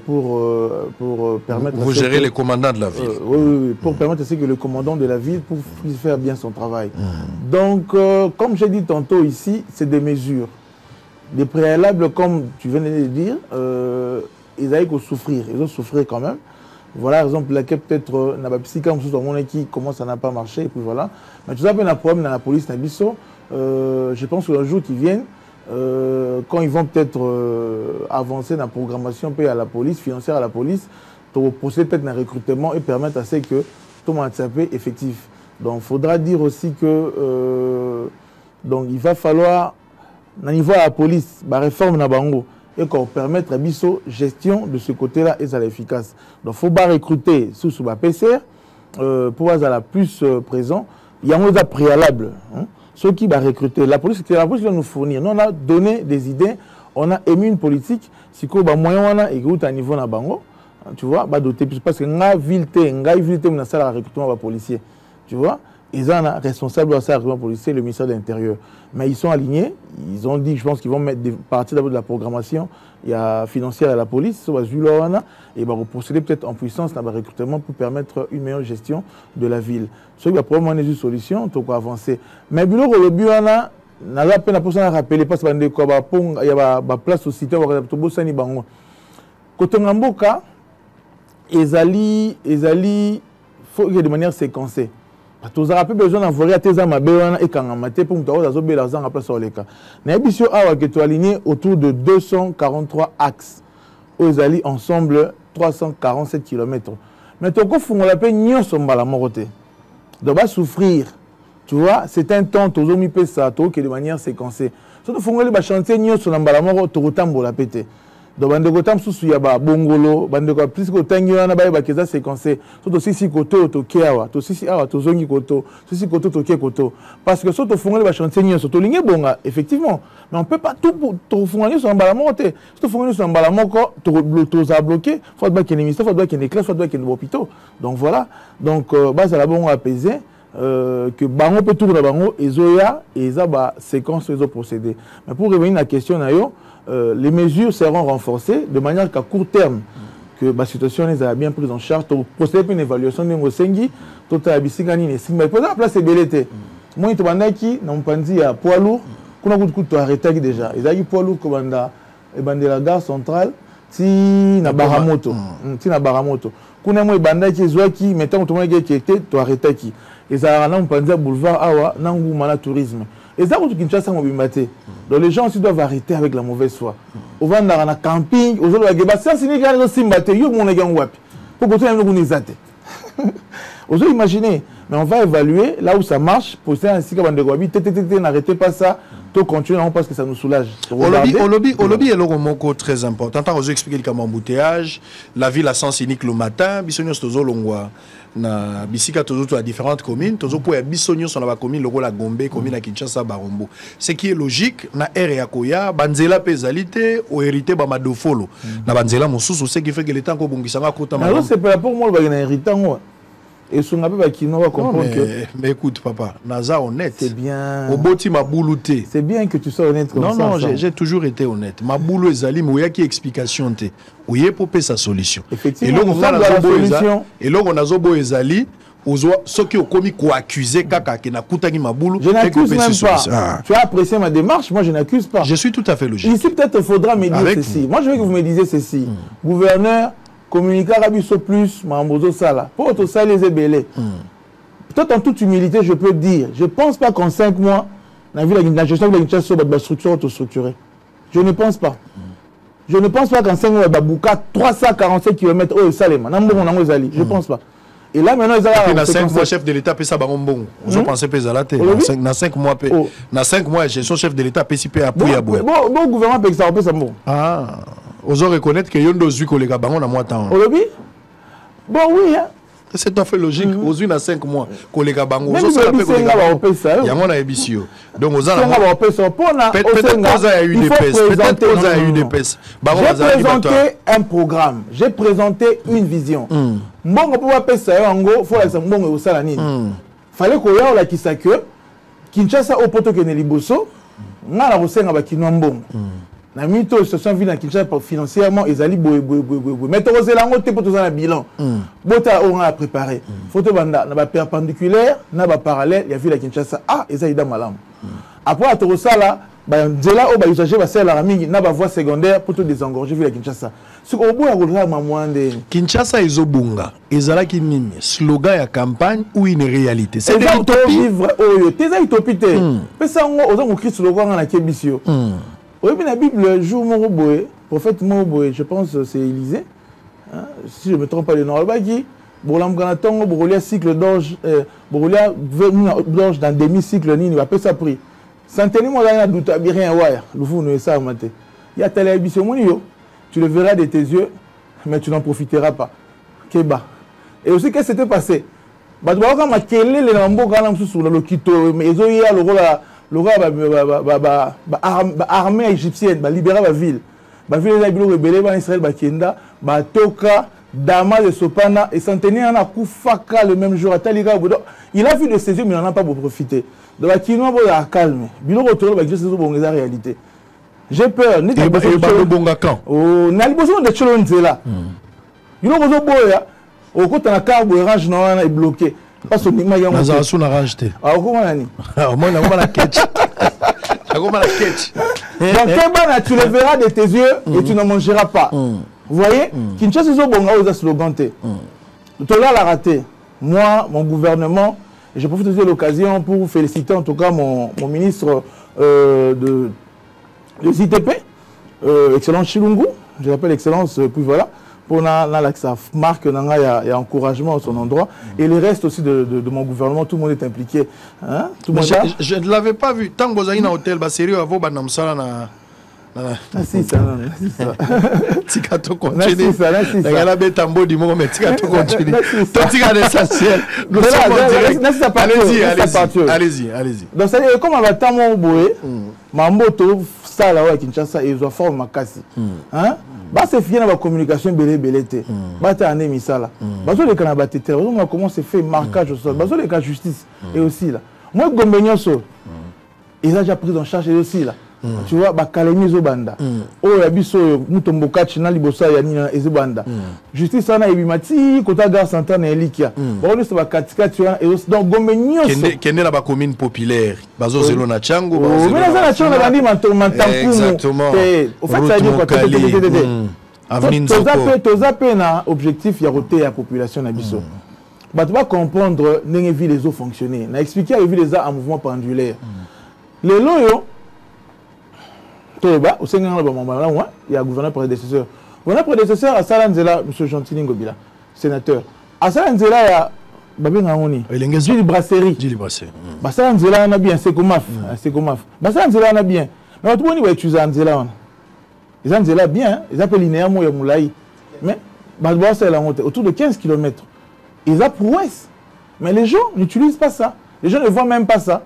pour permettre... Vous gérez les commandants de la ville. Oui, pour permettre aussi que le commandant de la ville puisse faire bien son travail. Donc, comme j'ai dit tantôt ici, c'est des mesures. Des préalables, comme tu venais de le dire, ils avaient qu'à souffrir. Ils ont souffert quand même. Voilà, par exemple, laquelle peut-être n'a pas psychique, qui comment ça n'a pas marché, et puis voilà. Mais tout ça, il y a un problème dans la police, je pense que le jour qui viennent, quand ils vont peut-être avancer dans la programmation à la police, financière à la police, pour procéder peut-être un recrutement et permettre à ce que tout le monde soit effectif. Donc, il faudra dire aussi que donc, il va falloir, au niveau de la police, la réforme na bango, et qu'on permettre à Bisso gestion de ce côté-là et ça efficace. Donc, il faut pas recruter sous la PCR pour être plus présent. Il y a un préalable. Hein. Ceux qui vont recruter, la police va nous fournir. Nous, on a donné des idées, on a émis une politique. Si on a moyen, on a écouté à niveau na bango, tu vois, doter parce que nga ville, on a ça la recrutement policier, tu vois. Ils sont responsables de ça, le policier, le ministère de l'Intérieur. Mais ils sont alignés. Ils ont dit, je pense qu'ils vont mettre des parties d'abord de la programmation. Il y a financière à la police, et va procéder peut-être en puissance dans le recrutement pour permettre une meilleure gestion de la ville. Ce qui va probablement être une solution, donc avancer. Mais le but, on a la peine à rappeler, parce qu'il y a une place au cité, Côté Ngamboka, il faut de manière séquencée. Tu n'auras plus besoin d'envoyer à tes amis et quand on m'a pour me l'argent à place sur les cas. Mais bien que tu aligné autour de 243 axes. Aux alliés ensemble 347 km. Mais tu as la peine de se faire. Tu vas souffrir. Tu vois, c'est un temps, tu as mis ça de manière séquencée. Si tu fais les chantiers, tu as la pété. Donc, bande kotam susu ya ba bongolo, bande ko plus ko tangi wana ba ba keza séquencé. Surtout si koto to kiawa, to si awa to zongi koto, si koto to kie koto. Parce que surtout fongole ba chantier nyo, surtout lingé bonga effectivement. Mais on peut pas tout to fongole sur mbala monter. Surtout fongole sur mbala moko to za bloqué, faut ba qu'il ministère, faut ba qu'il éclaire, faut ba qu'il hôpital. Donc voilà. Donc base à la bon apaiser. Que bango peut tourner bango et zoya et ça ba séquence les autres procédés. Mais pour revenir à la question nayo, les mesures seront renforcées de manière qu'à court terme que la situation les a bien prise en charge pour procéder à une évaluation de Ngosengi total bisikani ne sima pour la place belete. Moi to bandaki na mpandi ya poids lourd kuna coup to arrêter déjà. Ils a eu poids lourd ko banda e bande la gare centrale ti na Baramoto. Ti na Baramoto. Kuna moi bandaki zwaki mettons to mona qui était to arrêter qui. Et ça, on peut dire boulevard Awa, Nangou, Mana Tourisme. Et ça, on Kinshasa, on bimate. Donc les gens aussi doivent arrêter avec la mauvaise foi. On va dans un camping, aux autres, c'est un Sénégal, ils ont simbate, ils ont un wap. Pour que tout le monde nous atte. Aux autres, imaginez. Mais on va évaluer là où ça marche, pour ça, ainsi que Bande Wabi, n'arrêtez pas ça. Tout continue parce que ça nous soulage. Au lobby est le très important. Tant que vous expliquez le embouteillage, la ville à sens unique le matin, bisognos tozo longwa na bisika tozo à différentes communes, tozo pour bisognos sur la commune logo la Gombe, commune à Kinshasa Barombo. Ce qui est logique na ere ya koya banzela pesalité ou hérité ba madofolo. Na banzela mosusu ce qui fait que le temps ko bongisanga kota. Alors c'est pas pour moi le bagana héritant. Et son appel Bakino va comprendre que. Mais écoute, papa, Naza honnête. C'est bien. Au boti ma boulouté. C'est bien que tu sois honnête comme ça. Non, j'ai toujours été honnête. Ma boulou ezali, mais il y a qui explication te. Où y est pour sa solution. Effectivement, nous sommes dans la solution. Et là, on a zobo ezali. Ceux qui ont commis quoi accuser Kaka qui n'a coûté ma boulou. Je n'accuse même pas. Tu as apprécié ma démarche, moi je n'accuse pas. Je suis tout à fait logique. Ici, peut-être il faudra me dire ceci. Moi, je veux que vous me disiez ceci. Gouverneur, communiquer Rabiso plus, Mambozo Sala. Pour autre ça, les ébélés. Peut-être en toute humilité, je peux dire, je ne pense pas qu'en 5 mois, la gestion de la sur la structure autostructurée. Je ne pense pas. Je ne pense pas qu'en 5 mois, Babouka, 347 km, oh, Salema. Je ne pense pas. Et là, maintenant, ils ont... Dans 5 mois, chef de l'État, paie ça, bon. Ils ont pensé paie ça la tête. Dans 5 mois, dans 5 mois, gestion chef de l'État, paie si paie à Pouya. Bon, gouvernement paie ça, paie ça, bon. Ah, ils ont reconnaître que Yondo Zui, collègue, on a moins de temps. Bon, oui, hein. C'est tout à fait logique. Aux unes à 5 mois, collègue Bango. Même si c'est un peu ça. Il y a un ébissio. Donc, aux alentours. Peut-être qu'il y a eu des pèses. Peut-être qu'il y a eu des pèses. J'ai présenté un programme. J'ai présenté une vision. Mbongo pour appeler ça, il faut que Mbongo au Salanine. Fallait qu'on ait la Kisake, Kinshasa au poto que Neliboso, n'a la recette à Bakino Mbongo. Na mito situation ville en Kinshasa financièrement ils allaient mais tu sais là on te pour tout ça un bilan bota on a préparé photo banda na ba perpendiculaire na ba parallèle il y a vu la Kinshasa ah ils aida malam après à tout ça là ba nzela o ba usager ba sel la mingi na ba voie secondaire pour tout désengorger vu la Kinshasa ce au bout à roulera mamwande Kinshasa ezobunga ezala ki nini slogan ya campagne ou une réalité c'est une utopie vivre oyo tes utopie te pesa ngo ozo Christ slogan na kebisio. Oui, mais la Bible, jour Moroboé, prophète Moroboé, je pense que c'est Élisée, hein, si je ne me trompe pas le nom, Bolam Ganatongo, Borolia cycle d'orge, Borolia d'orge dans demi-cycle, il va payer sa prix. Centenaire, moi, il y a doute, il n'y a rien, le fou, nous, ça, maté. Il y a tel émission, tu le verras de tes yeux, mais tu n'en profiteras pas. Keba. Et aussi, qu'est-ce qui s'était passé? Bah, tu vois, quand ma kélé, les lambeaux, quand on sur le Kito, mais ils ont eu le rôle à. L'armée égyptienne libérer la ville. La ville est rebelle, Israël, Kenda, Toka, Dama de Sopana et Centenaire a Koufaka le même jour. Il a vu de ses yeux, mais il n'en a pas pour profiter. Donc, il y a calme. Il a retrouvé la réalité. J'ai peur. Il y a besoin de choses là. Il y a besoin de côté de la carte orange est bloqué. Parce que tu as rajouté. Ah, comment on moi, la catch. Donc, tu le verras de tes yeux et tu ne mangeras pas. Vous voyez, Kinshasa, c'est un slogan. Tu l'as raté. Moi, mon gouvernement, et je profite de l'occasion pour féliciter en tout cas mon ministre de ITP, Excellence Chilungu. Je l'appelle Excellence, puis voilà. Pour la marque, il y a encouragement à son endroit. Et le reste aussi de mon gouvernement, tout le monde est impliqué. Hein? Tout monde je ne l'avais pas vu. Tant que vous avez un hôtel, sérieux, vous avez un ça. Si, ça, non. Tikato continue. Il y a la bête en beau du moment, mais Tikato continue. Toi, tu as l'essentiel. Nous sommes en direct. Allez-y. Donc, ça veut dire, comme on va tant mon boué, ma moto, ça là, Kinshasa, ils ont forme ma casse. Hein? Bah c'est fier dans la communication belé. Bah t'as un émis ça là. Bah sur les canaux terre, comment c'est fait marquage au sol. Bah sur les cas justice et aussi là. Moi Gombegnoso, ils ont déjà pris en charge et aussi là. Tu vois, bah Kalemi Zobanda. Oh yabiso mutomboka china libosa ya nina ezobanda. Justice ça na ebimati kota gare centrale na Elikia. Bah on est ba katika tu vois et donc Gombegnoso. Kende la ba commune populaire. Bazo zelo na Chango. Mais là na Chango bandi mantampumu. Exactement. Au fait ça veut dire quoi? Toza pe na objectif ya roter la population na biso. Bah tu vas comprendre n'engue vie les eaux fonctionner. Na expliquer la vie les a en mouvement pendulaire. Les loyo Toba, au Sénégal, il y a un gouverneur prédécesseur. Le gouverneur prédécesseur à Salanzela, M. Gentili Ngobila, sénateur. À Salanzela, il y a Babé Ngaoni, Gilles Brasserie. Salanzela, on a bien, c'est comme Salanzela, on a bien. Mais tout le monde va utiliser Salanzela. Ils ont bien, ils appellent linéairement Moulaï. Mais, c'est autour de 15 km. Ils ont prouesse. Mais les gens n'utilisent pas ça. Les gens ne voient même pas ça.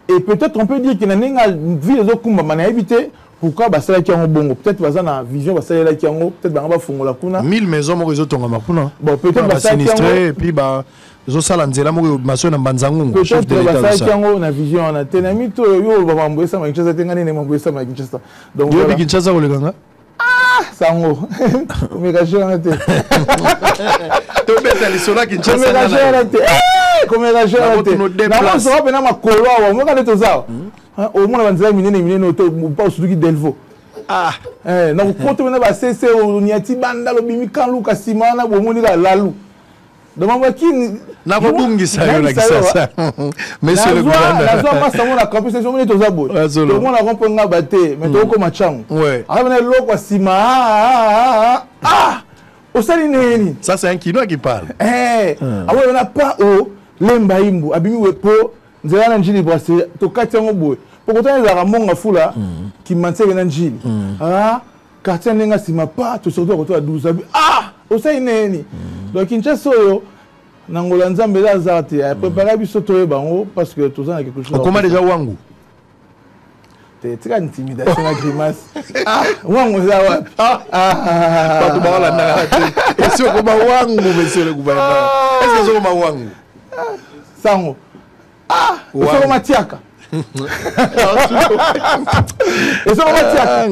Et peut-être on peut dire qu'il y a une vie de Zokumba, mais on a évité. Pourquoi ça qui en bon peut-être que la vision va ça qui en peut-être va fongola kuna 1000 maisons mo réseau tonga makuna bon peut-être va sinistré et puis bah zosala nzela moko maso na Banzangungu chef de l'état ça yango na vision na tenamito yo ba mamboesa ma Kinshasa tengani ne mamboesa ma Kinshasa donc yo Kinshasa ko lekanga sango communication te to beta lisona Kinshasa communication te na so ba na makolo wa mo ka to za o mona banzela minene to pa suduki delvo na ko na ba cc o nyati banda lo bimi kan luka simana bo moni la lalu demande qui na bobungisa yo la Kinshasa monsieur le gouverneur la zone passe mon la campus c'est mon to za boy to mona romponga baté mais to ko machangu avana loko sima o sali neni ça c'est un kinois qui parle awo na pa o lemba imbu abimi wepo nzela na njili brasser to katango boy pokotana za ramonga fula qui manteke na njili quartier nenga sima pa to surtout ko to 12 abi o sali neni donc Kinshasa yo nangola nzambe la zarte a préparé biso to bango parce que tout ça na quelque chose comment déjà wangu tika intimidation na grimace wangu za wapi pas tout bala na et c'est comment wangu monsieur le gouverneur est-ce que c'est comment wangu sango c'est comment tiaka et c'est comment tiaka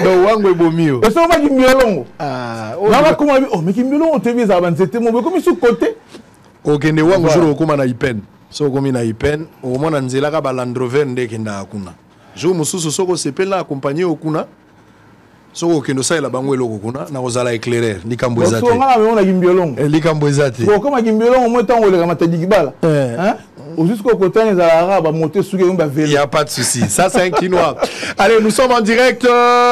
do wangu ebomio et c'est comment kimbiolongo na comment mais kimbiolongo te biza banzete mo comme sur côté okende wangu juro koma na ipen so komi na ipen o mona nzela ka ba Land Rover ndeke nda kuna jo mususu soko sepela accompagner okuna soko kendo sa la bango eloko kuna na kozala éclairer likambo ezate so ngala me ona kimbiolongo likambo ezate ko koma kimbiolongo mo tango le kama tadiki bala hein jusqu'au côté des arabes à monter sur un vélo. Il n'y a pas de souci. Ça, c'est un quinois. Allez, nous sommes en direct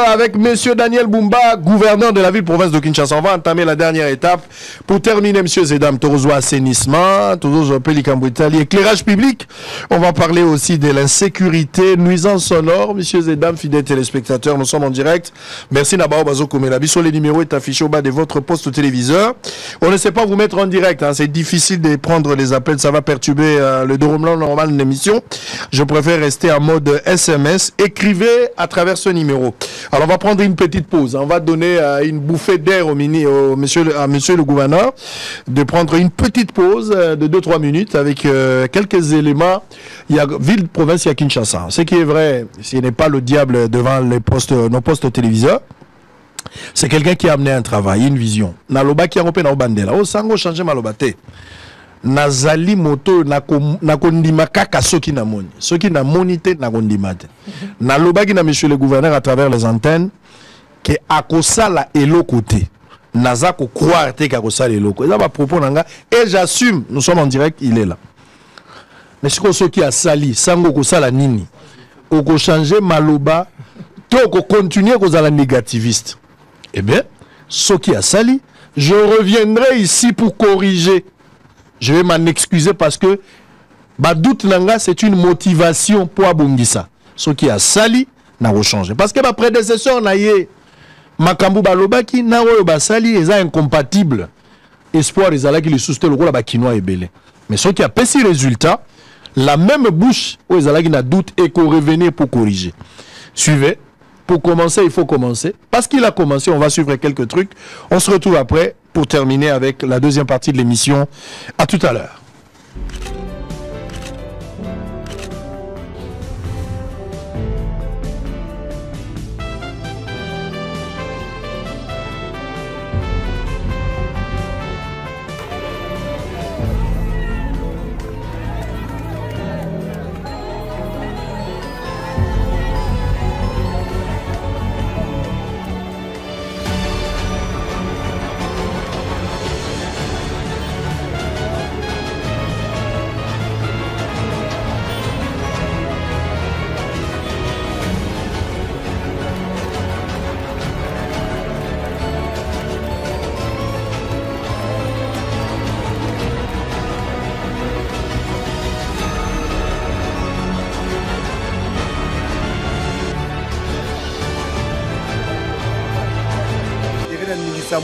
avec monsieur Daniel Bumba, gouverneur de la ville-province de Kinshasa. On va entamer la dernière étape. Pour terminer, monsieur Zedam, Torozo assainissement, Torozo Pélicambo Italie, éclairage public. On va parler aussi de l'insécurité, nuisance sonore. Monsieur Zedam, fidèles téléspectateurs, nous sommes en direct. Merci Nabao Bazo Komelabi. Sur les numéros est affiché au bas de votre poste téléviseur. On ne sait pas vous mettre en direct. Hein. C'est difficile de prendre les appels. Ça va perturber le déroulement normal de l'émission. Je préfère rester en mode SMS. Écrivez à travers ce numéro. Alors on va prendre une petite pause. On va donner une bouffée d'air à monsieur le gouverneur de prendre une petite pause de 2-3 minutes avec quelques éléments. Il y a ville province, il y a Kinshasa. Ce qui est vrai, ce n'est pas le diable devant nos postes téléviseurs. C'est quelqu'un qui a amené un travail, une vision. Naloba qui a repris na bandela. Oh sango changer malobate. Nazali moto nakondima kaka soki na moni soki na monité nakondima te nalobaki na monsieur le gouverneur à travers les antennes que akosala eloko te naza ko croire te ka kosala eloko eza ba propos nanga et j'assume nous sommes en direct il est là mais soki a sali sango kosala nini oko changer maloba to ko continuer kozala négativiste eh bien soki a sali je reviendrai ici pour corriger. Je vais m'en excuser parce que doute nanga c'est une motivation pour abongisa. Ce qui a sali n'a pas changé. Parce que ma prédécesseur na yé makambu balobaki na oyo basali eza incompatible. Espoir ezala ki le sousté le rôle ba kinois ebele. Mais ce qui a payé résultat, la même bouche où ezala ki na doute et qu'on revenait pour corriger. Suivez. Pour commencer, il faut commencer. Parce qu'il a commencé, on va suivre quelques trucs. On se retrouve après pour terminer avec la deuxième partie de l'émission. À tout à l'heure.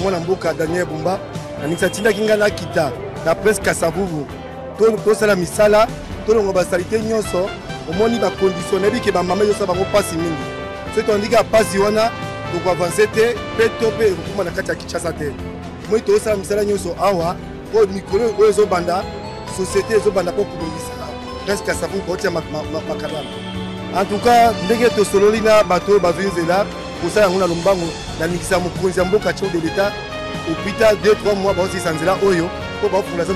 Mwana mboka Daniel Bumba anikisa tinda kinga na kita na presque Kasavuvu to sala misala to longo basalite nyonso omoni ba conditionner bi ke ba mama yo sa bango pasi mingi c'est on dit que pasi wana donc avancer te peto pe kuma na kati ya Kinshasa te moi to sala misala nyonso awa oyo mikolo oyo ezobanda société ezobanda mpo kolongisa presque asafu kotia makadama. En tout cas ndenge tosololi na bato oyo bazwi nzela kosala yango na lombango nalingisa mokonzi ya mboka chef de l'état opita 2-3 mois baosisa nzela oyo mpo baofungula za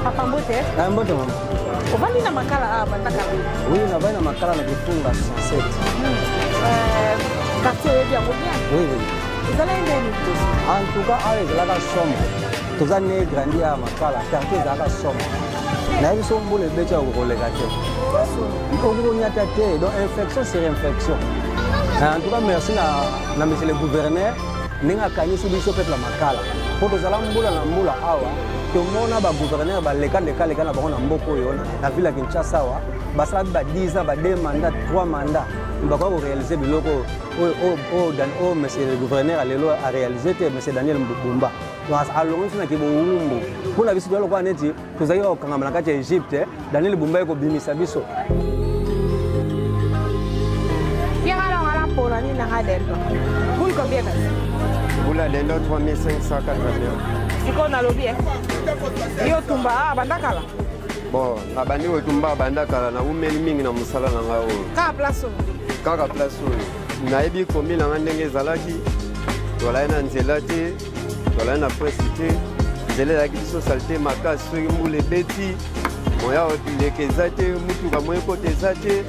Papa Mbote? Mbote mama. Ovali na makala bandaka? Oui, navali na makala na kifunga 107. Quartier yetu ya Ngobia? Oui, oui. Ezala ndeni? En tout cas, avec la somme. Tous années grandi à makala, quartier ezala somme. Na biso mbule becha kokoleka te. Okonya te, donc infection sur infection. En tout cas, merci na monsieur le gouverneur. Ninga kanisi biso peut la makala. Pour tozala mbula na mbula awa. Tomona ba gouverneur ba leka na bango na mboko yo na ville ya Kinshasa wa basala ba 10 ans ba 2 mandats 3 mandats ba ko réaliser biloko o monsieur le gouverneur alelo a réaliser te monsieur Daniel Mbumba donc alongo sina ke boulumbu kuna biso lo kwa neti tozali ko kangama na kati ya Egypte Daniel Mbumba ko bimisa biso Yara ngala pona ni na hadendo pour combien Oula lendo 3581 Siko na lobby Yo tumba bandakala. Bon, abandi o tumba bandakala na umeli mingi na musala na ngao. Ka place. Kaka place. Na ebi komi na ndenge zalaki. Tola na nzela te, tola na presite. Nzela ya kiso salte makaso mbule beti. Moya leke zate mutu ka moyo kote zate.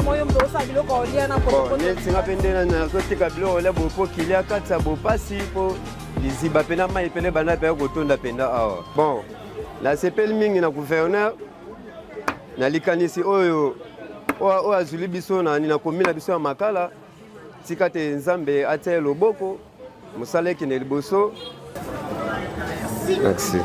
Moyo mdo sa biloko odia na ko. Bon, ne singa pendena na zotika biloko le bopo kilia katsa bo pasi po. Liziba pena mai pele bana pe ko tonda penda awa. Bon, la sepel mingi na gouverneur na likanisi oyo o azuli biso na ni na komina biso ya makala tikate nzambe atia loboko musale kine liboso. Merci.